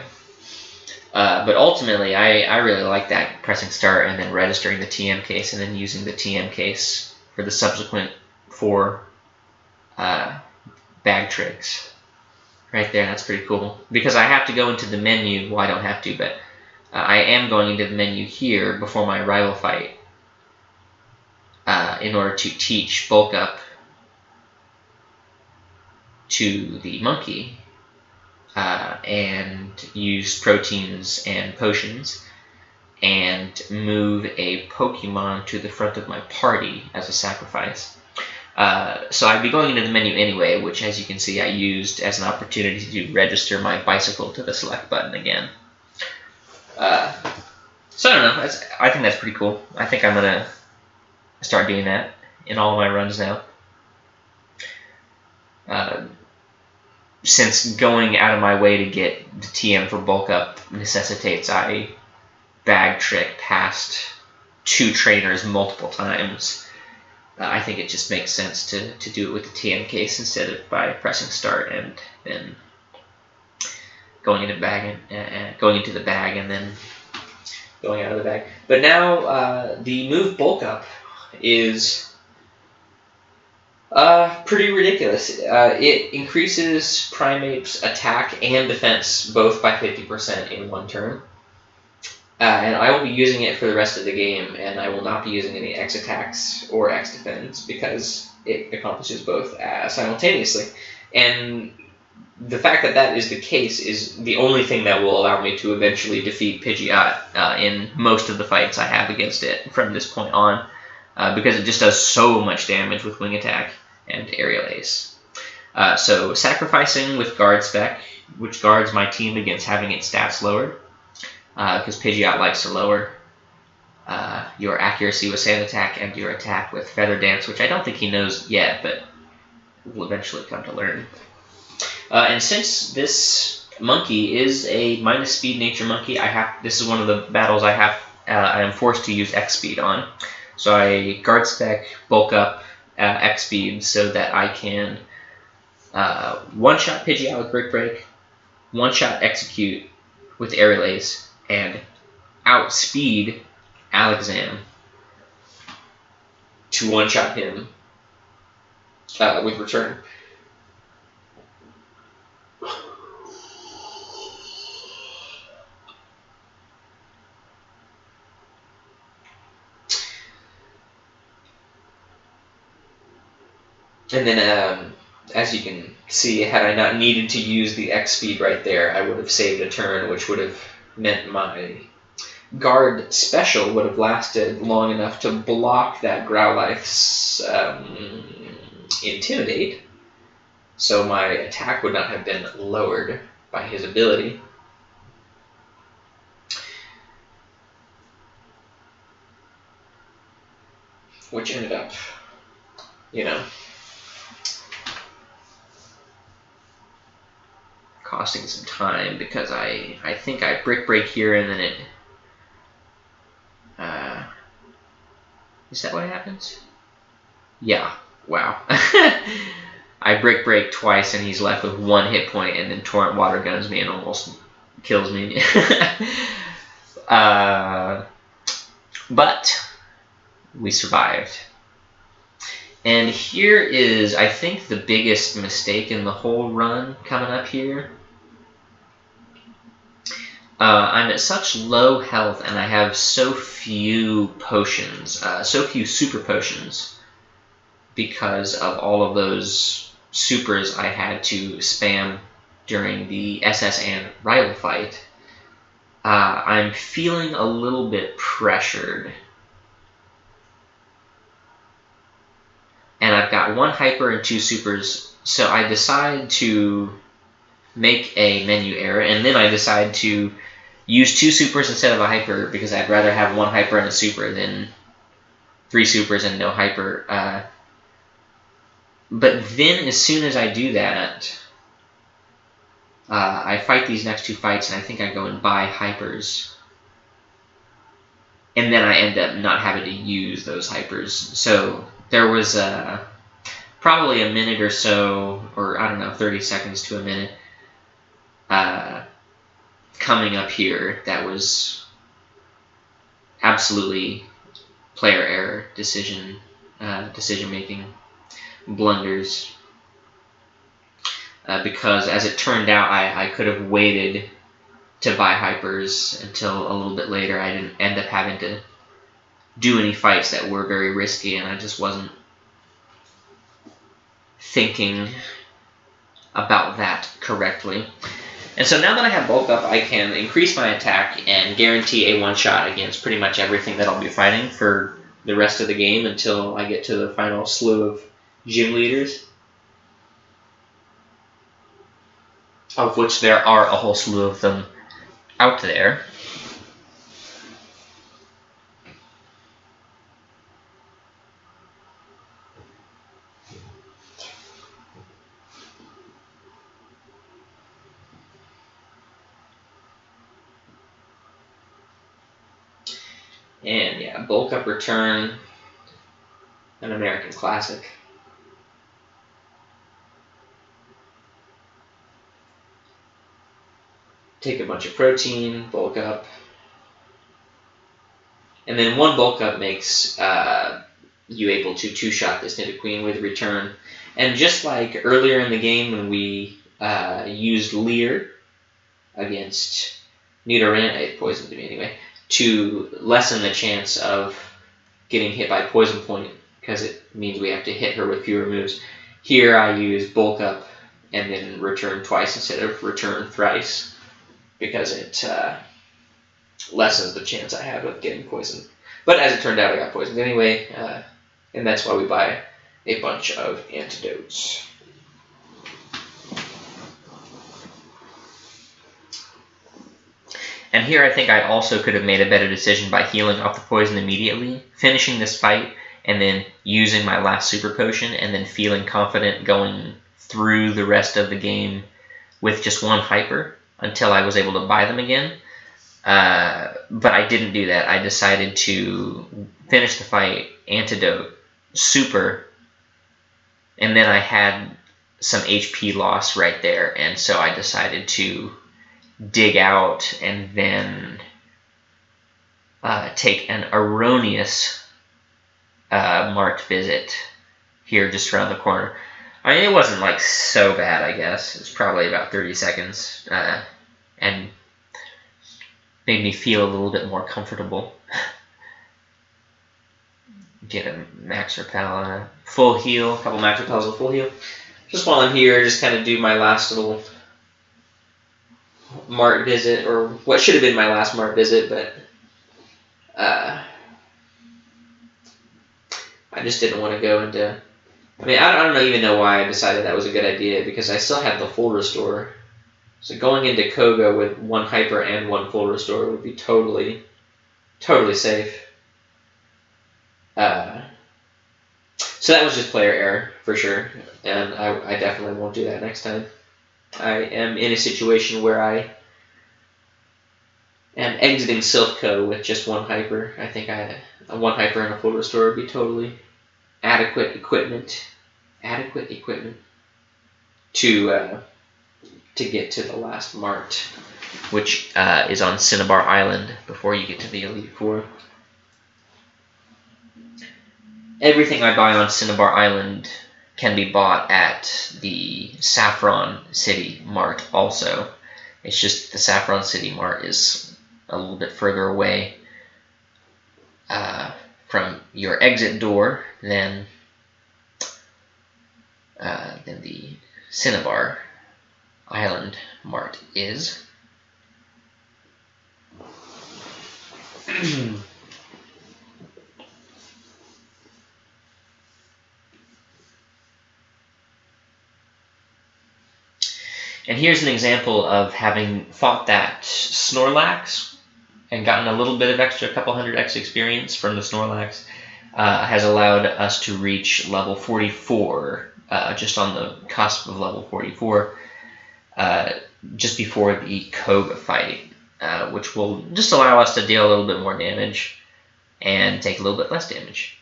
Speaker 2: But ultimately, I really like that, pressing start and then registering the TM case and then using the TM case for the subsequent 4 bag tricks. Right there, that's pretty cool. Because I have to go into the menu, well, I don't have to, but I am going into the menu here before my rival fight in order to teach bulk up to the monkey and use proteins and potions and move a Pokemon to the front of my party as a sacrifice. So I'd be going into the menu anyway, which, as you can see, I used as an opportunity to register my bicycle to the select button again. So I don't know. I think that's pretty cool. I think I'm going to start doing that in all of my runs now. Since going out of my way to get the TM for bulk up necessitates I bag trick past 2 trainers multiple times, I think it just makes sense to do it with the TM case instead of by pressing start and then going into the bag and then going out of the bag. But now the move bulk up is pretty ridiculous. It increases Primeape's attack and defense both by 50% in one turn. And I will be using it for the rest of the game, and I will not be using any X attacks or X defense because it accomplishes both simultaneously. And the fact that that is the case is the only thing that will allow me to eventually defeat Pidgeot in most of the fights I have against it from this point on, because it just does so much damage with Wing Attack and Aerial Ace. So sacrificing with Guard Spec, which guards my team against having its stats lowered, because Pidgeot likes to lower your accuracy with Sand Attack and your attack with Feather Dance, which I don't think he knows yet, but will eventually come to learn. And since this monkey is a minus speed nature monkey, this is one of the battles I am forced to use X speed on. So I guard spec, bulk up X speed so that I can one-shot Pidgeot with Brick Break, one-shot Execute with Aerial Ace, and outspeed Alakazam to one-shot him with Return. And then, as you can see, had I not needed to use the X speed right there, I would have saved a turn, which would have meant my guard special would have lasted long enough to block that Growlithe's Intimidate, so my attack would not have been lowered by his ability. Which ended up, costing some time because I think I Brick Break here and then it... is that what happens? Yeah, wow. I Brick Break twice and he's left with 1 hit point and then Torrent Water Guns me and almost kills me. But we survived. And here is, I think, the biggest mistake in the whole run coming up here. I'm at such low health and I have so few potions, so few super potions, because of all of those supers I had to spam during the SS and rival fight. I'm feeling a little bit pressured. And I've got 1 hyper and 2 supers, so I decide to make a menu error, and then I decide to use 2 supers instead of a hyper, because I'd rather have 1 hyper and a super than 3 supers and no hyper. But then as soon as I do that, I fight these next 2 fights, and I think I go and buy hypers. And then I end up not having to use those hypers. So there was probably a minute or so, or I don't know, 30 seconds to a minute, coming up here that was absolutely player error, decision making blunders. Because as it turned out, I could have waited to buy hypers until a little bit later. I didn't end up having to do any fights that were very risky, and I just wasn't thinking about that correctly. And so now that I have bulk up, I can increase my attack and guarantee a one-shot against pretty much everything that I'll be fighting for the rest of the game until I get to the final slew of gym leaders, of which there are a whole slew of them out there. And yeah, bulk up return, an American classic. Take a bunch of protein, bulk up. And then one bulk up makes you able to two-shot this Nidoqueen with return. And just like earlier in the game when we used Leer against Nidoran, it poisoned me anyway, to lessen the chance of getting hit by Poison Point, because it means we have to hit her with fewer moves. Here I use bulk up and then return twice instead of return thrice, because it lessens the chance I have of getting poisoned. But as it turned out, I got poisoned anyway, and that's why we buy a bunch of antidotes. And here I think I also could have made a better decision by healing off the poison immediately, finishing this fight, and then using my last super potion, and then feeling confident going through the rest of the game with just one hyper until I was able to buy them again. But I didn't do that. I decided to finish the fight, antidote, super, and then I had some HP loss right there, and so I decided to dig out and then take an erroneous marked visit here just around the corner. I mean, it wasn't like so bad, I guess. It was probably about 30 seconds, and made me feel a little bit more comfortable. Get a max repel and a full heal, a couple max repels and a full heal. Just while I'm here, just kind of do my last little mart visit, or what should have been my last mart visit, but I just didn't want to go into... I mean, I don't even know why I decided that was a good idea, because I still had the full restore. So going into Koga with one hyper and one full restore would be totally safe. So that was just player error, for sure, and I definitely won't do that next time. I am in a situation where I am exiting Silphco with just one hyper. I think a one hyper and a full restore would be totally adequate equipment to get to the last mart, which is on Cinnabar Island before you get to the Elite Four. Everything I buy on Cinnabar Island can be bought at the Saffron City Mart also. It's just the Saffron City Mart is a little bit further away from your exit door than the Cinnabar Island Mart is. And here's an example of having fought that Snorlax and gotten a little bit of extra, a couple hundred extra experience from the Snorlax, has allowed us to reach level 44, just on the cusp of level 44, just before the Koga fight, which will just allow us to deal a little bit more damage and take a little bit less damage.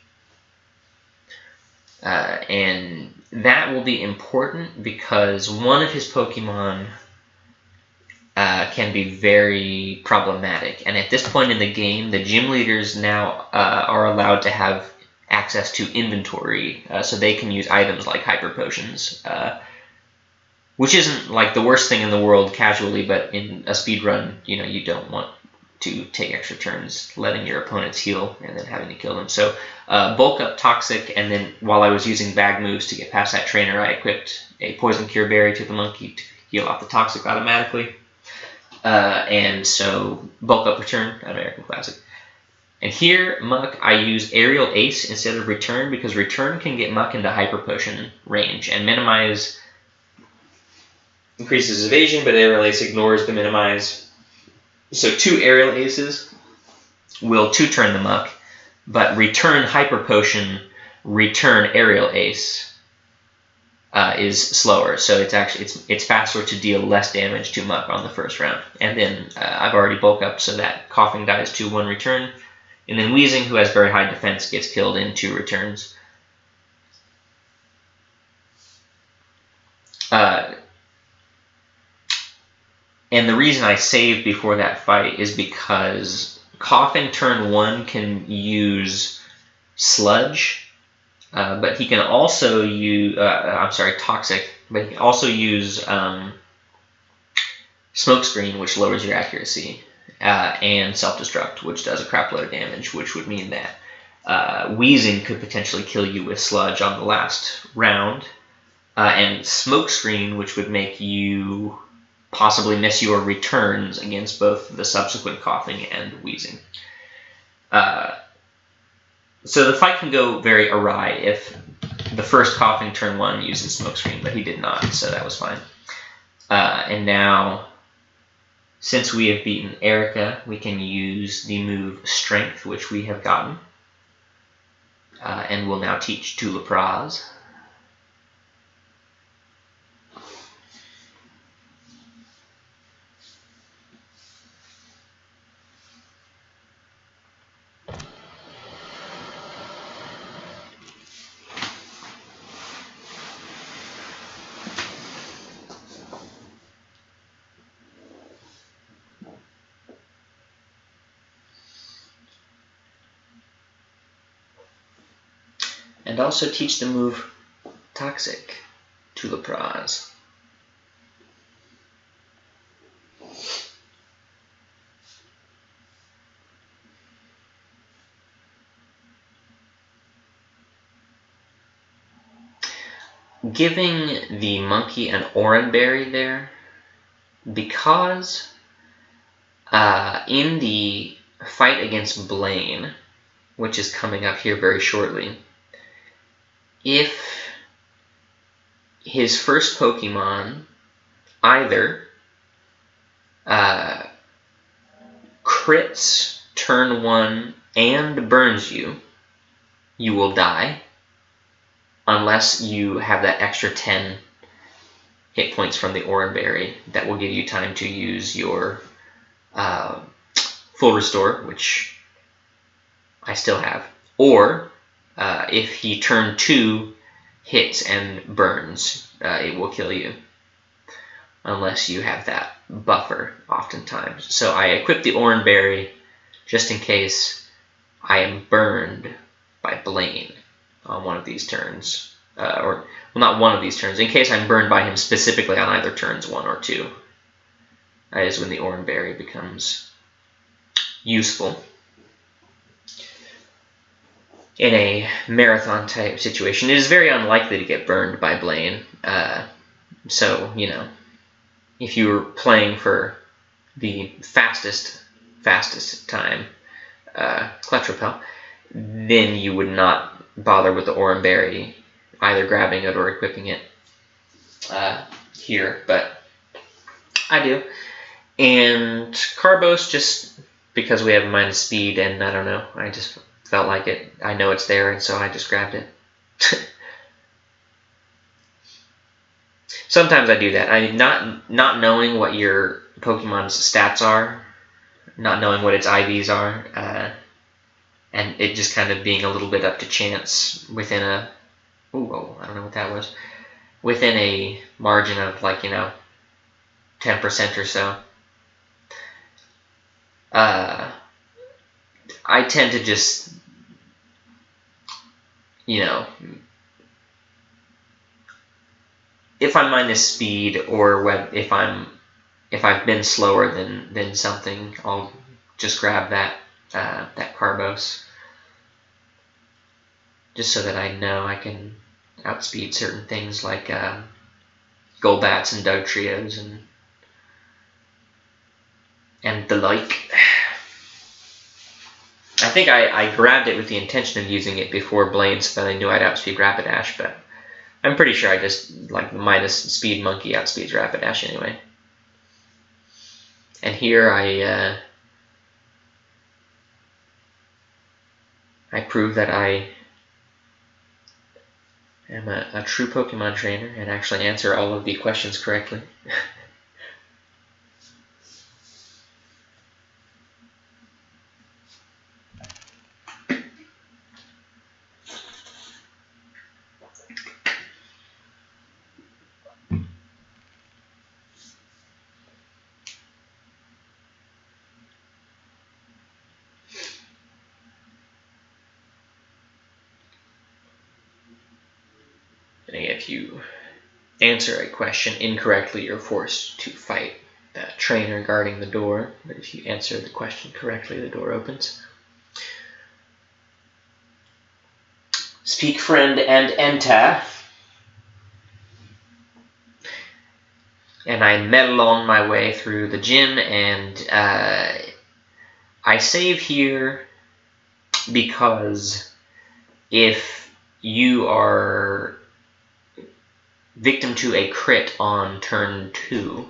Speaker 2: And that will be important because one of his Pokemon can be very problematic. And at this point in the game, the gym leaders now are allowed to have access to inventory, so they can use items like hyper potions, which isn't like the worst thing in the world casually, but in a speed run, you don't want to take extra turns letting your opponents heal and then having to kill them. So bulk up Toxic, and then while I was using bag moves to get past that trainer, I equipped a Poison Cure Berry to the monkey to heal off the Toxic automatically. And so bulk up Return, American Classic. And here, Muck, I use Aerial Ace instead of Return, because Return can get Muck into Hyper Potion range, and Minimize increases evasion, but Aerial Ace ignores the Minimize. So 2 Aerial Aces will 2-turn the Muck, but Return Hyper Potion, Return Aerial Ace is slower, so it's faster to deal less damage to Muck on the first round. And then I've already bulk up so that Coughing dies 2-1 Return. And then Wheezing, who has very high defense, gets killed in 2 returns. And the reason I saved before that fight is because Coughing turn 1 can use Sludge, but he can also use, Toxic, but he can also use Smokescreen, which lowers your accuracy. And Self-Destruct, which does a crap load of damage, which would mean that Wheezing could potentially kill you with Sludge on the last round, and Smokescreen, which would make you possibly miss your returns against both the subsequent Coughing and Wheezing. So the fight can go very awry if the first Coughing turn 1 uses Smokescreen, but he did not, so that was fine. And now, since we have beaten Erica, we can use the move Strength, which we have gotten, and we'll now teach to Lapraz. And also teach the move Toxic to Lapraz. Giving the monkey an Oran Berry there, because in the fight against Blaine, which is coming up here very shortly, if his first Pokemon either crits turn 1 and burns you, you will die, unless you have that extra 10 hit points from the Oran Berry that will give you time to use your Full Restore, which I still have, or if he turn 2 hits and burns, it will kill you, unless you have that buffer oftentimes. So I equip the Oran Berry just in case I am burned by Blaine on one of these turns, or well, not one of these turns, in case I'm burned by him specifically on either turns 1 or 2. That is when the Oran Berry becomes useful. In a marathon type situation, it is very unlikely to get burned by Blaine. So, if you were playing for the fastest time, Clutch Repel, then you would not bother with the Oran Berry, either grabbing it or equipping it here, but I do. And Carbos, just because we have minus speed, and I don't know, I just felt like it. I know it's there, and so I just grabbed it. Sometimes I do that. I mean, not knowing what your Pokemon's stats are, not knowing what its IVs are, and it just kind of being a little bit up to chance within a, I don't know what that was, within a margin of 10% or so. I tend to just, you know, if I'm minus speed or if I've been slower than something, I'll just grab that Carbos, just so that I know I can outspeed certain things like Golbats and Dug Trios and the like. I think I grabbed it with the intention of using it before Blaine so that I knew I'd outspeed Rapidash, but I'm pretty sure I just, like, the minus speed monkey outspeeds Rapidash anyway. And here I prove that I am a true Pokemon trainer and actually answer all of the questions correctly. And if you answer a question incorrectly, you're forced to fight that trainer guarding the door. But if you answer the question correctly, the door opens. Speak, friend, and enter. And I meddle on my way through the gym, and I save here because if you are victim to a crit on turn 2,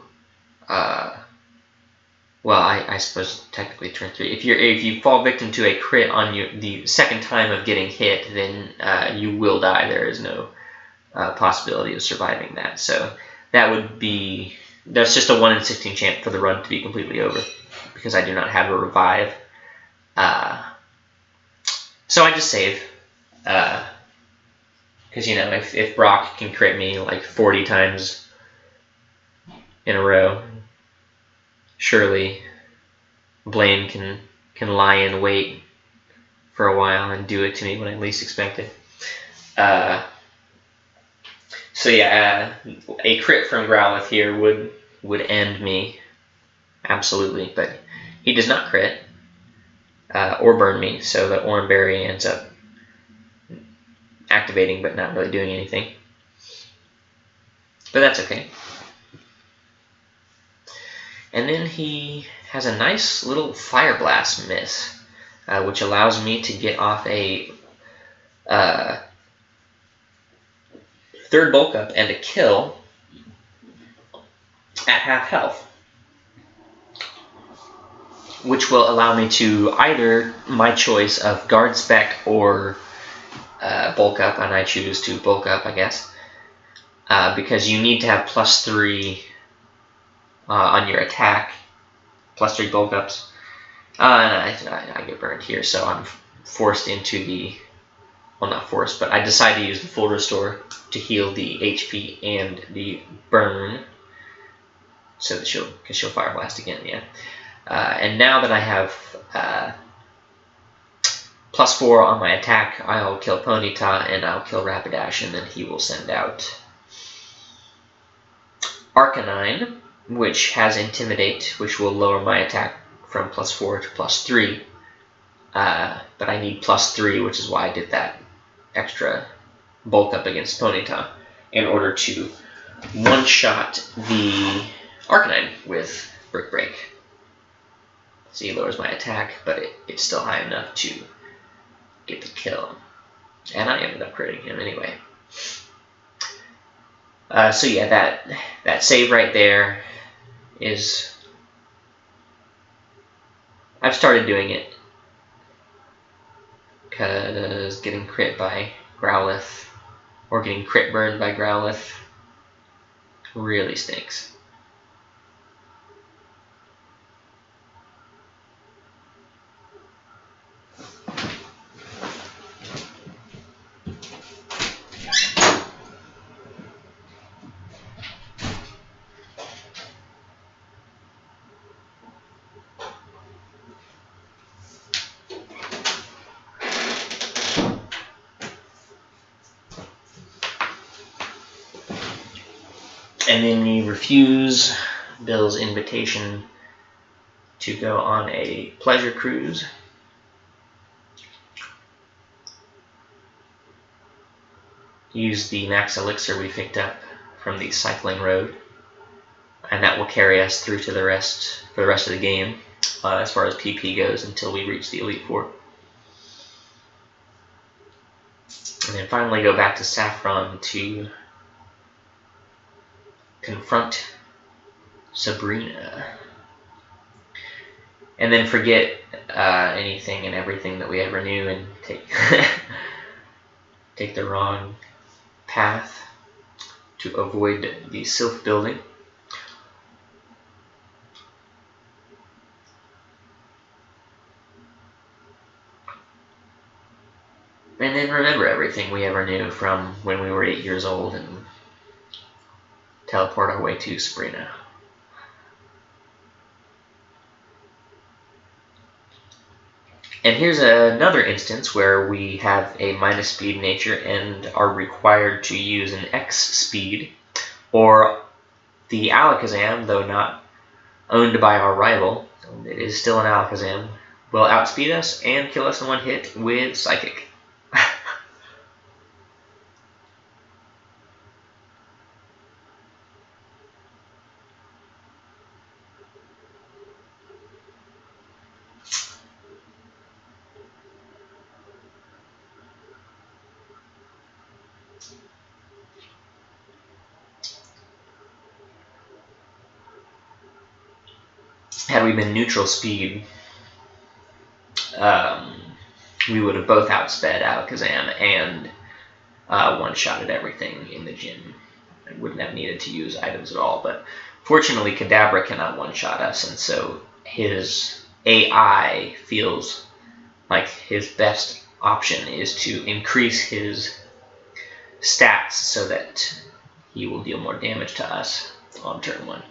Speaker 2: well, I suppose technically turn 3. If you fall victim to a crit on the second time of getting hit, then you will die. There is no possibility of surviving that. So that's just a 1 in 16 chance for the run to be completely over, because I do not have a revive. So I just save. Because, you know, if Brock can crit me like 40 times in a row, surely Blaine can lie in wait for a while and do it to me when I least expect it. So yeah, a crit from Growlithe here would end me, absolutely. But he does not crit or burn me, so the Oran Berry ends up activating but not really doing anything. But that's okay. And then he has a nice little Fire Blast miss, which allows me to get off a third bulk up and a kill at half health, which will allow me to either my choice of Guard Spec or bulk up, and I choose to bulk up, I guess, because you need to have +3 on your attack, +3 bulk ups. And I get burned here, so I'm forced into the, well, not forced, but I decide to use the full restore to heal the HP and the burn, so that she'll Fire Blast again, yeah. And now that I have +4 on my attack, I'll kill Ponyta and I'll kill Rapidash, and then he will send out Arcanine, which has Intimidate, which will lower my attack from +4 to +3. But I need +3, which is why I did that extra bulk up against Ponyta, in order to one-shot the Arcanine with Brick Break. So he lowers my attack, but it's still high enough to get the kill. And I ended up critting him anyway. So yeah, that save right there is... I've started doing it because getting crit by Growlithe, or getting crit burned by Growlithe, really stinks. And then we refuse Bill's invitation to go on a pleasure cruise. Use the max elixir we picked up from the cycling road, and that will carry us through to the rest of the game, as far as PP goes, until we reach the Elite Four. And then finally go back to Saffron to confront Sabrina. And then forget anything and everything that we ever knew and take the wrong path to avoid the Sylph building. And then remember everything we ever knew from when we were 8 years old and teleport our way to Sabrina. And here's another instance where we have a minus speed nature and are required to use an X speed, or the Alakazam, though not owned by our rival, it is still an Alakazam, will outspeed us and kill us in one hit with Psychic. Had we been neutral speed, we would have both outsped Alakazam and one-shotted everything in the gym. I wouldn't have needed to use items at all, but fortunately Kadabra cannot one-shot us, and so his AI feels like his best option is to increase his stats so that he will deal more damage to us on turn 1.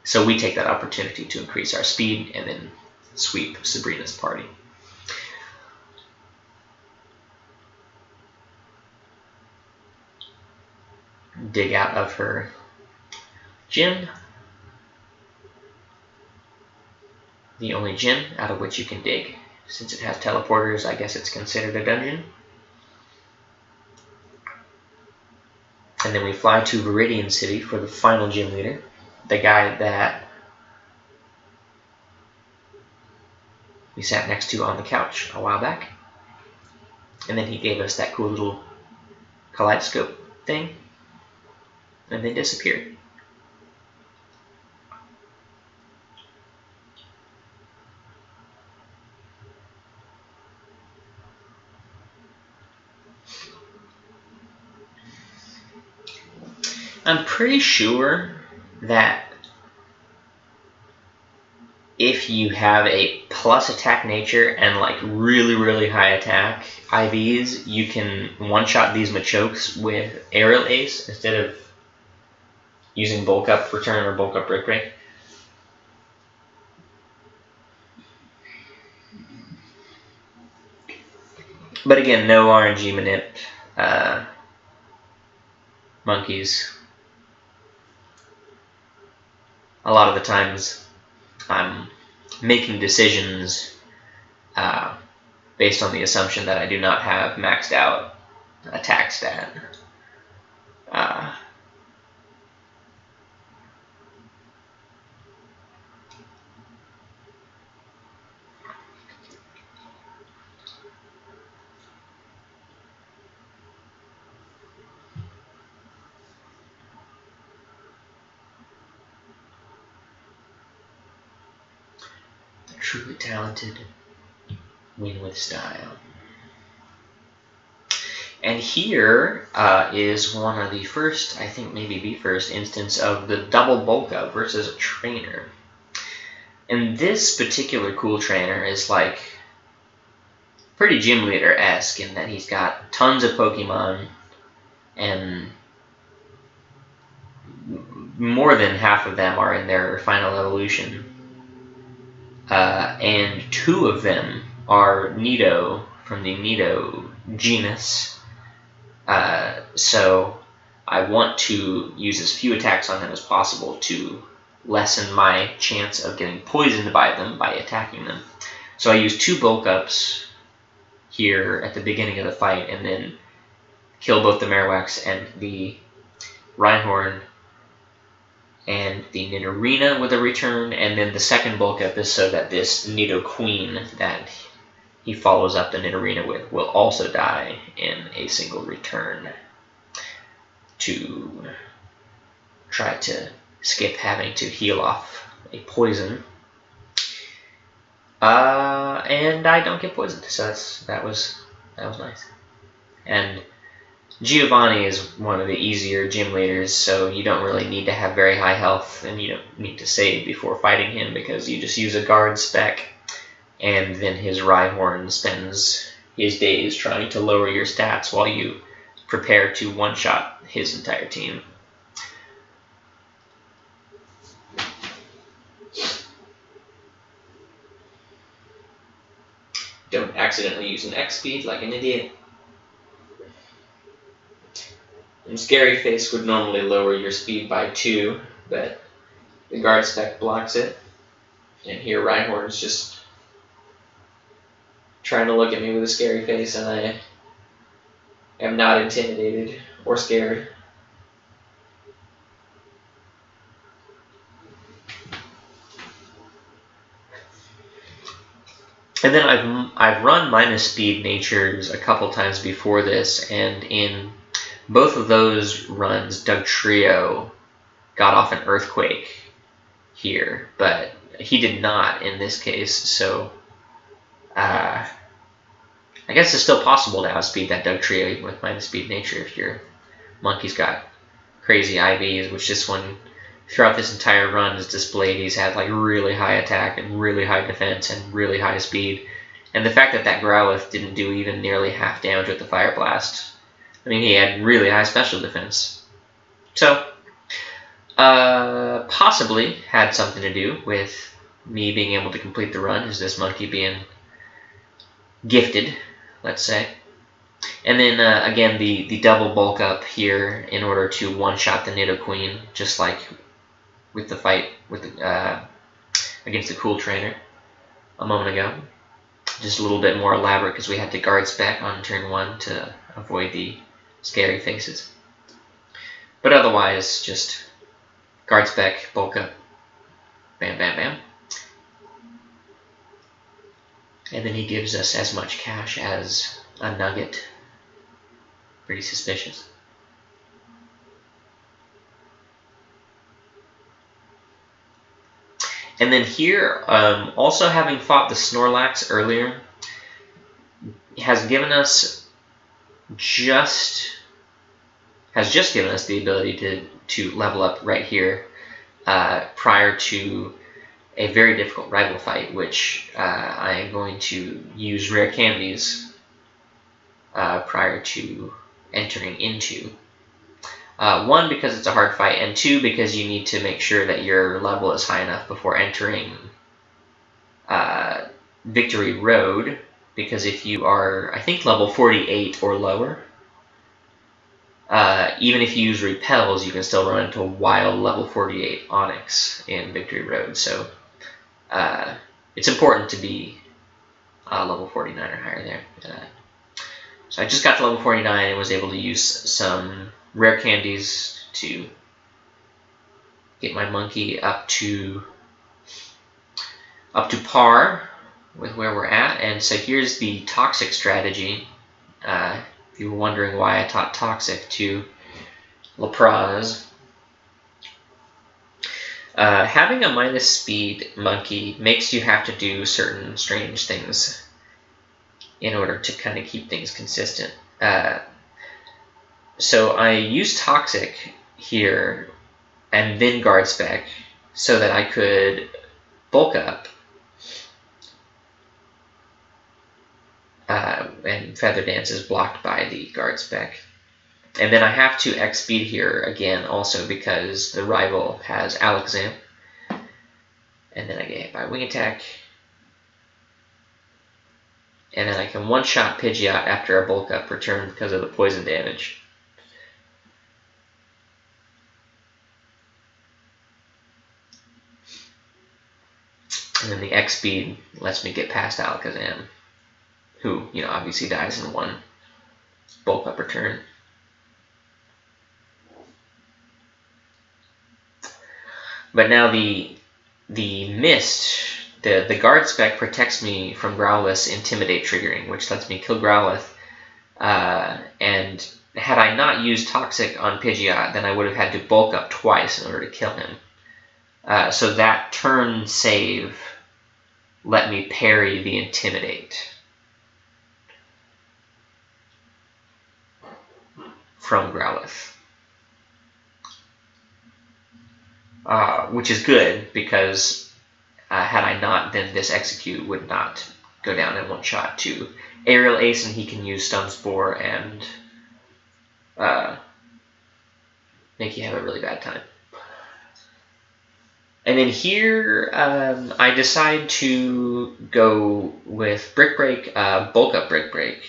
Speaker 2: So we take that opportunity to increase our speed and then sweep Sabrina's party. Dig out of her gym. The only gym out of which you can dig. Since it has teleporters, I guess it's considered a dungeon. And then we fly to Viridian City for the final gym leader. The guy that we sat next to on the couch a while back. And then he gave us that cool little kaleidoscope thing. And then disappeared. I'm pretty sure that if you have a plus attack nature and like really, really high attack IVs, you can one-shot these Machokes with Aerial Ace instead of using Bulk Up Return or Bulk Up Brick Break. But again, no RNG manip monkeys. A lot of the times I'm making decisions based on the assumption that I do not have maxed out attack stat. Truly talented, win with style. And here is one of the first, I think maybe the first instance of the double bulk up versus a trainer. And this particular cool trainer is like pretty gym leader-esque in that he's got tons of Pokemon and more than half of them are in their final evolution. And 2 of them are Nido from the Nido genus. So I want to use as few attacks on them as possible to lessen my chance of getting poisoned by them by attacking them. So I use 2 bulk ups here at the beginning of the fight, and then kill both the Marowaks and the Rhyhorn and the Nidorina with a return, and then the second bulk up is so that this Nidoqueen that he follows up the Nidorina with will also die in a single return to try to skip having to heal off a poison. And I don't get poisoned, so that was nice. And Giovanni is one of the easier gym leaders, so you don't really need to have very high health, and you don't need to save before fighting him because you just use a guard spec, and then his Rhyhorn spends his days trying to lower your stats while you prepare to one-shot his entire team. Don't accidentally use an X speed like an idiot. And Scary Face would normally lower your speed by 2, but the guard spec blocks it. And here Rhyhorn is just trying to look at me with a scary face, and I am not intimidated or scared. And then I've run minus speed natures a couple times before this, and in both of those runs, Dugtrio got off an Earthquake here, but he did not in this case, so I guess it's still possible to outspeed that Dugtrio even with minus speed nature if your monkey's got crazy IVs, which this one, throughout this entire run, is displayed. He's had like really high attack and really high defense and really high speed. And the fact that that Growlithe didn't do even nearly half damage with the Fire Blast, I mean, he had really high special defense. So, possibly had something to do with me being able to complete the run, is this monkey being gifted, let's say. And then, again, the double bulk up here in order to one-shot the Nidoqueen, just like with the fight with the, against the Cool Trainer a moment ago. Just a little bit more elaborate because we had to guard spec on turn 1 to avoid the scary faces. But otherwise, just guard spec, bulk up, bam, bam, bam. And then he gives us as much cash as a nugget. Pretty suspicious. And then here, also having fought the Snorlax earlier, has just given us the ability to level up right here prior to a very difficult rival fight, which I am going to use rare candies prior to entering into. 1, because it's a hard fight, and 2, because you need to make sure that your level is high enough before entering Victory Road, because if you are, I think, level 48 or lower, even if you use Repels, you can still run into a wild level 48 Onix in Victory Road, so it's important to be level 49 or higher there. So I just got to level 49 and was able to use some rare candies to get my monkey up to par with where we're at. And so here's the toxic strategy. If you were wondering why I taught toxic to Lapraz. Having a minus speed monkey makes you have to do certain strange things in order to kind of keep things consistent. So I use Toxic here and then Guard Spec so that I could bulk up and Feather Dance is blocked by the Guard Spec. And then I have to X speed here again also because the rival has Alakazam. And then I get hit by Wing Attack. And then I can one-shot Pidgeot after a bulk up return because of the poison damage. And then the X speed lets me get past Alakazam, who, obviously dies in one bulk up return. But now the Mist, the guard spec protects me from Growlithe Intimidate triggering, which lets me kill Growlithe. And had I not used Toxic on Pidgeot, then I would have had to bulk up twice in order to kill him. So that turn save let me parry the Intimidate from Growlithe. Which is good, because had I not, then this Execute would not go down in one shot to Aerial Ace, and he can use Stun Spore and make you have a really bad time. And then here, I decide to go with Brick Break, Bulk Up Brick Break,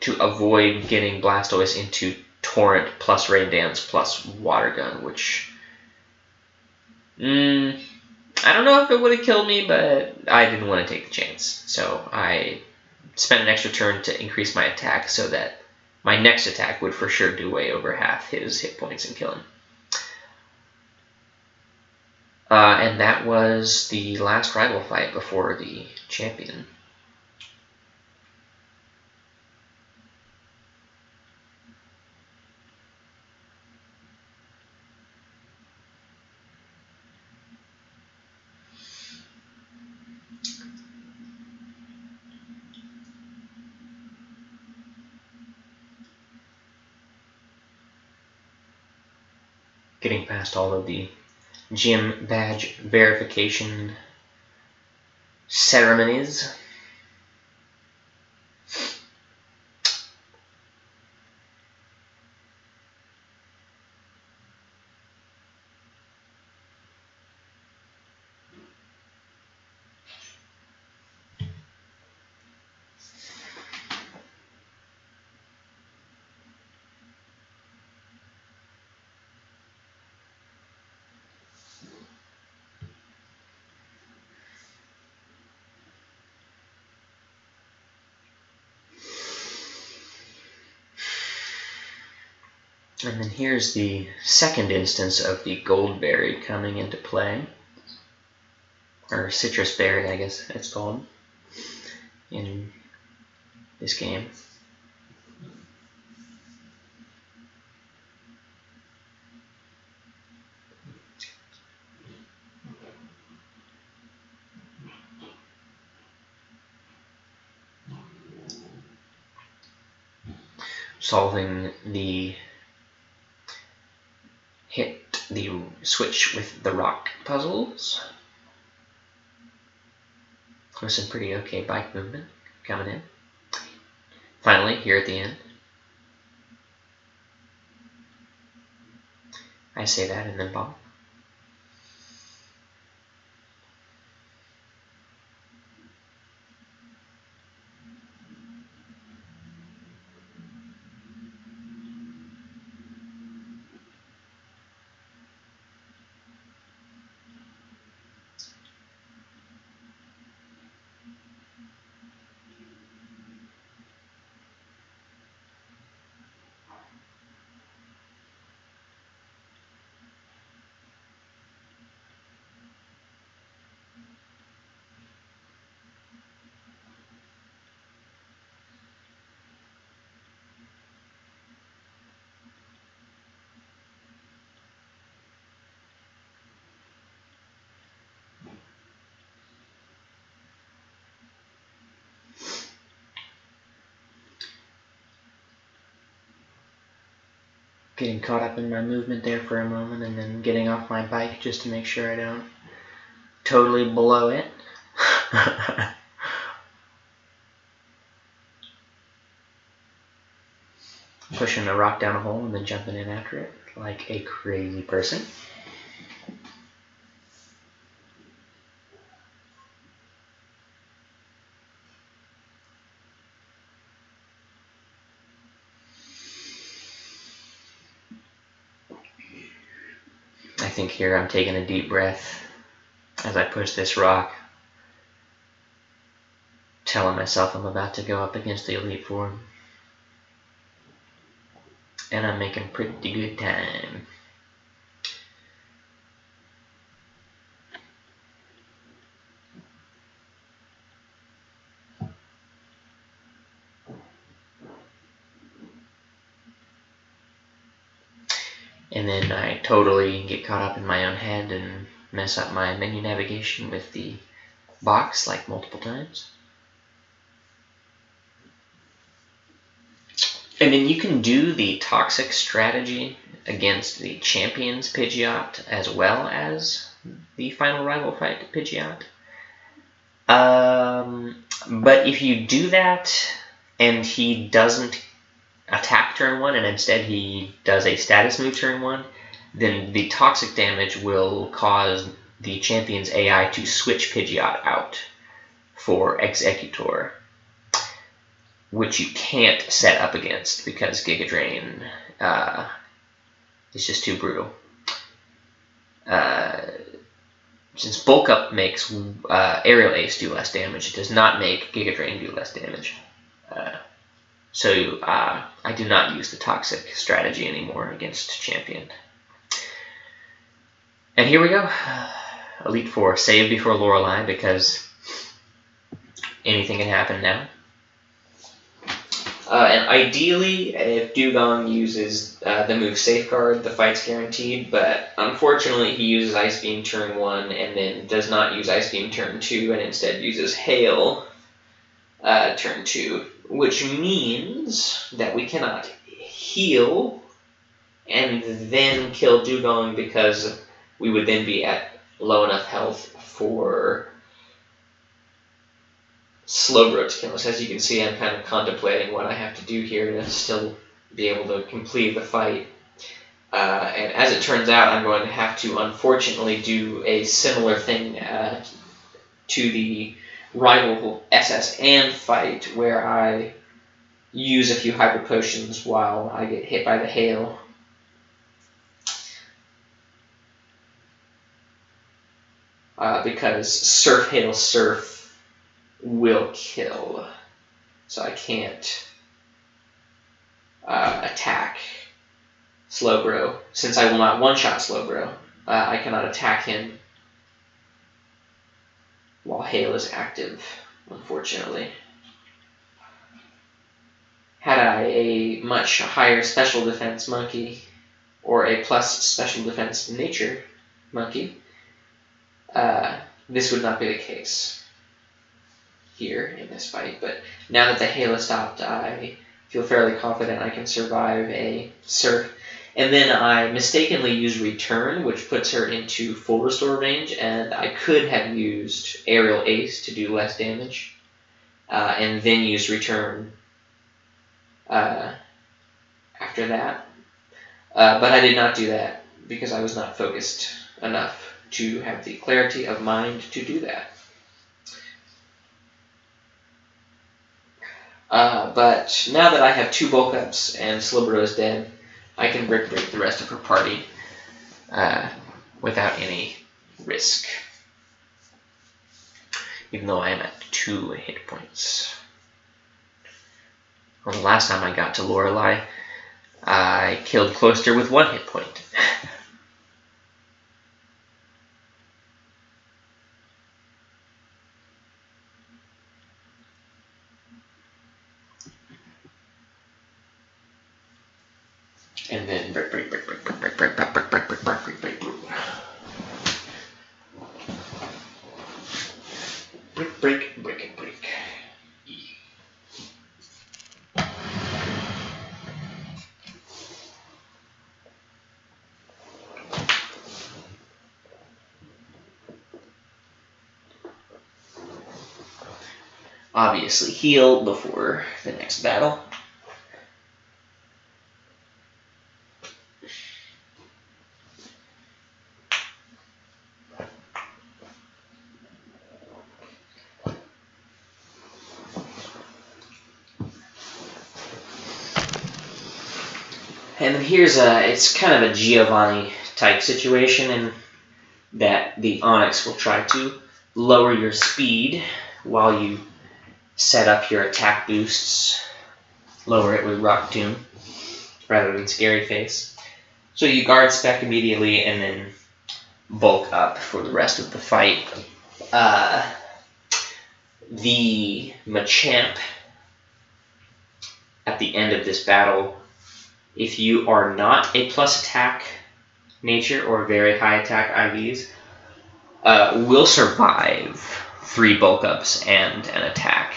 Speaker 2: to avoid getting Blastoise into Torrent plus Rain Dance plus Water Gun, which I don't know if it would have killed me, but I didn't want to take the chance. So I spent an extra turn to increase my attack so that my next attack would for sure do way over half his hit points and kill him. And that was the last rival fight before the champion. Getting past all of the gym badge verification ceremonies. And then here's the second instance of the Goldberry coming into play. Or Citrus Berry, I guess it's called, in this game. Solving the switch with the rock puzzles. With some pretty okay bike movement coming in. Finally, here at the end. I say that and then ball. Getting caught up in my movement there for a moment, and then getting off my bike just to make sure I don't totally blow it. Pushing a rock down a hole and then jumping in after it like a crazy person. I think here I'm taking a deep breath as I push this rock telling myself I'm about to go up against the Elite Four. And I'm making pretty good time. And then I totally get caught up in my own head and mess up my menu navigation with the box like multiple times. And then you can do the toxic strategy against the Champions Pidgeot as well as the final rival fight Pidgeot. But if you do that and he doesn't attack turn 1 and instead he does a status move turn 1, then the toxic damage will cause the Champion's AI to switch Pidgeot out for Executor, which you can't set up against because Giga Drain is just too brutal. Since Bulk Up makes Aerial Ace do less damage, it does not make Giga Drain do less damage. So I do not use the Toxic strategy anymore against Champion. And here we go. Elite Four, save before Lorelei because anything can happen now. And ideally, if Dugong uses the move Safeguard, the fight's guaranteed, but unfortunately he uses Ice Beam turn 1 and then does not use Ice Beam turn 2 and instead uses Hail turn 2, which means that we cannot heal and then kill Dugong because we would then be at low enough health for Slowbro to kill us. As you can see, I'm kind of contemplating what I have to do here to still be able to complete the fight. And as it turns out, I'm going to have to unfortunately do a similar thing to the rival SS and fight where I use a few Hyper Potions while I get hit by the hail. Because Surf Hail Surf will kill, so I can't attack Slowbro. Since I will not one-shot Slowbro, I cannot attack him while Hail is active, unfortunately. Had I a much higher special defense monkey, or a plus special defense nature monkey, this would not be the case here in this fight, but now that the hail has stopped, I feel fairly confident I can survive a Surf. And then I mistakenly use Return, which puts her into full restore range, and I could have used Aerial Ace to do less damage, and then use Return after that. But I did not do that because I was not focused enough to have the clarity of mind to do that. But now that I have 2 bulk ups and Slowbro is dead, I can break the rest of her party without any risk. Even though I am at 2 hit points. Well, the last time I got to Lorelei, I killed Cloister with 1 hit point. And then break. Obviously heal before the next battle. And then here's it's kind of a Giovanni type situation in that the Onyx will try to lower your speed while you set up your attack boosts, lower it with Rock Tomb rather than Scary Face. So you guard spec immediately and then bulk up for the rest of the fight. The Machamp at the end of this battle, if you are not a plus attack nature or very high attack IVs, will survive 3 bulk ups and an attack.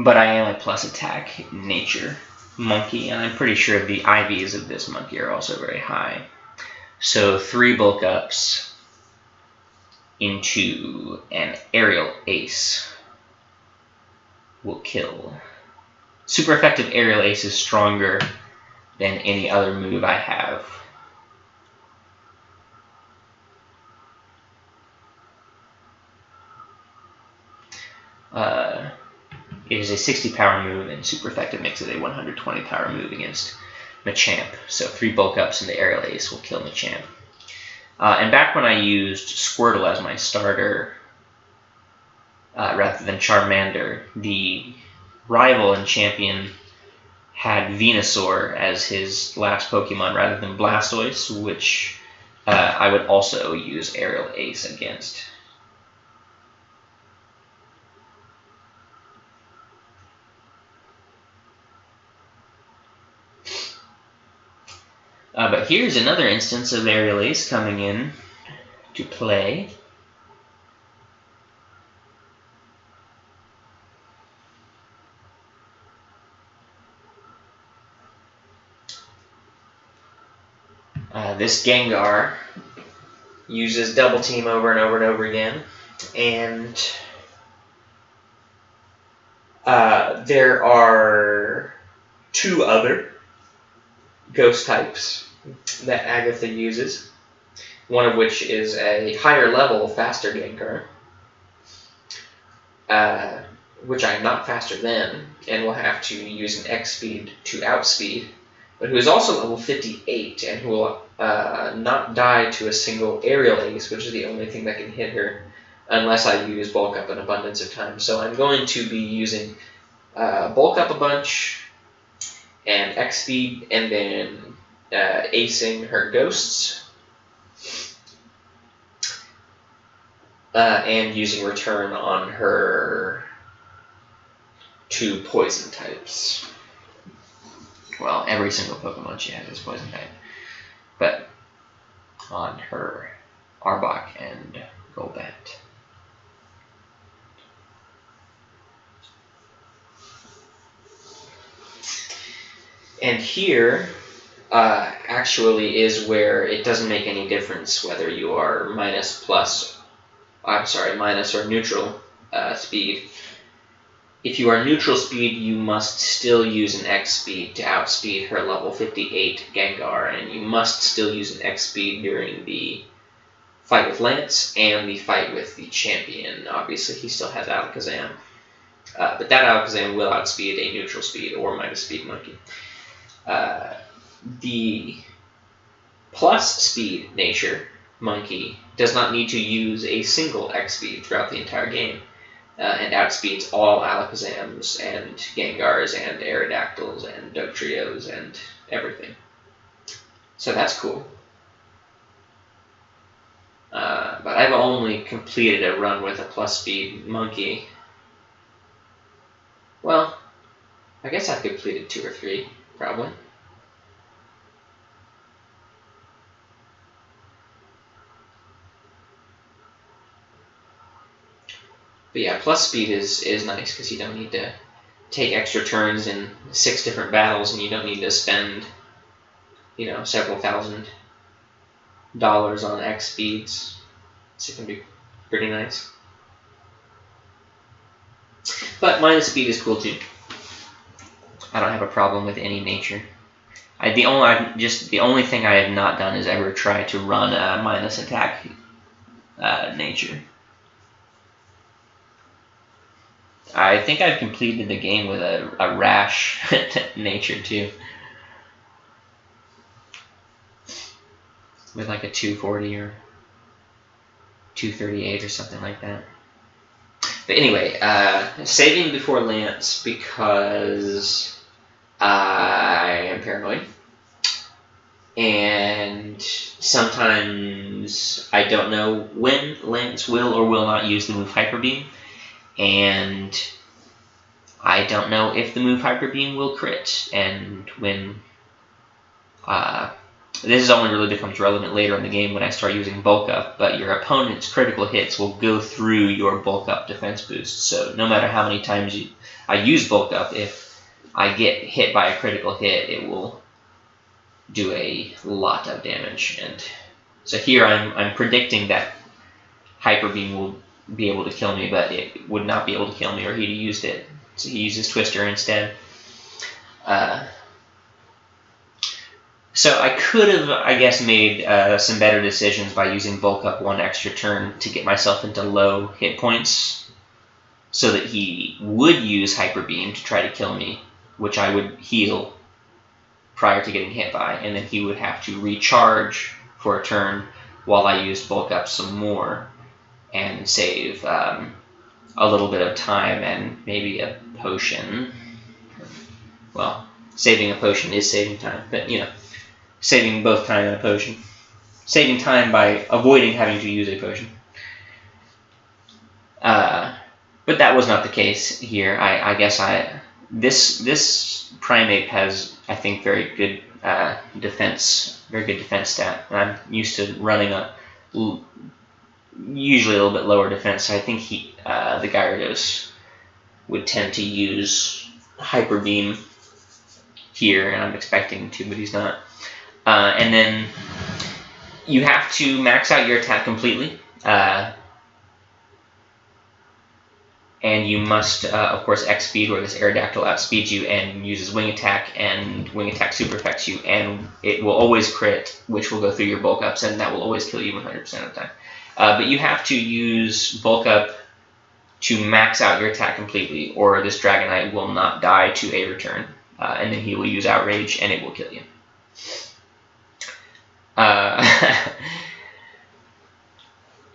Speaker 2: But I am a plus attack nature monkey, and I'm pretty sure the IVs of this monkey are also very high. So 3 bulk ups into an aerial ace will kill. Super effective aerial ace is stronger than any other move I have. It is a 60 power move, and super effective makes it a 120 power move against Machamp. So 3 bulk ups into aerial ace will kill Machamp. And back when I used Squirtle as my starter rather than Charmander, the rival and champion had Venusaur as his last Pokemon rather than Blastoise, which I would also use aerial ace against. But here's another instance of aerial ace coming in to play. This Gengar uses Double Team over and over and over again, and there are 2 other ghost types that Agatha uses, one of which is a higher level, faster Gengar, which I'm not faster than, and will have to use an X speed to outspeed, but who is also level 58, and who will not die to a single aerial ace, which is the only thing that can hit her, unless I use bulk up an abundance of time. So I'm going to be using bulk up a bunch, and X speed, and then acing her ghosts, and using return on her 2 poison types. Well, every single Pokemon she has is poison type, but on her Arbok and Golbat. And here actually is where it doesn't make any difference whether you are minus or neutral speed. If you are neutral speed, you must still use an X speed to outspeed her level 58 Gengar, and you must still use an X speed during the fight with Lance and the fight with the champion. Obviously, he still has Alakazam, but that Alakazam will outspeed a neutral speed or minus speed monkey. The plus speed nature monkey does not need to use a single X speed throughout the entire game, and outspeeds all Alakazams and Gengars and Aerodactyls and Dugtrios and everything. So that's cool. But I've only completed a run with a plus speed monkey. Well, I guess I've completed 2 or 3, probably. But yeah, plus speed is nice because you don't need to take extra turns in 6 different battles, and you don't need to spend, several $1,000s on X speeds. So it can be pretty nice. But minus speed is cool too. I don't have a problem with any nature. The only thing I have not done is ever try to run a minus attack nature. I think I've completed the game with a rash nature too, with like a 240 or 238 or something like that. But anyway, saving before Lance because I am paranoid. And sometimes I don't know when Lance will or will not use the move Hyper Beam. And I don't know if the move Hyper Beam will crit. And when... this only really becomes relevant later in the game when I start using Bulk Up, but your opponent's critical hits will go through your Bulk Up defense boost. So no matter how many times I use Bulk Up, if I get hit by a critical hit, it will do a lot of damage. And so here I'm predicting that Hyper Beam will be able to kill me, but it would not be able to kill me, or he'd used it. So he uses Twister instead. So I could have, I guess, made some better decisions by using Bulk Up one extra turn to get myself into low hit points, so that he would use Hyper Beam to try to kill me, which I would heal prior to getting hit by, and then he would have to recharge for a turn while I used Bulk Up some more and save a little bit of time and maybe a potion. Well, saving a potion is saving time, but you know, saving both time and a potion. Saving time by avoiding having to use a potion. But that was not the case here. I guess this primate has, I think, very good defense stat. I'm used to running usually a little bit lower defense, so I think the Gyarados would tend to use Hyper Beam here, and I'm expecting to, but he's not. And then you have to max out your attack completely. And you must, of course, X-Speed, where this Aerodactyl outspeeds you and uses Wing Attack, and Wing Attack super affects you, and it will always crit, which will go through your Bulk Ups, and that will always kill you 100% of the time. But you have to use Bulk Up to max out your attack completely, or this Dragonite will not die to a return, and then he will use Outrage, and it will kill you.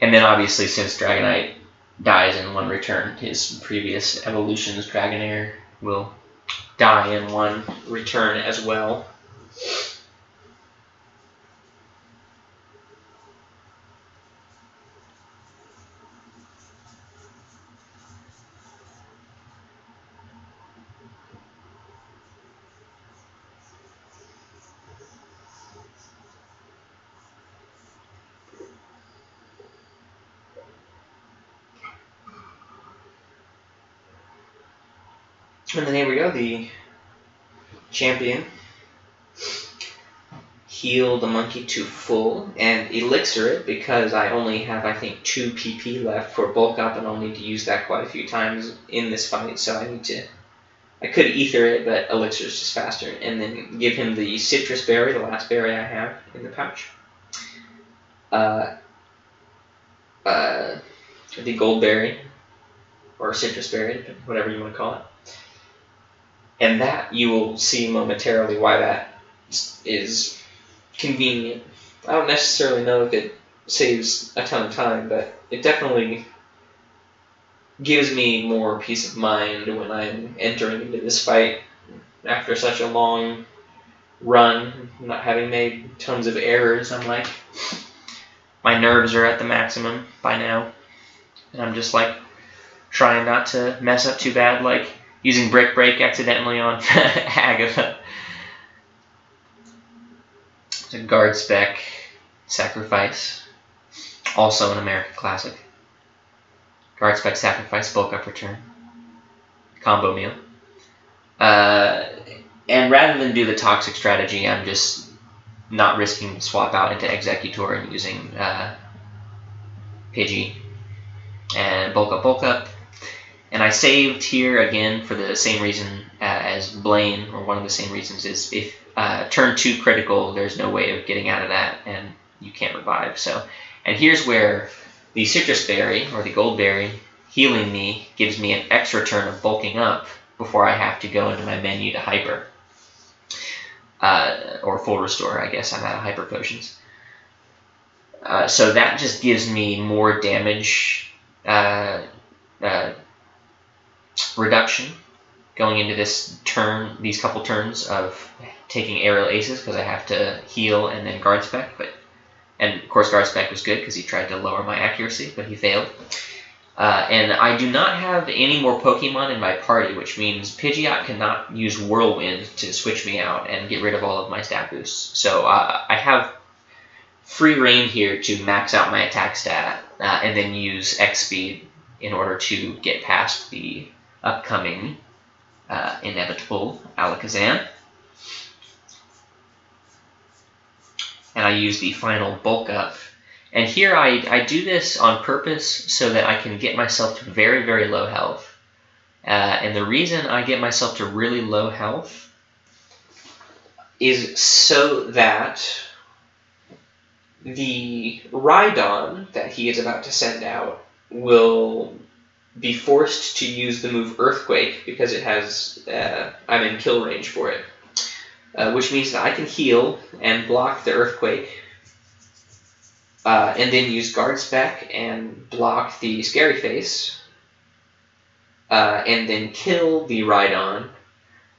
Speaker 2: And then obviously, since Dragonite dies in one return, his previous evolutions, Dragonair, will die in one return as well. And then here we go, the champion heal the monkey to full and elixir it, because I only have, I think, 2 PP left for Bulk Up, and I'll need to use that quite a few times in this fight, so I could ether it, but elixir is just faster. And then give him the citrus berry, the last berry I have in the pouch. The gold berry, or citrus berry, whatever you want to call it. And that, you will see momentarily why that is convenient. I don't necessarily know if it saves a ton of time, but it definitely gives me more peace of mind when I'm entering into this fight after such a long run, not having made tons of errors. I'm like, my nerves are at the maximum by now, and I'm just like trying not to mess up too bad, like using Brick Break accidentally on Agatha. It's a guard spec sacrifice, also an American classic. Guard spec sacrifice, Bulk Up return, combo meal. And rather than do the toxic strategy, I'm just not risking to swap out into Executor and using Pidgey and Bulk Up. And I saved here again for the same reason as Blaine, or one of the same reasons, is if turn 2 critical, there's no way of getting out of that, and you can't revive. So, and here's where the citrus berry, or the gold berry, healing me gives me an extra turn of bulking up before I have to go into my menu to hyper. Or full restore, I guess. I'm out of hyper potions. So that just gives me more damage reduction going into this turn, these couple turns of taking aerial aces, because I have to heal and then guard spec. And of course guard spec was good because he tried to lower my accuracy, but he failed. And I do not have any more Pokemon in my party, which means Pidgeot cannot use Whirlwind to switch me out and get rid of all of my stat boosts. So I have free reign here to max out my attack stat and then use X speed in order to get past the upcoming inevitable Alakazam. And I use the final bulk up. And here I do this on purpose so that I can get myself to very, very low health. And the reason I get myself to really low health is so that the Rhydon that he is about to send out will be forced to use the move Earthquake because it has I'm in kill range for it. Which means that I can heal and block the Earthquake, and then use Guard Spec and block the Scary Face, and then kill the Rhydon,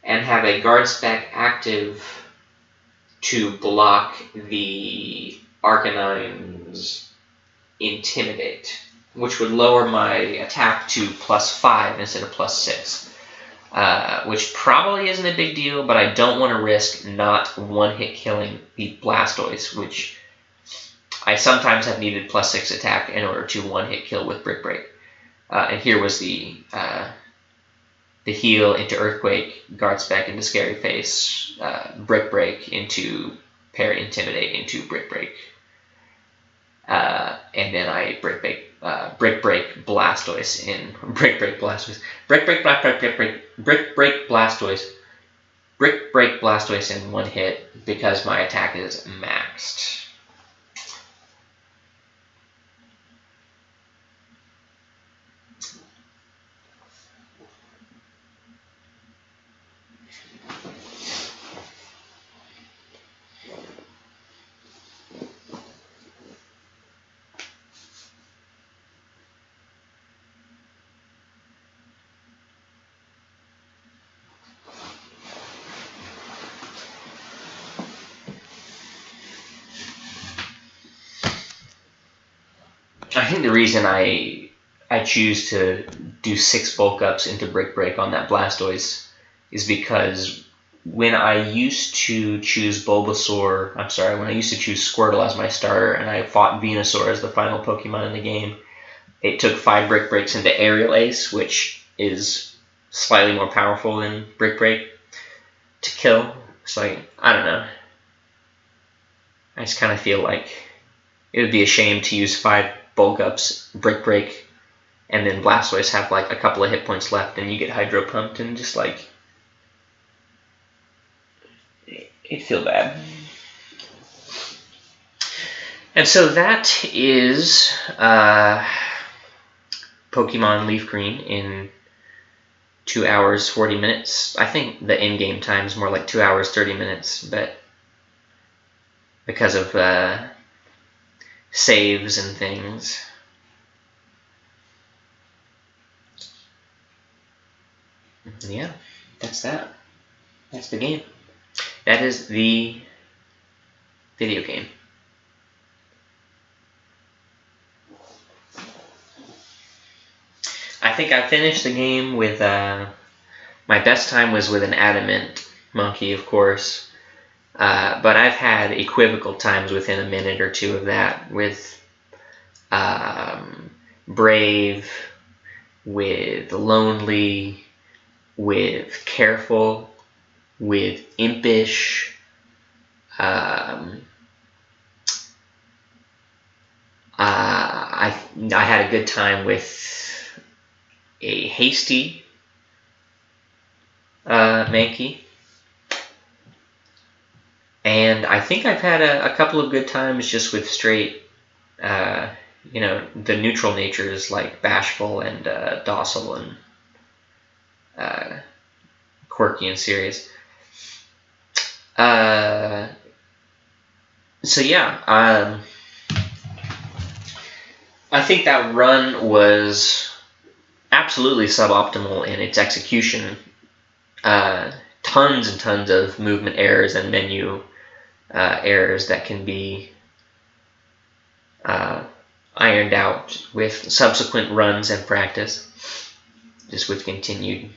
Speaker 2: and have a Guard Spec active to block the Arcanine's Intimidate, which would lower my attack to +5 instead of +6. Which probably isn't a big deal, but I don't want to risk not one-hit killing the Blastoise, which I sometimes have needed +6 attack in order to one-hit kill with Brick Break. And here was the heal into Earthquake, Guard Spec into Scary Face, Brick Break into Parry Intimidate into Brick Break. And then I Brick Break Blastoise in Brick Break Blastoise. Brick Break Blastoise in one hit because my attack is maxed. I think the reason I choose to do 6 bulk ups into Brick Break on that Blastoise is because when I used to choose Bulbasaur, when I used to choose Squirtle as my starter and I fought Venusaur as the final Pokemon in the game, it took 5 Brick Breaks into Aerial Ace, which is slightly more powerful than Brick Break, to kill. So I don't know. I just kind of feel like it would be a shame to use 5 bulk ups, Brick Break, and then Blastoise have like a couple of hit points left and you get Hydro Pumped and just like it'd feel bad. And so that is Pokemon Leaf Green in 2 hours 40 minutes. I think the in-game time is more like 2 hours 30 minutes, but because of saves and things. Yeah, that's that. That's the game. That is the video game. I think I finished the game with, my best time was with an Adamant Monkey, of course. But I've had equivocal times within a minute or two of that with Brave, with Lonely, with Careful, with Impish, I had a good time with a Hasty Mankey. And I think I've had a couple of good times just with straight, the neutral natures like bashful and docile and quirky and serious. So yeah, I think that run was absolutely suboptimal in its execution. Tons and tons of movement errors and menu errors that can be ironed out with subsequent runs and practice, just with continued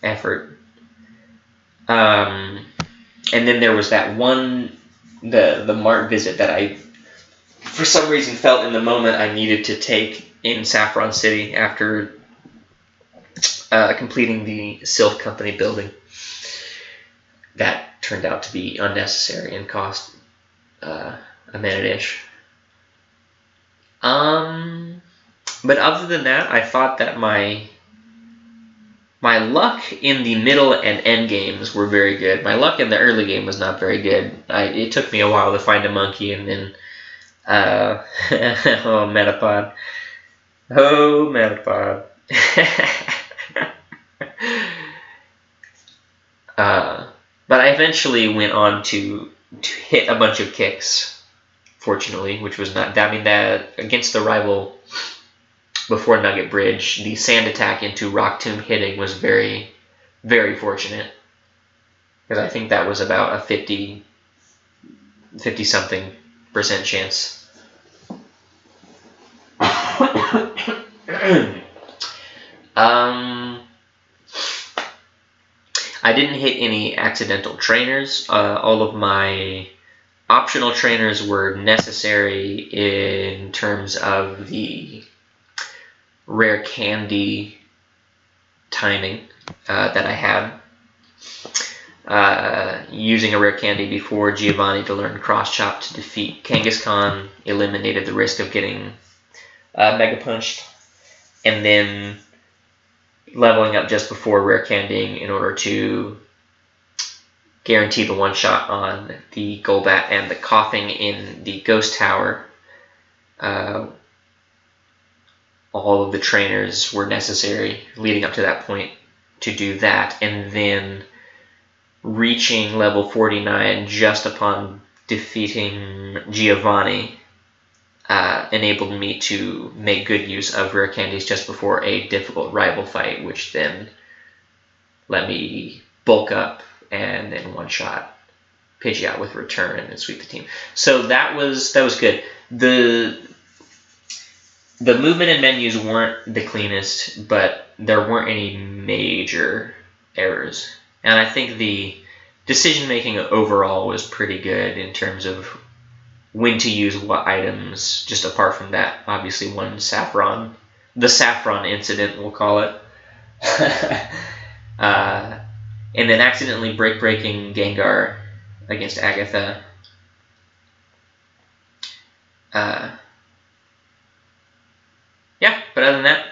Speaker 2: effort. And then there was that one, the mart visit that I, for some reason, felt in the moment I needed to take in Saffron City after completing the Sylph Company building. That turned out to be unnecessary and cost a minute-ish. But other than that, I thought that my luck in the middle and end games were very good. My luck in the early game was not very good. It took me a while to find a monkey, and then oh Metapod. But I eventually went on to hit a bunch of kicks, fortunately, which was not. I mean, that against the rival before Nugget Bridge, the sand attack into Rock Tomb hitting was very, very fortunate, because I think that was about a 50-something% chance. I didn't hit any accidental trainers. All of my optional trainers were necessary in terms of the rare candy timing that I had. Using a rare candy before Giovanni to learn Cross Chop to defeat Kangaskhan eliminated the risk of getting Mega Punched, and then leveling up just before rare candying in order to guarantee the one-shot on the Golbat and the Coughing in the Ghost Tower. All of the trainers were necessary leading up to that point to do that, and then reaching level 49 just upon defeating Giovanni enabled me to make good use of rare candies just before a difficult rival fight, which then let me bulk up and then one-shot Pidgeot with return and then sweep the team. So that was good. The movement and menus weren't the cleanest, but there weren't any major errors. And I think the decision-making overall was pretty good in terms of when to use what items, just apart from that, obviously the saffron incident, we'll call it. And then accidentally breaking Gengar against Agatha. Yeah, but other than that,